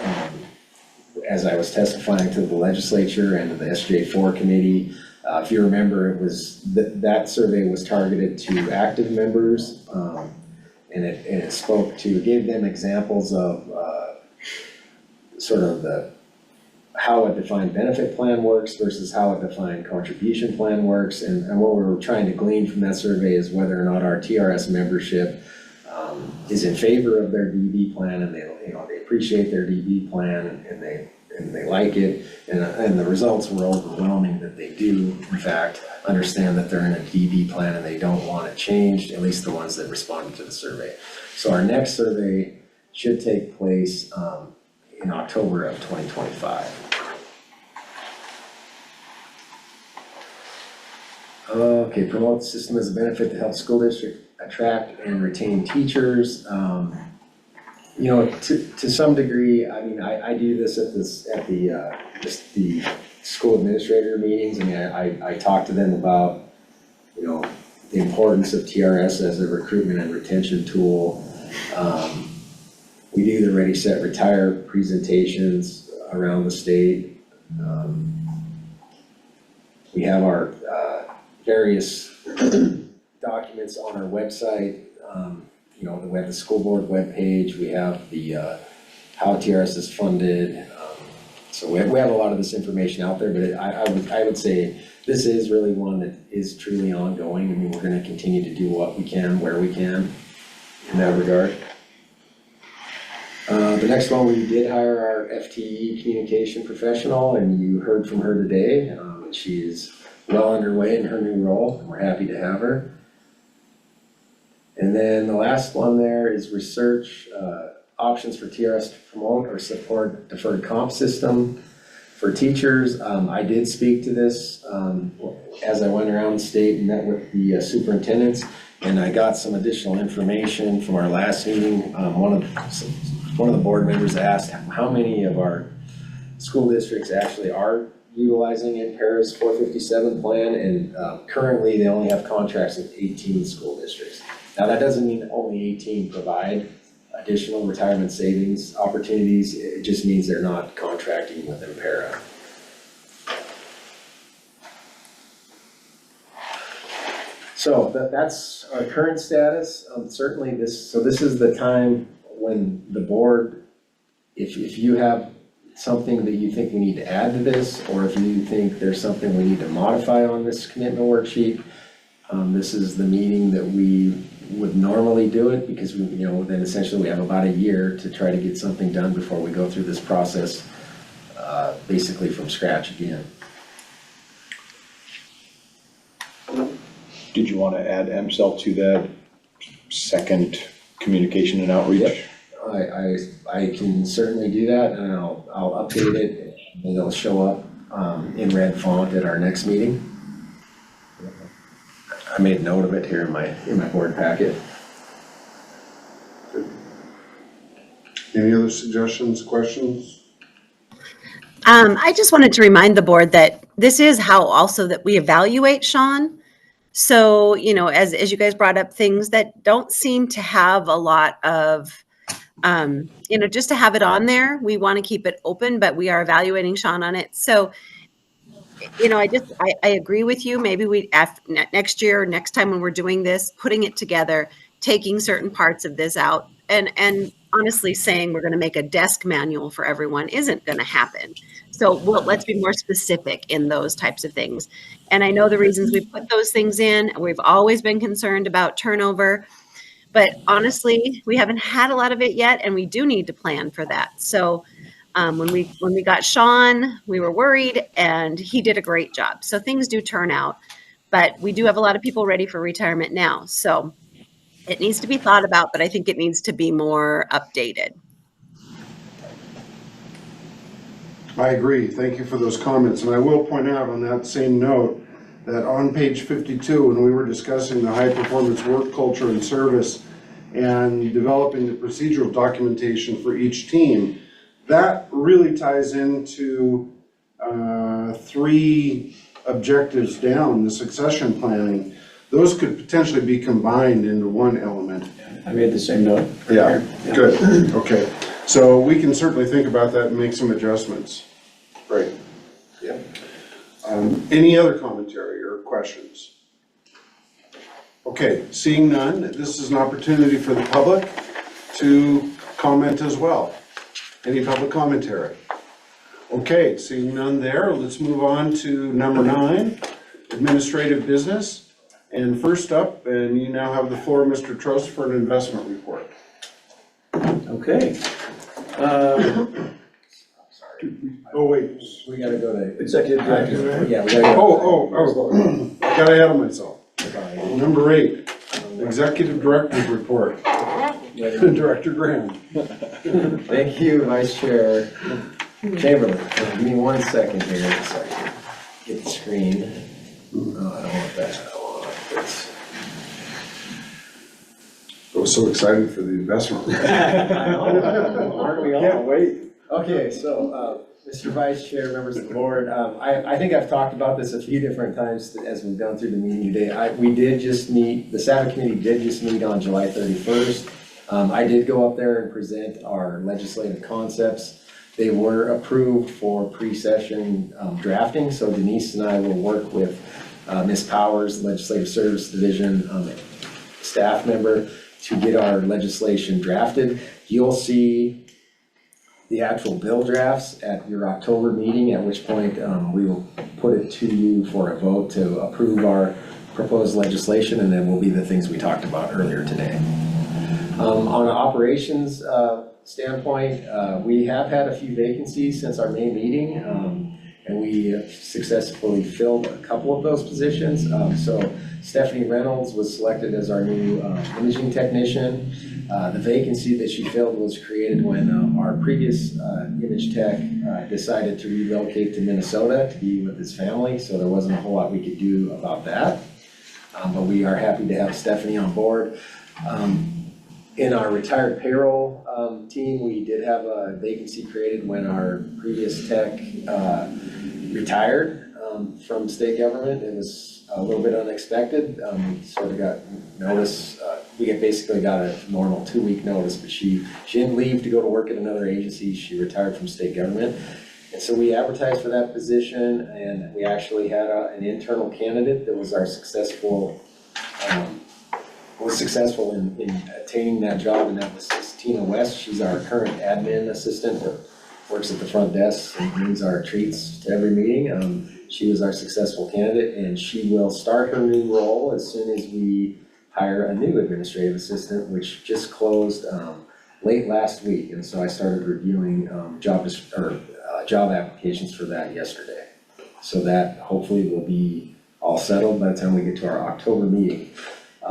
as I was testifying to the legislature and to the SJ4 committee. If you remember, it was that survey was targeted to active members. And it gave them examples of sort of how a defined benefit plan works versus how a defined contribution plan works. And what we were trying to glean from that survey is whether or not our TRS membership is in favor of their DB plan, and they appreciate their DB plan, and they like it. And the results were overwhelming that they do, in fact, understand that they're in a DB plan and they don't want it changed, at least the ones that responded to the survey. So our next survey should take place in October of 2025. Okay, promote the system as a benefit to help school district attract and retain teachers. To some degree, I mean, I do this at the school administrator meetings. I mean, I talk to them about, the importance of TRS as a recruitment and retention tool. We do the Ready, Set, Retire presentations around the state. We have our various documents on our website. We have the school board webpage, we have the how TRS is funded. So we have a lot of this information out there, but I would say this is really one that is truly ongoing. I mean, we're gonna continue to do what we can, where we can in that regard. The next one, we did hire our FTE communication professional, and you heard from her today. She is well underway in her new role, and we're happy to have her. And then the last one there is research options for TRS to promote or support deferred comp system for teachers. I did speak to this as I went around the state and met with the superintendents, and I got some additional information from our last meeting. One of the board members asked how many of our school districts actually are utilizing InPara's 457 plan, and currently they only have contracts with 18 school districts. Now, that doesn't mean only 18 provide additional retirement savings opportunities. It just means they're not contracting with InPara. So that's our current status. Certainly this is the time when the board, if you have something that you think we need to add to this, or if you think there's something we need to modify on this commitment worksheet, this is the meeting that we would normally do it, because we, then essentially we have about a year to try to get something done before we go through this process, basically from scratch again. Did you want to add MCEL to that second communication and outreach? Yep. I can certainly do that, and I'll update it, and it'll show up in red font at our next meeting. I made note of it here in my board packet. Any other suggestions, questions? I just wanted to remind the board that this is how also that we evaluate Sean. So, as you guys brought up things that don't seem to have a lot of, just to have it on there, we want to keep it open, but we are evaluating Sean on it. So, I agree with you. Maybe next year, next time when we're doing this, putting it together, taking certain parts of this out, and honestly saying we're going to make a desk manual for everyone isn't going to happen. So let's be more specific in those types of things. And I know the reasons we put those things in. We've always been concerned about turnover, but honestly, we haven't had a lot of it yet, and we do need to plan for that. So when we got Sean, we were worried, and he did a great job. So things do turn out, but we do have a lot of people ready for retirement now. So it needs to be thought about, but I think it needs to be more updated. I agree. Thank you for those comments. And I will point out on that same note that on page 52, when we were discussing the high performance work culture and service and developing the procedural documentation for each team, that really ties into 3 objectives down, the succession planning. Those could potentially be combined into one element. I made the same note. Yeah, good, okay. So we can certainly think about that and make some adjustments. Great. Yep. Any other commentary or questions? Okay, seeing none, this is an opportunity for the public to comment as well. Any public commentary? Okay, seeing none there, let's move on to number 9, administrative business. And first up, and you now have the floor, Mr. Trost, for an investment report. Okay. Oh, wait. We gotta go to Executive director. Yeah, we gotta go. Oh, got ahead of myself. Number 8, executive director's report. Director Graham. Thank you, Vice Chair Chamberlain. Give me 1 second here so I can get the screen. Oh, I don't want that. I want this. I was so excited for the investment. Aren't we all? Can't wait. Okay, so, Mr. Vice Chair, members of the board, I think I've talked about this a few different times as we've gone through the meeting today. We did just meet, the SAFA committee did just meet on July 31st. I did go up there and present our legislative concepts. They were approved for pre-session drafting, so Denise and I will work with Ms. Powers, Legislative Service Division staff member, to get our legislation drafted. You'll see the actual bill drafts at your October meeting, at which point we will put it to you for a vote to approve our proposed legislation, and then will be the things we talked about earlier today. On an operations standpoint, we have had a few vacancies since our May meeting. and we successfully filled a couple of those positions. So Stephanie Reynolds was selected as our new imaging technician. The vacancy that she filled was created when our previous image tech decided to relocate to Minnesota to be with his family, so there wasn't a whole lot we could do about that. But we are happy to have Stephanie on board. In our retired payroll team, we did have a vacancy created when our previous tech retired from state government. It was a little bit unexpected. We sort of got notice, we basically got a normal 2-week notice, but she didn't leave to go to work at another agency. She retired from state government. And so we advertised for that position, and we actually had an internal candidate that was our successful in attaining that job, and that was Tina West. She's our current admin assistant that works at the front desk and brings our treats to every meeting. She was our successful candidate, and she will start her new role as soon as we hire a new administrative assistant, which just closed late last week. And so I started reviewing job applications for that yesterday. So that hopefully will be all settled by the time we get to our October meeting.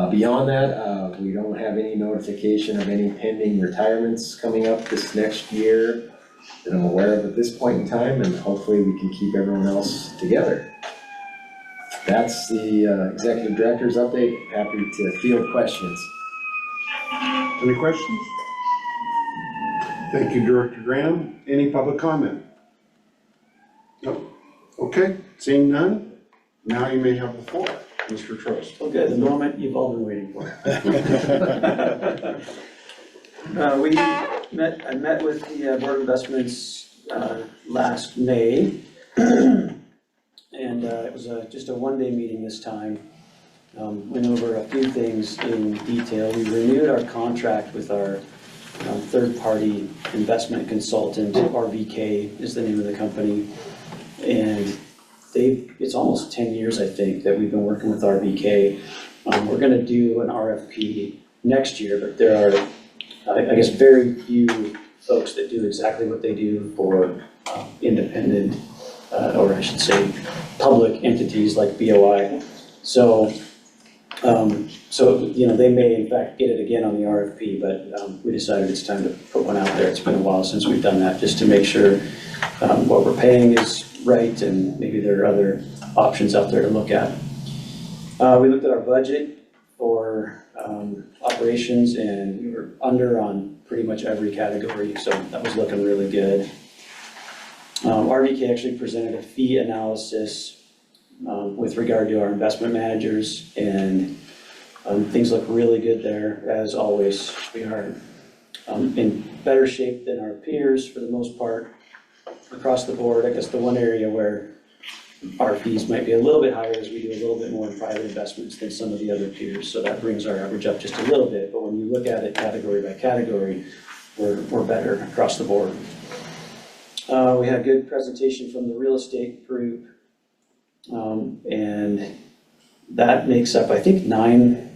Beyond that, we don't have any notification of any pending retirements coming up this next year that I'm aware of at this point in time, and hopefully we can keep everyone else together. That's the executive director's update. Happy to field questions. Any questions? Thank you, Director Graham. Any public comment? No? Okay, seeing none, now you may have the floor, Mr. Trost. Okay, the moment you've all been waiting for. I met with the Board of Investments last May, and it was just a one-day meeting this time. Went over a few things in detail. We renewed our contract with our third-party investment consultant, RVK is the name of the company, and it's almost 10 years, I think, that we've been working with RVK. We're gonna do an RFP next year, but there are, I guess, very few folks that do exactly what they do for independent, or I should say, public entities like BOI. So, they may in fact get it again on the RFP, but we decided it's time to put one out there. It's been a while since we've done that, just to make sure what we're paying is right, and maybe there are other options out there to look at. We looked at our budget for operations, and we were under on pretty much every category, so that was looking really good. RVK actually presented a fee analysis with regard to our investment managers, and things look really good there. As always, we are in better shape than our peers for the most part across the board. I guess the one area where our fees might be a little bit higher is we do a little bit more in private investments than some of the other peers, so that brings our average up just a little bit. But when you look at it category by category, we're better across the board. We had a good presentation from the real estate group, and that makes up, I think, 9%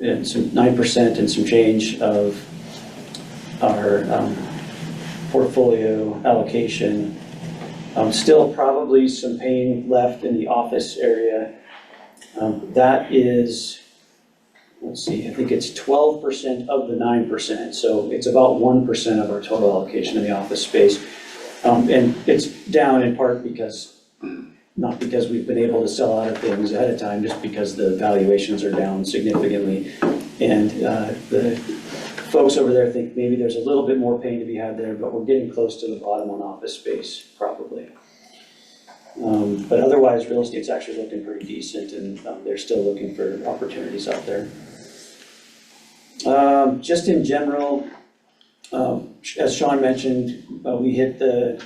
and some change of our portfolio allocation. Still probably some pain left in the office area. That is, let's see, I think it's 12% of the 9%, so it's about 1% of our total allocation in the office space. And it's down in part because, not because we've been able to sell out of things ahead of time, just because the valuations are down significantly. And the folks over there think maybe there's a little bit more pain to be had there, but we're getting close to the bottom on office space, probably. But otherwise, real estate's actually looking pretty decent, and they're still looking for opportunities out there. Just in general, as Sean mentioned, we hit the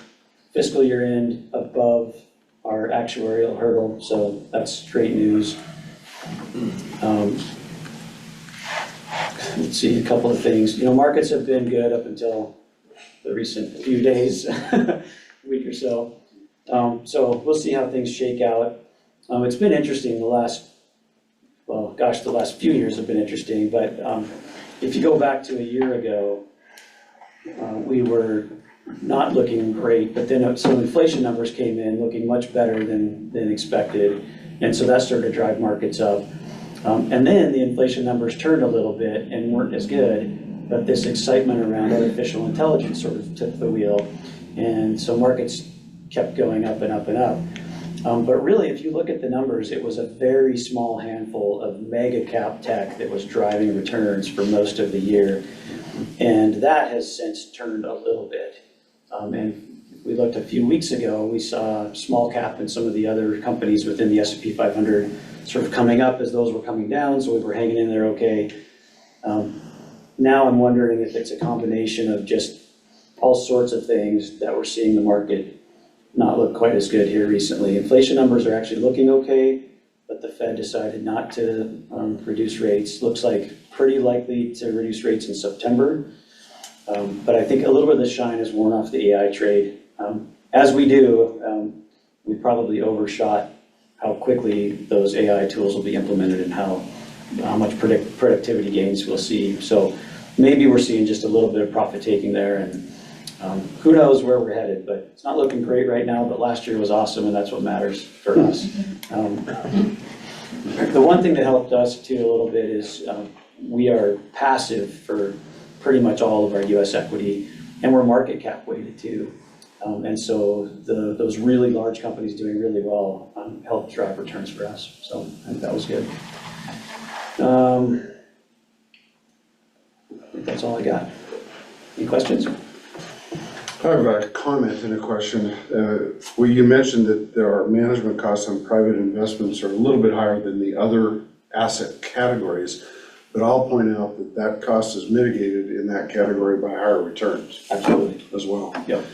fiscal year end above our actuarial hurdle, so that's great news. Let's see, a couple of things. Markets have been good up until the recent few days, week or so. So we'll see how things shake out. It's been interesting the last few years have been interesting, but if you go back to a year ago, we were not looking great, but then some inflation numbers came in looking much better than expected. And so that started to drive markets up. And then the inflation numbers turned a little bit and weren't as good, but this excitement around artificial intelligence sort of took the wheel. And so markets kept going up and up and up. But really, if you look at the numbers, it was a very small handful of mega cap tech that was driving returns for most of the year. And that has since turned a little bit. And we looked a few weeks ago, we saw small cap and some of the other companies within the S&P 500 sort of coming up as those were coming down, so we were hanging in there okay. Now I'm wondering if it's a combination of just all sorts of things that we're seeing the market not look quite as good here recently. Inflation numbers are actually looking okay, but the Fed decided not to reduce rates. Looks like pretty likely to reduce rates in September. But I think a little bit of the shine has worn off the AI trade. As we do, we probably overshot how quickly those AI tools will be implemented and how much productivity gains we'll see. So maybe we're seeing just a little bit of profit taking there, and who knows where we're headed, but it's not looking great right now, but last year was awesome and that's what matters for us. The one thing that helped us too a little bit is we are passive for pretty much all of our US equity, and we're market cap weighted too. And so those really large companies doing really well helped drive returns for us. So I think that was good. I think that's all I got. Any questions? I have a comment and a question. Well, you mentioned that there are management costs on private investments are a little bit higher than the other asset categories, but I'll point out that that cost is mitigated in that category by higher returns. Absolutely. As well. Yep.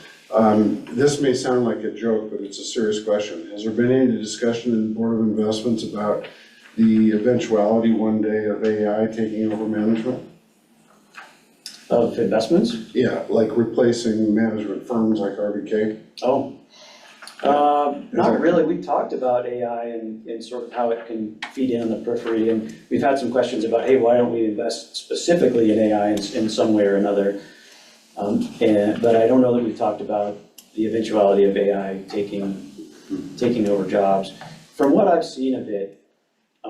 This may sound like a joke, but it's a serious question. Has there been any discussion in the Board of Investments about the eventuality one day of AI taking over management? Of investments? Yeah, like replacing management firms like RBK? Oh, not really. We talked about AI and sort of how it can feed in on the periphery, and we've had some questions about, hey, why don't we invest specifically in AI in some way or another? But I don't know that we've talked about the eventuality of AI taking over jobs. From what I've seen of it,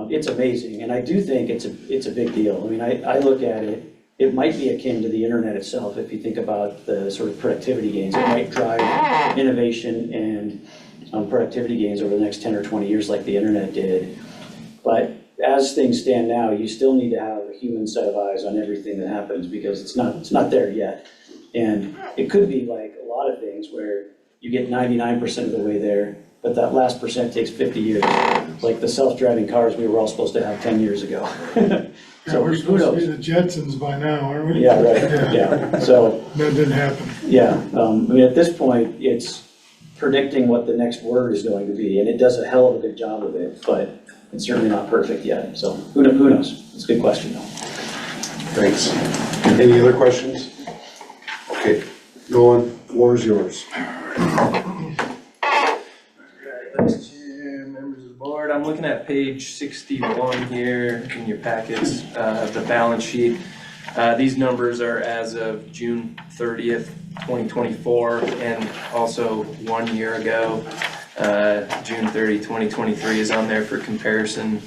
it's amazing, and I do think it's a big deal. I mean, I look at it, it might be akin to the internet itself if you think about the sort of productivity gains. It might drive innovation and productivity gains over the next 10 or 20 years like the internet did. But as things stand now, you still need to have a human set of eyes on everything that happens because it's not there yet. And it could be like a lot of things where you get 99% of the way there, but that last percent takes 50 years. Like the self-driving cars we were all supposed to have 10 years ago. So we're who supposed to knows? be the Jetsons by now, aren't we? Yeah, right, yeah. So, That didn't happen. yeah, I mean, at this point, it's predicting what the next word is going to be, and it does a hell of a good job of it, but it's certainly not perfect yet. So who knows? It's a good question though. Thanks. Any other questions? Okay, Nolan, floor is yours. Vice Chair, members of the board, I'm looking at page 61 here in your packets, the balance sheet. These numbers are as of June 30th, 2024, and also 1 year ago, June 30, 2023 is on there for comparison.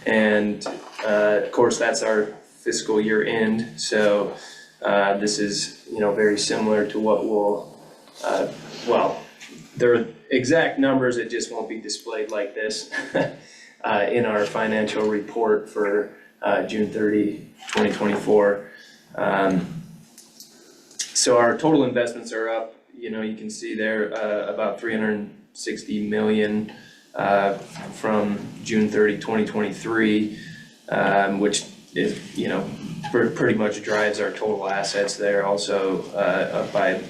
And of course, that's our fiscal year end, so this is, very similar to what we'll, they're exact numbers, it just won't be displayed like this in our financial report for June 30, 2024. So our total investments are up, you can see there about 360 million from June 30, 2023, which is, pretty much drives our total assets there also up by,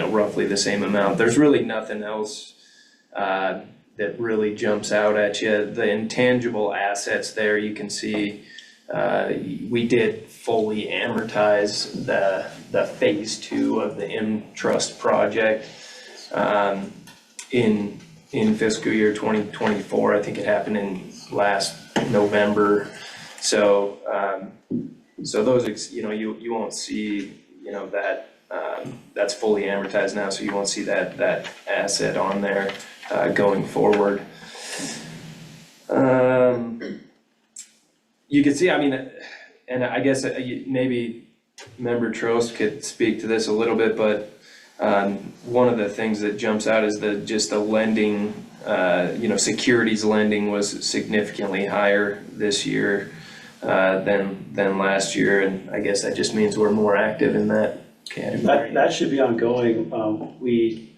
roughly the same amount. There's really nothing else that really jumps out at you. The intangible assets there, you can see we did fully amortize the phase 2 of the M-Trust project in fiscal year 2024. I think it happened in last November. So those, you won't see, that's fully amortized now, so you won't see that asset on there, going forward. You can see, I mean, and I guess maybe Member Trost could speak to this a little bit, but one of the things that jumps out is just the lending, securities lending was significantly higher this year than last year, and I guess that just means we're more active in that category. That should be ongoing. We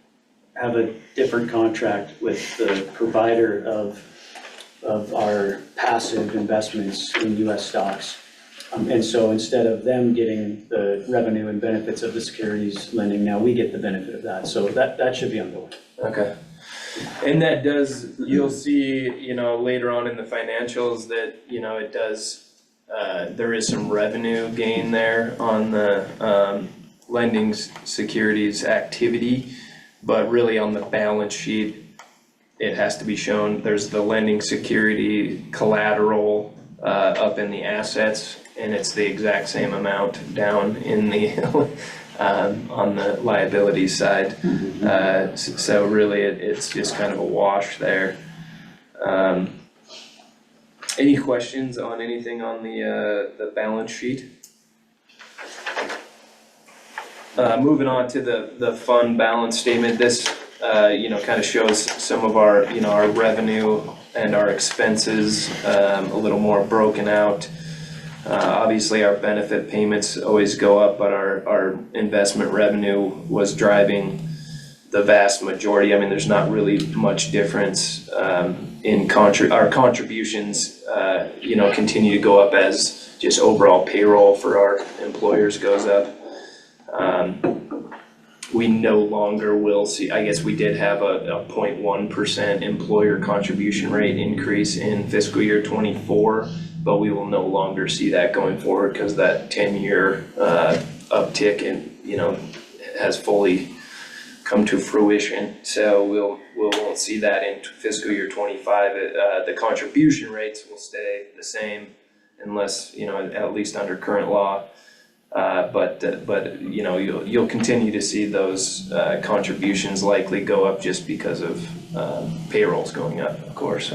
have a different contract with the provider of our passive investments in US stocks. And so instead of them getting the revenue and benefits of the securities lending, now we get the benefit of that. So that should be ongoing. Okay. And that does, you'll see, later on in the financials that, it does, there is some revenue gain there on the lending securities activity, but really on the balance sheet, it has to be shown, there's the lending security collateral up in the assets, and it's the exact same amount down in the on the liability side. So really it's just kind of a wash there. Any questions on anything on the balance sheet? Moving on to the fund balance statement, this kind of shows some of our our revenue and our expenses a little more broken out. Obviously our benefit payments always go up, but our investment revenue was driving the vast majority. I mean, there's not really much difference in our contributions, continue to go up as just overall payroll for our employers goes up. We no longer will see, I guess we did have a 0.1% employer contribution rate increase in fiscal year 24, but we will no longer see that going forward because that 10-year uptick has fully come to fruition. So we won't see that in fiscal year 25. The contribution rates will stay the same unless, at least under current law. But you'll continue to see those contributions likely go up just because of payrolls going up, of course.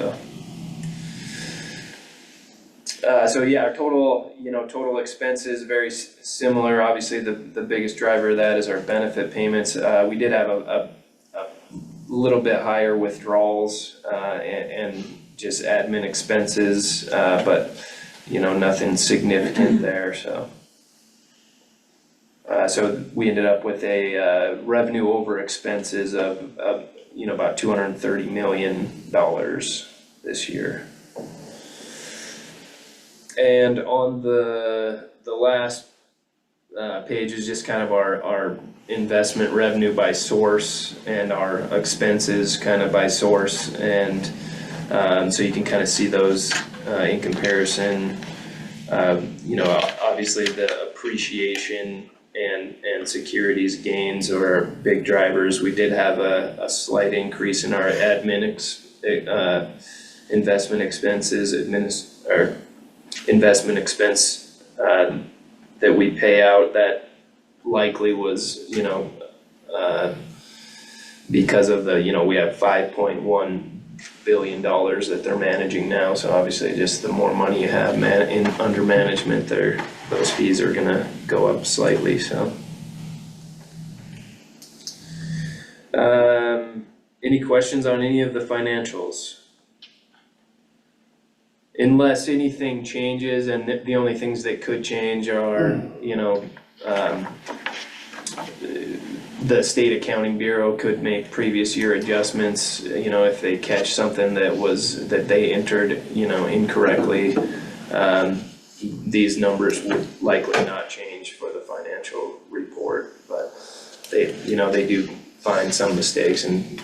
So yeah, our total expenses very similar. Obviously, the biggest driver of that is our benefit payments. We did have a little bit higher withdrawals and just admin expenses, but nothing significant there. So we ended up with a revenue over expenses of about $230 million this year. And on the last page is just kind of our investment revenue by source and our expenses kind of by source, and so you can kind of see those in comparison. Obviously the appreciation and securities gains are big drivers. We did have a slight increase in our investment expenses, investment expense that we pay out. That likely was because of we have $5.1 billion that they're managing now, so obviously just the more money you have under management, those fees are gonna go up slightly. So any questions on any of the financials? Unless anything changes, and the only things that could change are, the state accounting bureau could make previous year adjustments, if they catch something that they entered, incorrectly. These numbers would likely not change for the financial report, but they do find some mistakes and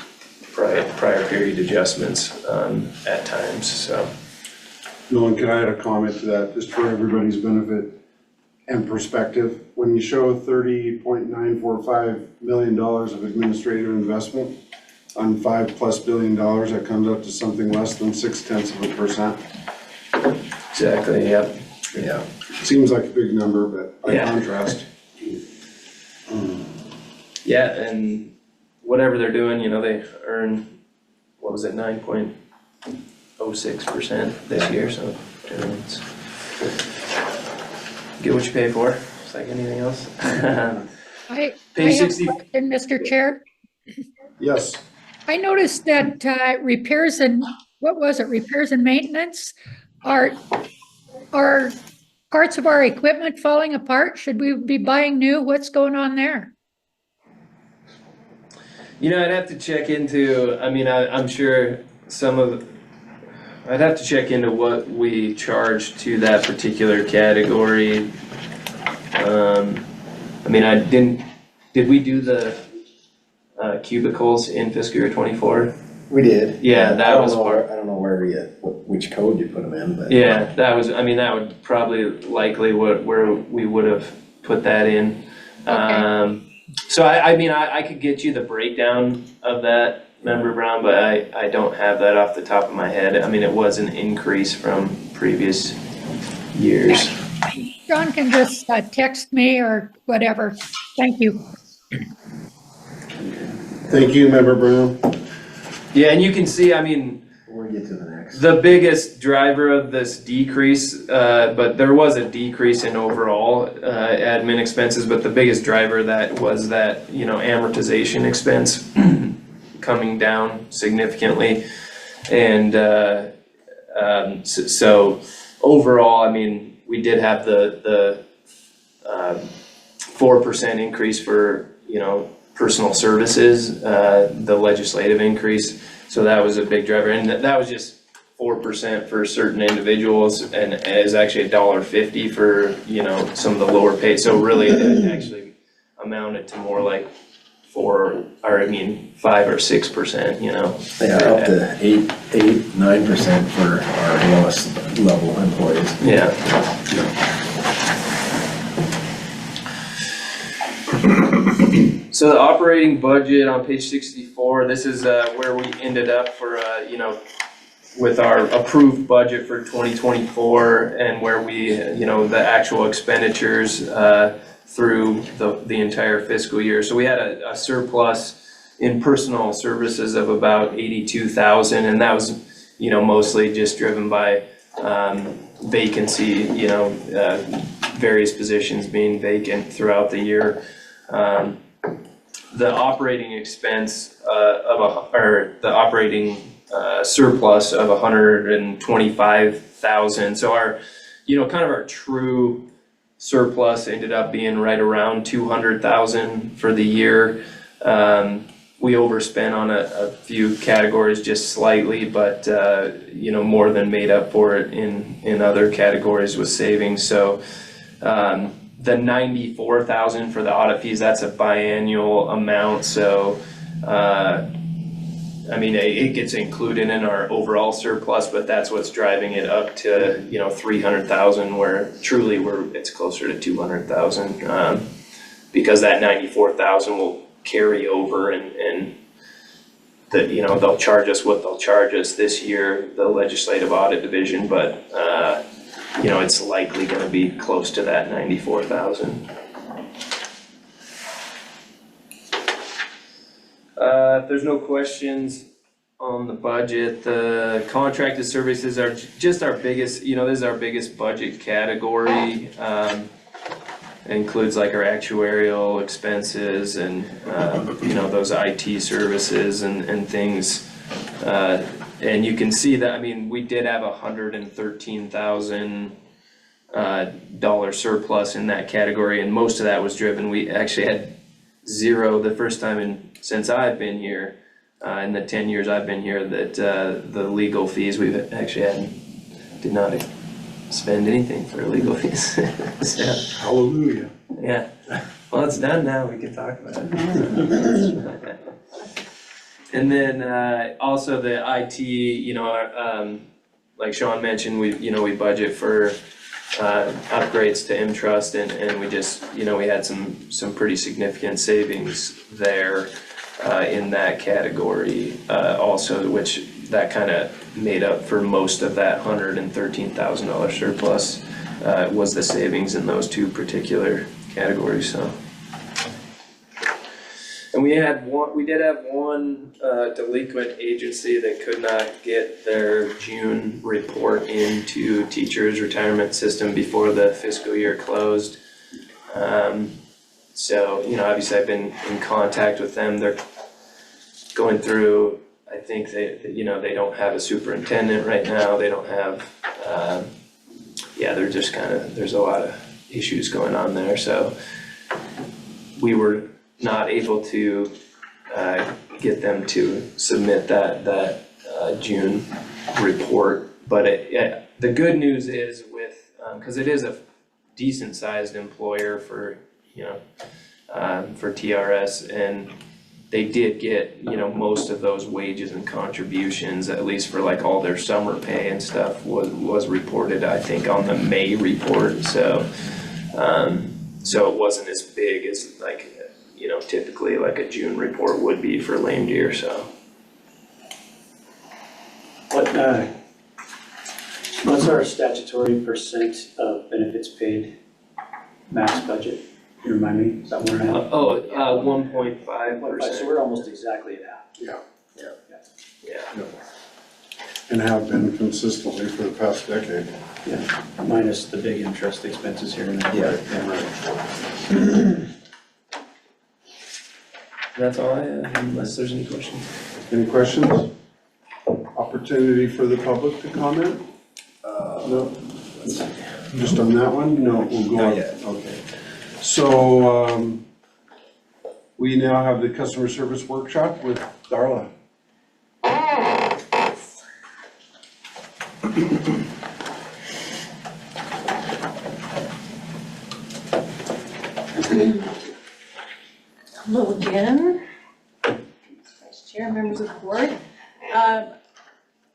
prior period adjustments, at times, so. Nolan, can I add a comment to that, just for everybody's benefit and perspective? When you show $30.945 million of administrative investment on $5+ billion, that comes up to something less than 0.6%. Exactly, yep. Yeah. Seems like a big number, but by Yeah. contrast. yeah, and whatever they're doing, you know, they earn, what was it, 9.06% this year, so it's get what you pay for, it's like anything else. I Page have a 60. question, Mr. Chair. Yes, I noticed that repairs and, what was it, repairs and maintenance are parts of our equipment falling apart? Should we be buying new? What's going on there? You know, I'd have to check into, I mean, I'm sure I'd have to check into what we charge to that particular category. I mean, did we do the cubicles in fiscal year '24? We did. Yeah, that was I don't know where which code you put them in, but. Yeah, that was, I mean, that would probably likely where we would have put that in. Okay. So I mean, I could get you the breakdown of that, Member Brown, but I don't have that off the top of my head. I mean, it was an increase from previous years. John can just text me or whatever. Thank you. thank you, Member Brown. Yeah, and you can see, I mean, We'll get to the next. the biggest driver of this decrease, but there was a decrease in overall admin expenses, but the biggest driver that was that, you know, amortization expense coming down significantly. And so overall, I mean, we did have the 4% increase for, you know, personal services, the legislative increase. So that was a big driver, and that was just 4% for certain individuals, and is actually $1.50 for, you know, some of the lower paid. So really, it actually amounted to more like 5 or 6%, you know. Yeah, up to 9% for our lowest level employees. Yeah. So the operating budget on page 64, this is where we ended up for, you know, with our approved budget for 2024, and where we, you know, the actual expenditures through the entire fiscal year. So we had a surplus in personal services of about 82,000, and that was, you know, mostly just driven by vacancy, you know, various positions being vacant throughout the year. The operating expense the operating surplus of 125,000. So our, you know, kind of our true surplus ended up being right around 200,000 for the year. We overspent on a few categories just slightly, but you know, more than made up for it in other categories with savings. So the 94,000 for the audit fees, that's a biannual amount, so I mean, it gets included in our overall surplus, but that's what's driving it up to, you know, 300,000, where truly it's closer to 200,000, because that 94,000 will carry over, and that, you know, they'll charge us what they'll charge us this year, the legislative audit division, but you know, it's likely gonna be close to that 94,000. If there's no questions on the budget, the contracted services are just our biggest, you know, this is our biggest budget category. Includes like our actuarial expenses and, you know, those IT services and things. And you can see that, I mean, we did have $113,000 surplus in that category, and most of that was driven, we actually had zero the first time since I've been here, in the 10 years I've been here, that the legal fees we've actually did not spend anything for legal fees. So, Hallelujah. yeah, well, it's done now, we can talk about it. And then also the IT, you know, like Sean mentioned, we budget for upgrades to M-Trust, and we just, you know, we had some pretty significant savings there in that category also, which that kind of made up for most of that $113,000 surplus, was the savings in those two particular categories, so. And we did have one delinquent agency that could not get their June report into teachers' retirement system before the fiscal year closed. So, obviously I've been in contact with them. They're going through, I think they don't have a superintendent right now. They don't have, they're just there's a lot of issues going on there. So we were not able to get them to submit that June report. But the good news is because it is a decent sized employer for TRS, and they did get, most of those wages and contributions, at least for like all their summer pay and stuff was reported, I think, on the May report. So it wasn't as big as typically like a June report would be for lame deer, so. What's our statutory percent of benefits paid max budget? You remind me, is that 1.5? 1.5%. So we're almost exactly at half. Yeah. And have been consistently for the past decade. Yeah, minus the big interest expenses here and there. Yeah. That's all I have, unless there's any questions. Any questions? Opportunity for the public to comment? No? Just on that one? No, we'll go on. Not yet. Okay. So, we now have the customer service workshop with Darla. Hello again, Vice Chair, members of the board.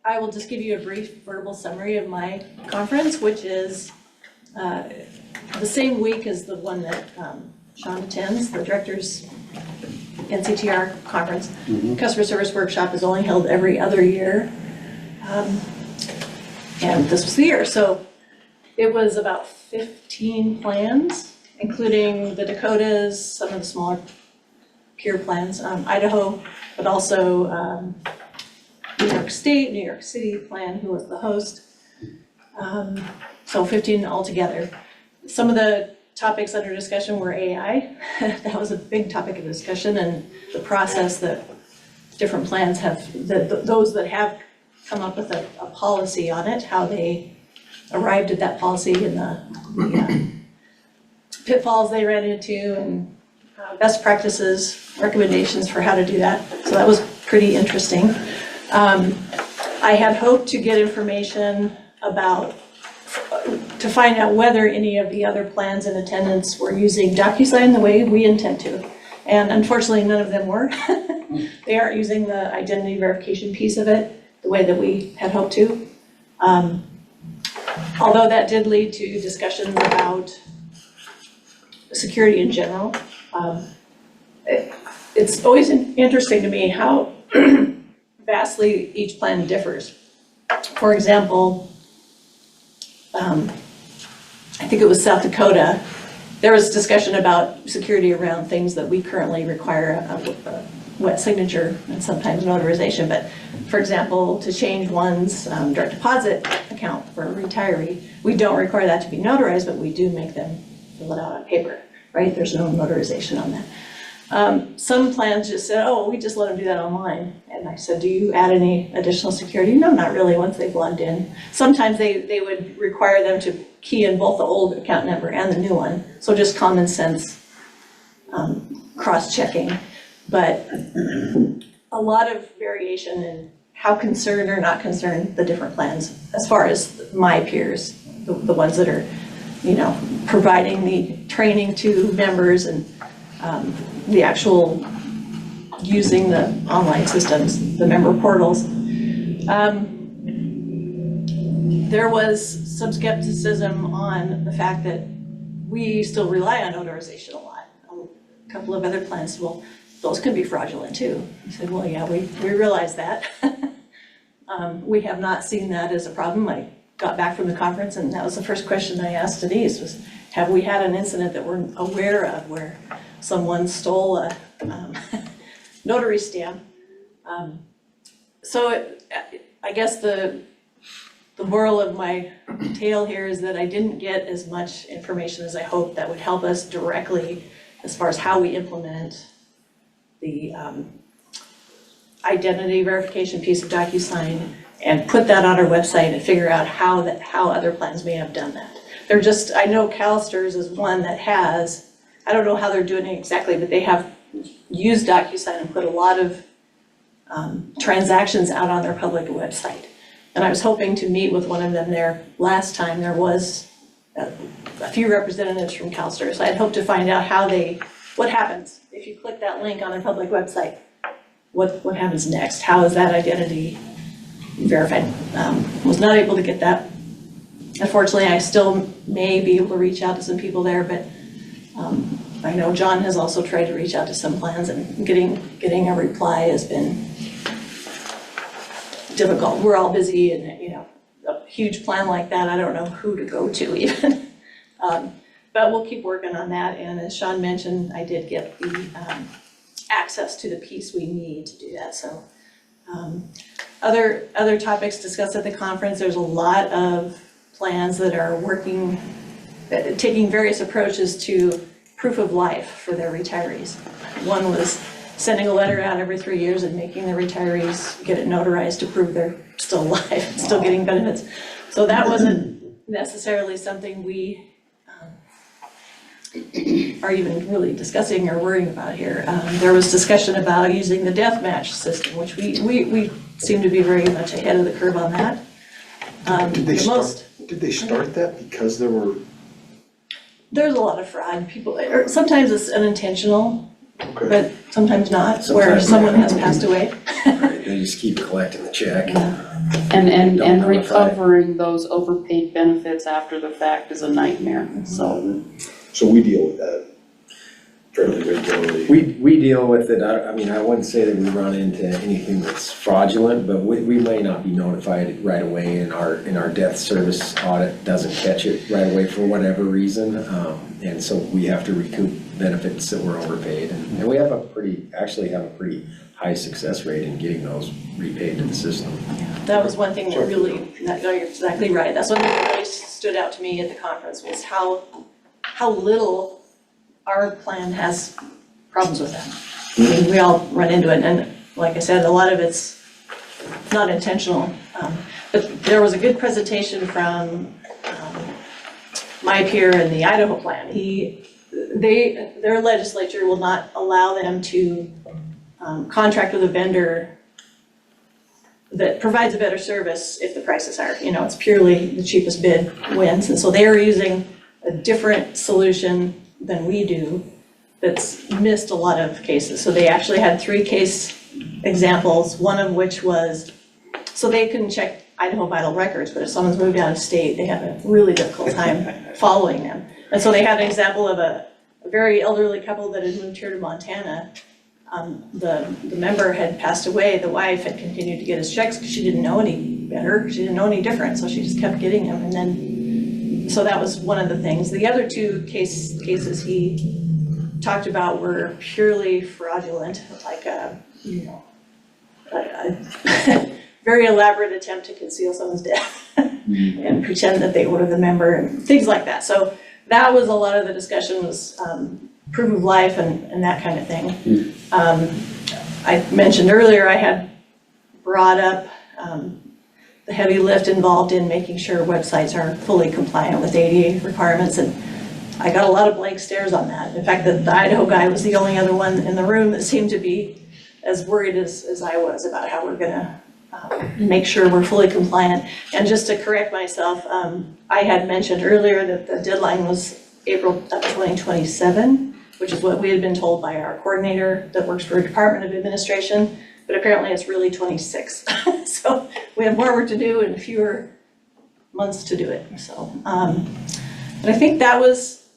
I will just give you a brief verbal summary of my conference, which is the same week as the one that Sean attends, the Directors NCTR Conference. Customer Service Workshop is only held every other year. And this was the year, so it was about 15 plans, including the Dakotas, some of the smaller peer plans, Idaho, but also New York State, New York City plan, who was the host. So 15 altogether. Some of the topics under discussion were AI. That was a big topic of discussion, and the process that different plans have, those that have come up with a policy on it, how they arrived at that policy and the pitfalls they ran into, and best practices, recommendations for how to do that. So that was pretty interesting. I had hoped to get information to find out whether any of the other plans in attendance were using DocuSign the way we intend to. And unfortunately, none of them were. They aren't using the identity verification piece of it the way that we had hoped to. Although that did lead to discussions about security in general. It's always interesting to me how vastly each plan differs. For example, I think it was South Dakota, there was discussion about security around things that we currently require a wet signature and sometimes notarization. But for example, to change one's direct deposit account for a retiree, we don't require that to be notarized, but we do make them fill it out on paper, right? There's no notarization on that. Some plans just said, oh, we just let them do that online. And I said, do you add any additional security? No, not really, once they've logged in. Sometimes they would require them to key in both the old account number and the new one. So just common sense cross-checking. But a lot of variation in how concerned or not concerned the different plans, as far as my peers, the ones that are, providing the training to members and the actual using the online systems, the member portals. There was some skepticism on the fact that we still rely on notarization a lot. A couple of other plans, well, those could be fraudulent too. I said, well, yeah, we realize that. We have not seen that as a problem. I got back from the conference and that was the first question I asked Denise was, have we had an incident that we're aware of where someone stole notary stamp. So I guess the moral of my tale here is that I didn't get as much information as I hoped that would help us directly as far as how we implement the identity verification piece of DocuSign and put that on our website and figure out how other plans may have done that. They're just, I know CalSTRS is one that has, I don't know how they're doing it exactly, but they have used DocuSign and put a lot of transactions out on their public website. And I was hoping to meet with one of them there last time. There was a few representatives from CalSTRS. So I'd hoped to find out what happens if you click that link on their public website. What happens next? How is that identity verified? Was not able to get that. Unfortunately, I still may be able to reach out to some people there, but I know John has also tried to reach out to some plans, and getting a reply has been difficult. We're all busy, and a huge plan like that, I don't know who to go to even. But we'll keep working on that, and as Sean mentioned, I did get the access to the piece we need to do that. So other topics discussed at the conference, there's a lot of plans that are working, taking various approaches to proof of life for their retirees. One was sending a letter out every 3 years and making the retirees get it notarized to prove they're still alive, still getting benefits. So that wasn't necessarily something we are even really discussing or worrying about here. There was discussion about using the death match system, which we seem to be very much ahead of the curve on that. Did they start that because There's a lot of fraud. People, or sometimes it's unintentional, but sometimes not, where Sometimes someone not. has passed away. Right, they just keep collecting the check. And Don't notify. recovering those overpaid benefits after the fact is a nightmare, so. So we deal with that fairly regularly. We deal with it, I mean, I wouldn't say that we run into anything that's fraudulent, but we may not be notified right away, and our death service audit doesn't catch it right away for whatever reason. And so we have to recoup benefits that were overpaid, and we have actually have a pretty high success rate in getting those repaid to the system. That was one thing that really, no, you're exactly right. That's one thing that really stood out to me at the conference, was how little our plan has problems with that. I mean, we all run into it, and like I said, a lot of it's not intentional. But there was a good presentation from my peer in the Idaho plan. Their legislature will not allow them to contract with a vendor that provides a better service if the price is higher. It's purely the cheapest bid wins, and so they're using a different solution than we do that's missed a lot of cases. So they actually had 3 case examples, one of which was, so they couldn't check Idaho vital records, but if someone's moved out of state, they have a really difficult time following them. And so they had an example of a very elderly couple that had moved here to Montana. The member had passed away, the wife had continued to get his checks because she didn't know any better, she didn't know any different, so she just kept getting them. And then, so that was one of the things. The other 2 cases he talked about were purely fraudulent, like a very elaborate attempt to conceal someone's death and pretend that they were the member and things like that. So that was a lot of the discussion, was proof of life and that kind of thing. I mentioned earlier I had brought up the heavy lift involved in making sure websites are fully compliant with ADA requirements, and I got a lot of blank stares on that. In fact, the Idaho guy was the only other one in the room that seemed to be as worried as I was about how we're gonna make sure we're fully compliant. And just to correct myself, I had mentioned earlier that the deadline was April of 2027, which is what we had been told by our coordinator that works for Department of Administration, but apparently it's really 26. So we have more work to do and fewer months to do it. So, but I think that was,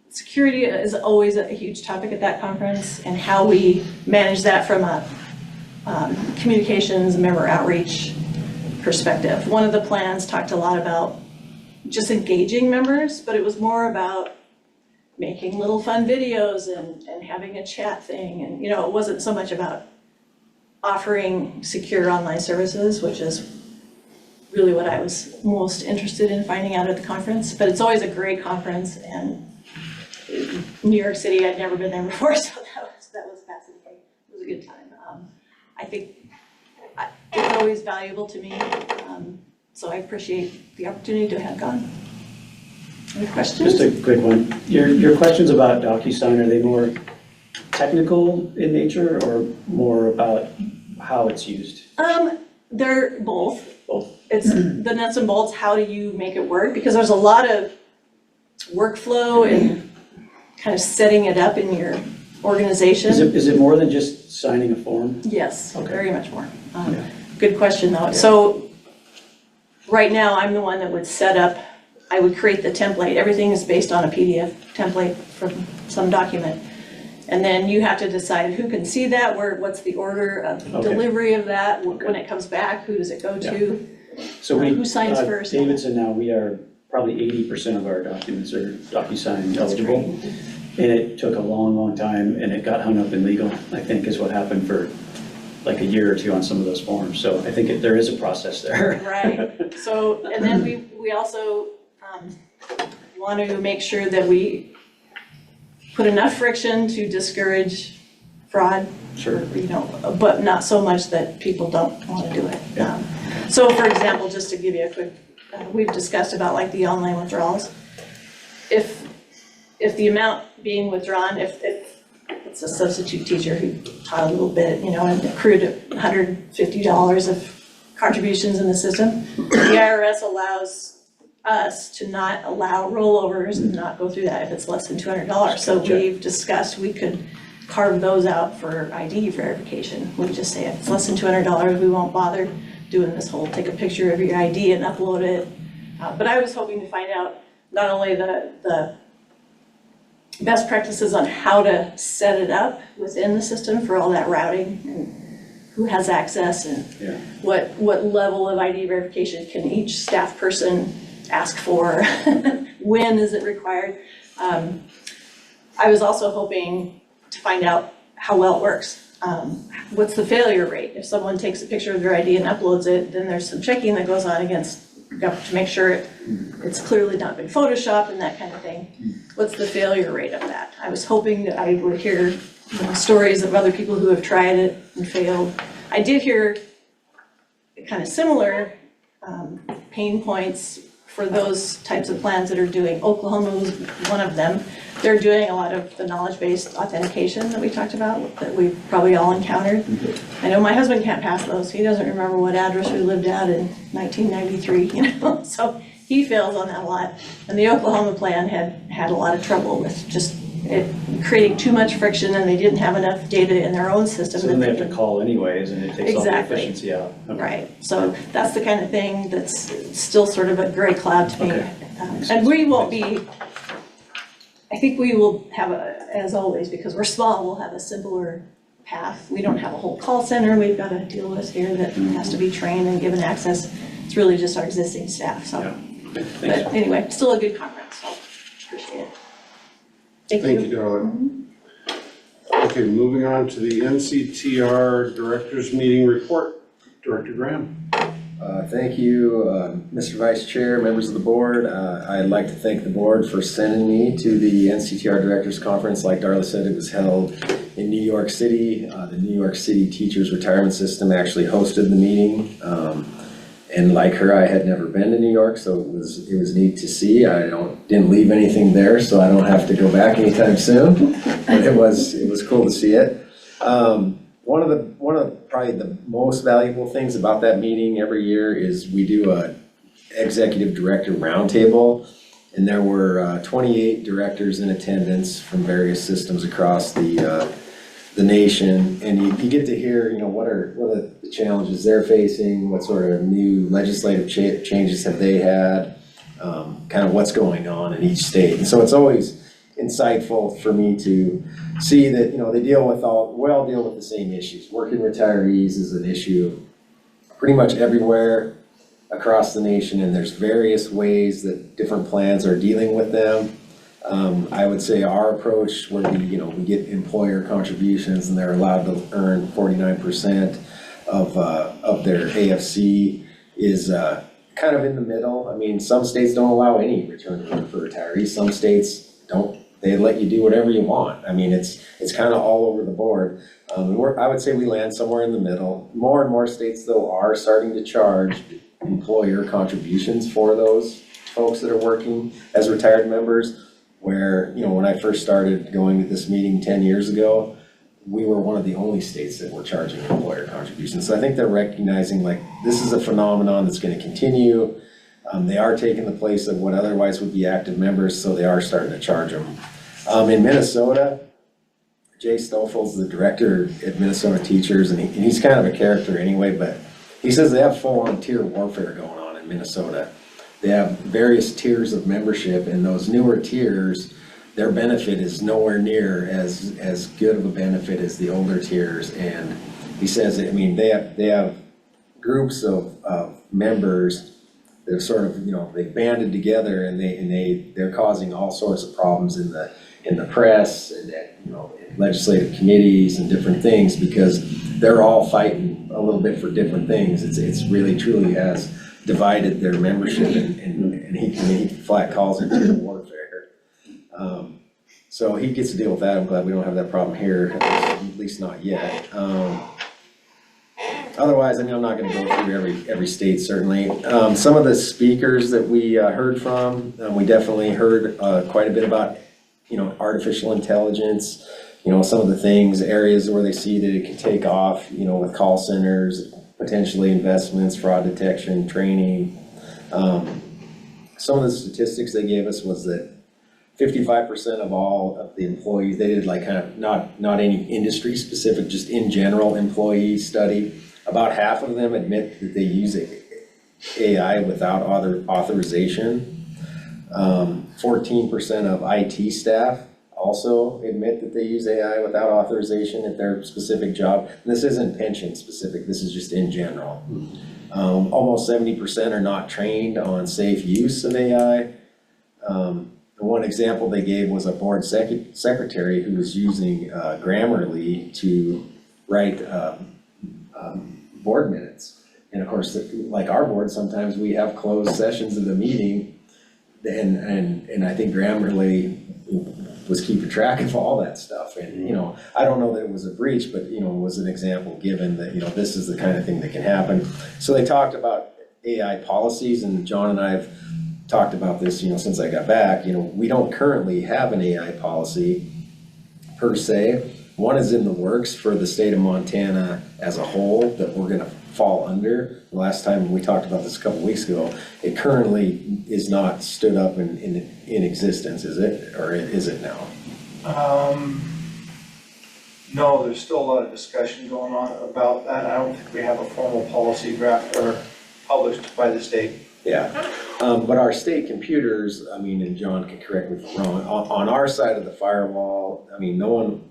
security is always a huge topic at that conference, and how we manage that from a communications, member outreach perspective. One of the plans talked a lot about just engaging members, but it was more about making little fun videos and having a chat thing. And, it wasn't so much about offering secure online services, which is really what I was most interested in finding out at the conference. But it's always a great conference, and New York City, I'd never been there before, so that was fascinating. It was a good time. I think it's always valuable to me, so I appreciate the opportunity to have gone. Any questions? Just a quick one. Your questions about DocuSign, are they more technical in nature or more about how it's used? They're both. Both. It's the nuts and bolts, how do you make it work? Because there's a lot of workflow and kind of setting it up in your organization. Is it more than just signing a form? Yes, Okay. very much more. Okay. Good question though. So right now, I'm the one that would set up, I would create the template. Everything is based on a PDF template from some document. And then you have to decide who can see that, what's the order of delivery of that, when it comes back, who does it go to? So Who signs first? Davidson now, we are probably 80% of our documents are DocuSign eligible. And it took a long, long time, and it got hung up in legal, I think is what happened for like a year or two on some of those forms. So I think there is a process there. Right, so, and then we also want to make sure that we put enough friction to discourage fraud. Sure. But not so much that people don't want to do it. So for example, just to give you a quick, we've discussed about like the online withdrawals. If the amount being withdrawn, if it's a substitute teacher who taught a little bit, and accrued $150 of contributions in the system, the IRS allows us to not allow rollovers and not go through that if it's less than $200. So we've discussed we could carve those out for ID verification. We just say if it's less than $200, we won't bother doing this whole take a picture of your ID and upload it. But I was hoping to find out not only the best practices on how to set it up within the system for all that routing and who has access and what level of ID verification can each staff person ask for, when is it required. I was also hoping to find out how well it works. What's the failure rate? If someone takes a picture of their ID and uploads it, then there's some checking that goes on against to make sure it's clearly not been photoshopped and that kind of thing. What's the failure rate of that? I was hoping that I would hear stories of other people who have tried it and failed. I did hear kind of similar pain points for those types of plans that are doing. Oklahoma was one of them. They're doing a lot of the knowledge-based authentication that we talked about, that we've probably all encountered. I know my husband can't pass those. He doesn't remember what address we lived at in 1993, so he fails on that a lot. And the Oklahoma plan had a lot of trouble with just it creating too much friction, and they didn't have enough data in their own system. So then they have to call anyways, and it takes all the Exactly. efficiency out. Okay. Right, so that's the kind of thing that's still sort of a gray cloud to me. Okay. And we won't be, I think we will have as always, because we're small, we'll have a simpler path. We don't have a whole call center we've got to deal with here that has to be trained and given access. It's really just our existing staff, so. Yeah. Okay, But thanks. anyway, still a good conference, so appreciate it. Thank you, Darla. Okay, moving on to the NCTR Directors Meeting Report. Director Graham. Thank you, Mr. Vice Chair, members of the board. I'd like to thank the board for sending me to the NCTR Directors Conference. Like Darla said, it was held in New York City. The New York City Teachers Retirement System actually hosted the meeting. And like her, I had never been to New York, so it was neat to see. I didn't leave anything there, so I don't have to go back anytime soon. But it was cool to see it. One of probably the most valuable things about that meeting every year is we do a executive director roundtable, and there were 28 directors in attendance from various systems across the nation, and you get to hear, what are the challenges they're facing, what sort of new legislative changes have they had, kind of what's going on in each state. And so it's always insightful for me to see that, they we all deal with the same issues. Working retirees is an issue pretty much everywhere across the nation, and there's various ways that different plans are dealing with them. I would say our approach where we get employer contributions and they're allowed to earn 49% of their AFC is kind of in the middle. I mean, some states don't allow any return to work for retirees. Some states don't, they let you do whatever you want. I mean, it's kind of all over the board. I would say we land somewhere in the middle. More and more states though are starting to charge employer contributions for those folks that are working as retired members. Where, when I first started going to this meeting 10 years ago, we were one of the only states that were charging employer contributions. So I think they're recognizing like this is a phenomenon that's going to continue. They are taking the place of what otherwise would be active members, so they are starting to charge them. In Minnesota, Jay Stoffel's the director at Minnesota Teachers, and he's kind of a character anyway, but he says they have full-on tier warfare going on in Minnesota. They have various tiers of membership, and those newer tiers, their benefit is nowhere near as good of a benefit as the older tiers. And he says, I mean, they have groups of members that have sort of, they've banded together and they're causing all sorts of problems in the press and at, legislative committees and different things because they're all fighting a little bit for different things. It's really truly has divided their membership and he flat calls it tier warfare. So he gets to deal with that. I'm glad we don't have that problem here, at least not yet. Otherwise, I mean, I'm not gonna go through every state, certainly. Some of the speakers that we heard from, we definitely heard quite a bit about, artificial intelligence, some of the things, areas where they see that it can take off, with call centers, potentially investments, fraud detection, training. Some of the statistics they gave us was that 55% of all of the employees, they did like kind of not any industry specific, just in general employee study. About half of them admit that they use AI without authorization. 14% of IT staff also admit that they use AI without authorization at their specific job. And this isn't pension specific, this is just in general. Almost 70% are not trained on safe use of AI. One example they gave was a board secretary who was using Grammarly to write board minutes. And of course, like our board, sometimes we have closed sessions of the meeting and I think Grammarly was keeping track of all that stuff. And, I don't know that it was a breach, but, it was an example given that, this is the kind of thing that can happen. So they talked about AI policies, and John and I have talked about this, since I got back. We don't currently have an AI policy per se. One is in the works for the state of Montana as a whole that we're gonna fall under. The last time we talked about this a couple weeks ago, it currently is not stood up in existence, is it? Or is it now? No, there's still a lot of discussion going on about that. I don't think we have a formal policy draft or published by the state. Yeah, but our state computers, I mean, and John can correct me if I'm wrong, on our side of the firewall, I mean,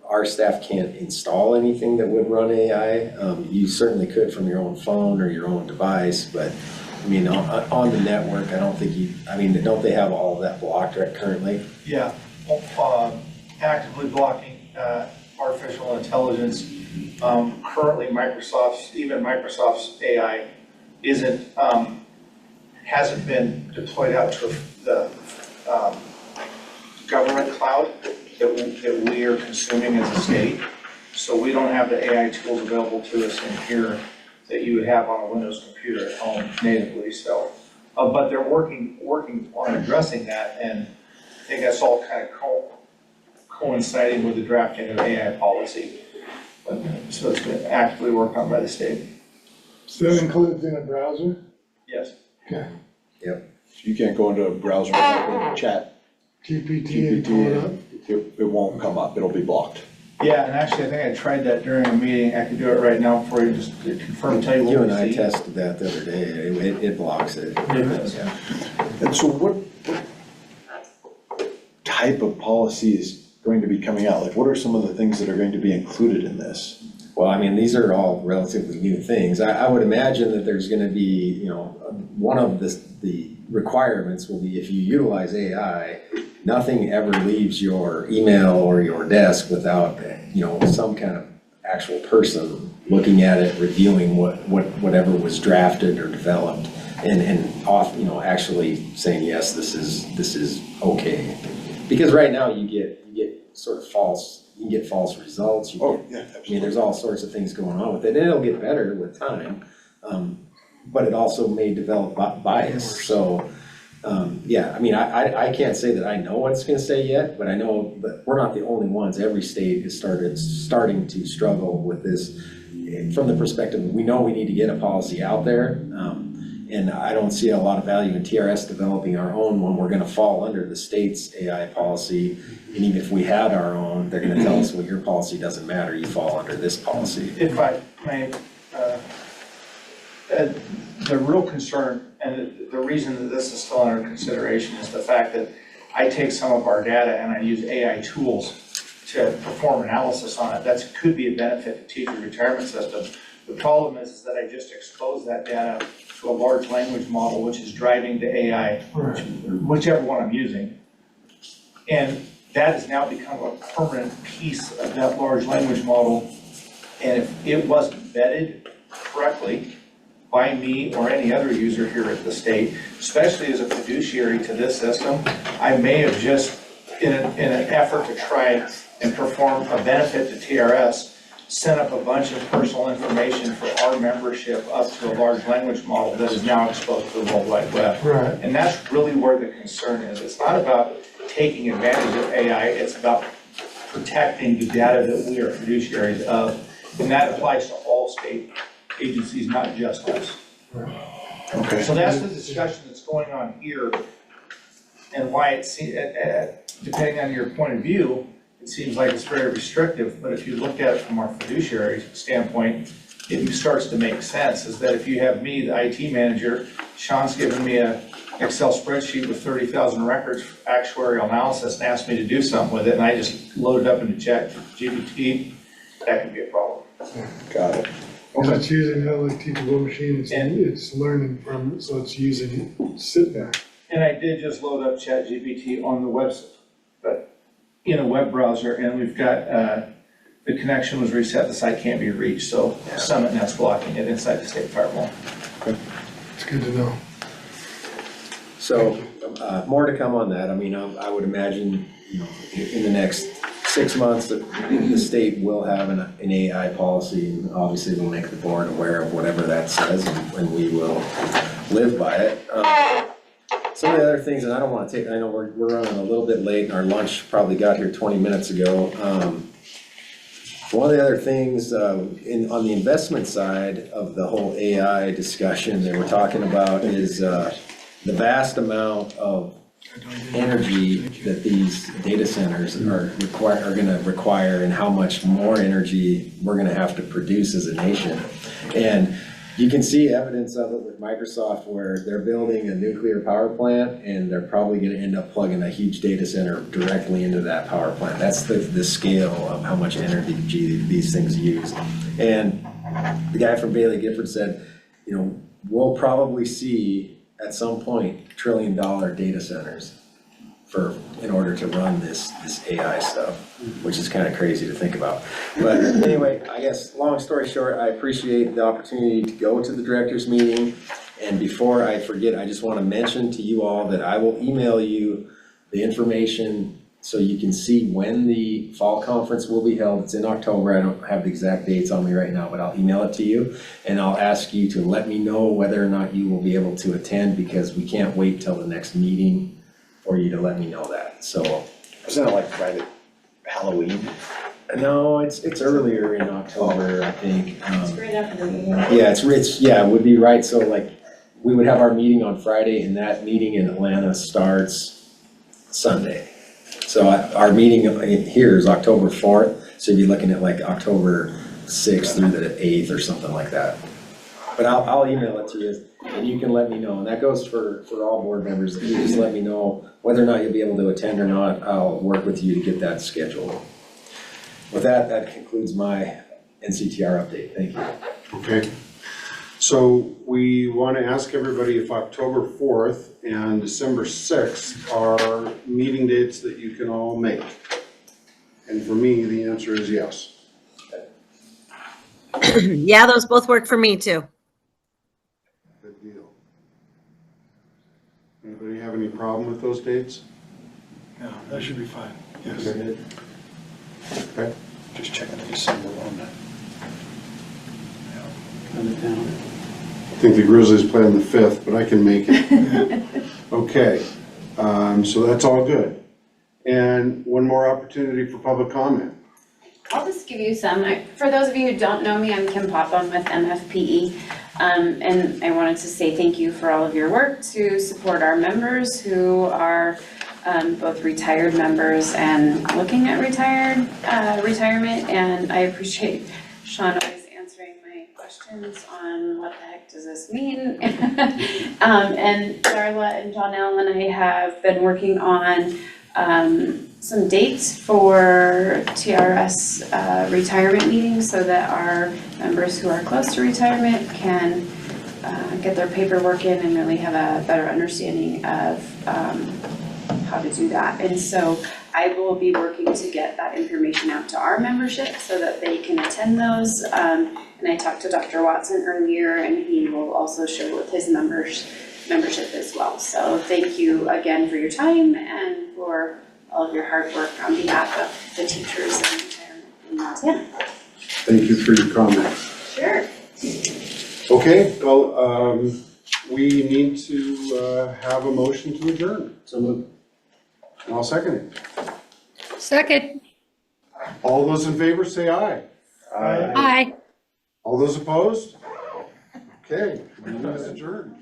our staff can't install anything that would run AI. You certainly could from your own phone or your own device, but I mean, on the network, I don't think don't they have all of that blocked right currently? Yeah, actively blocking artificial intelligence. Currently, Microsoft's AI hasn't been deployed out to the government cloud that we are consuming as a state. So we don't have the AI tools available to us in here that you would have on a Windows computer at home natively. So, but they're working on addressing that, and I think that's all kind of coinciding with the drafting of AI policy. So it's been actively worked on by the state. So that includes in a browser? Yes. Okay. Yep. So you can't go into a browser and chat GPT and pull it up? It won't come up, it'll be blocked. Yeah, and actually, I think I tried that during a meeting. I could do it right now for you, just to confirm, tell you what You we and I see. tested that the other day, it blocks it. Yeah. And so what type of policy is going to be coming out? Like, what are some of the things that are going to be included in this? Well, I mean, these are all relatively new things. I would imagine that there's gonna be, one of the requirements will be if you utilize AI, nothing ever leaves your email or your desk without, some kind of actual person looking at it, reviewing whatever was drafted or developed, and off, actually saying, yes, this is okay. Because right now you get sort of you can get false results. There's all sorts of things going on with it, and it'll get better with time. But it also may develop bias, so, I can't say that I know what it's gonna say yet, but I know that we're not the only ones. Every state is starting to struggle with this from the perspective, we know we need to get a policy out there. And I don't see a lot of value in TRS developing our own when we're gonna fall under the state's AI policy. And even if we had our own, they're gonna tell us, well, your policy doesn't matter, you fall under this policy. If I may, the real concern, and the reason that this is still under consideration is the fact that I take some of our data and I use AI tools to perform analysis on it. That could be a benefit to teacher retirement system. The problem is that I just exposed that data to a large language model, which is driving the AI, whichever one I'm using. And that has now become a permanent piece of that large language model. And if it wasn't vetted correctly by me or any other user here at the state, especially as a fiduciary to this system, I may have just, in an effort to try and perform a benefit to TRS, sent up a bunch of personal information for our membership up to a large language model that is now exposed to the World Wide Web. Right. And that's really where the concern is. It's not about taking advantage of AI, it's about protecting the data that we are fiduciaries of. And that applies to all state agencies, not just us. Okay. So that's the discussion that's going on here, and why it's, depending on your point of view, it seems like it's very restrictive, but if you look at it from our fiduciary standpoint, it starts to make sense, is that if you have me, the IT manager, Sean's given me a Excel spreadsheet with 30,000 records for actuarial analysis and asked me to do something with it, and I just load it up into ChatGPT, that could be a problem. Got it. Because it's using that like teachable machine, it's learning from it, so it's using it, sit back. And I did just load up ChatGPT on the website, but in a web browser, and we've got, the connection was reset, the site can't be reached, so SummitNet's blocking it inside the state firewall. It's good to know. So, more to come on that. I mean, I would imagine, in the next 6 months, the state will have an AI policy, and obviously we'll make the board aware of whatever that says, and we will live by it. Some of the other things, and I don't want to take, I know we're running a little bit late, and our lunch probably got here 20 minutes ago. One of the other things on the investment side of the whole AI discussion that we're talking about is the vast amount of energy that these data centers are going to require, and how much more energy we're going to have to produce as a nation. And you can see evidence of it with Microsoft, where they're building a nuclear power plant, and they're probably going to end up plugging a huge data center directly into that power plant. That's the scale of how much energy these things use. And the guy from Bailey Gifford said, we'll probably see at some point $1 trillion data centers in order to run this AI stuff, which is kind of crazy to think about. But anyway, I guess, long story short, I appreciate the opportunity to go to the directors meeting. And before I forget, I just want to mention to you all that I will email you the information so you can see when the fall conference will be held. It's in October. I don't have the exact dates on me right now, but I'll email it to you. And I'll ask you to let me know whether or not you will be able to attend, because we can't wait till the next meeting for you to let me know that. So, Isn't it like right at Halloween? no, it's earlier in October, I think. It's right after the meeting. Yeah, it would be right. So like, we would have our meeting on Friday, and that meeting in Atlanta starts Sunday. So our meeting here is October 4th, so you'd be looking at like October 6th through the 8th or something like that. But I'll email it to you, and you can let me know, and that goes for all board members. You just let me know whether or not you'll be able to attend or not. I'll work with you to get that scheduled. With that concludes my NCTR update. Thank you. Okay. So we want to ask everybody if October 4th and December 6th are meeting dates that you can all make. And for me, the answer is yes. Yeah, those both work for me too. Good deal. Anybody have any problem with those dates? No, that should be fine, yes. Okay. Just checking the December one. I think the Grizzlies play on the 5th, but I can make it. Okay, so that's all good. And one more opportunity for public comment. I'll just give you some. For those of you who don't know me, I'm Kim Popham with MFPE. And I wanted to say thank you for all of your work to support our members who are both retired members and looking at retirement. And I appreciate Sean always answering my questions on what the heck does this mean? And Darla and Jonelle and I have been working on some dates for TRS retirement meetings so that our members who are close to retirement can get their paperwork in and really have a better understanding of how to do that. And so I will be working to get that information out to our membership so that they can attend those. And I talked to Dr. Watson earlier and he will also share with his membership as well. So thank you again for your time and for all of your hard work on behalf of the teachers and retirement in Montana. Thank you for your comment. Sure. Okay, well, we need to have a motion to adjourn. So move. And I'll second it. Second, All those in favor say aye. aye. All those opposed? Okay, meeting is adjourned.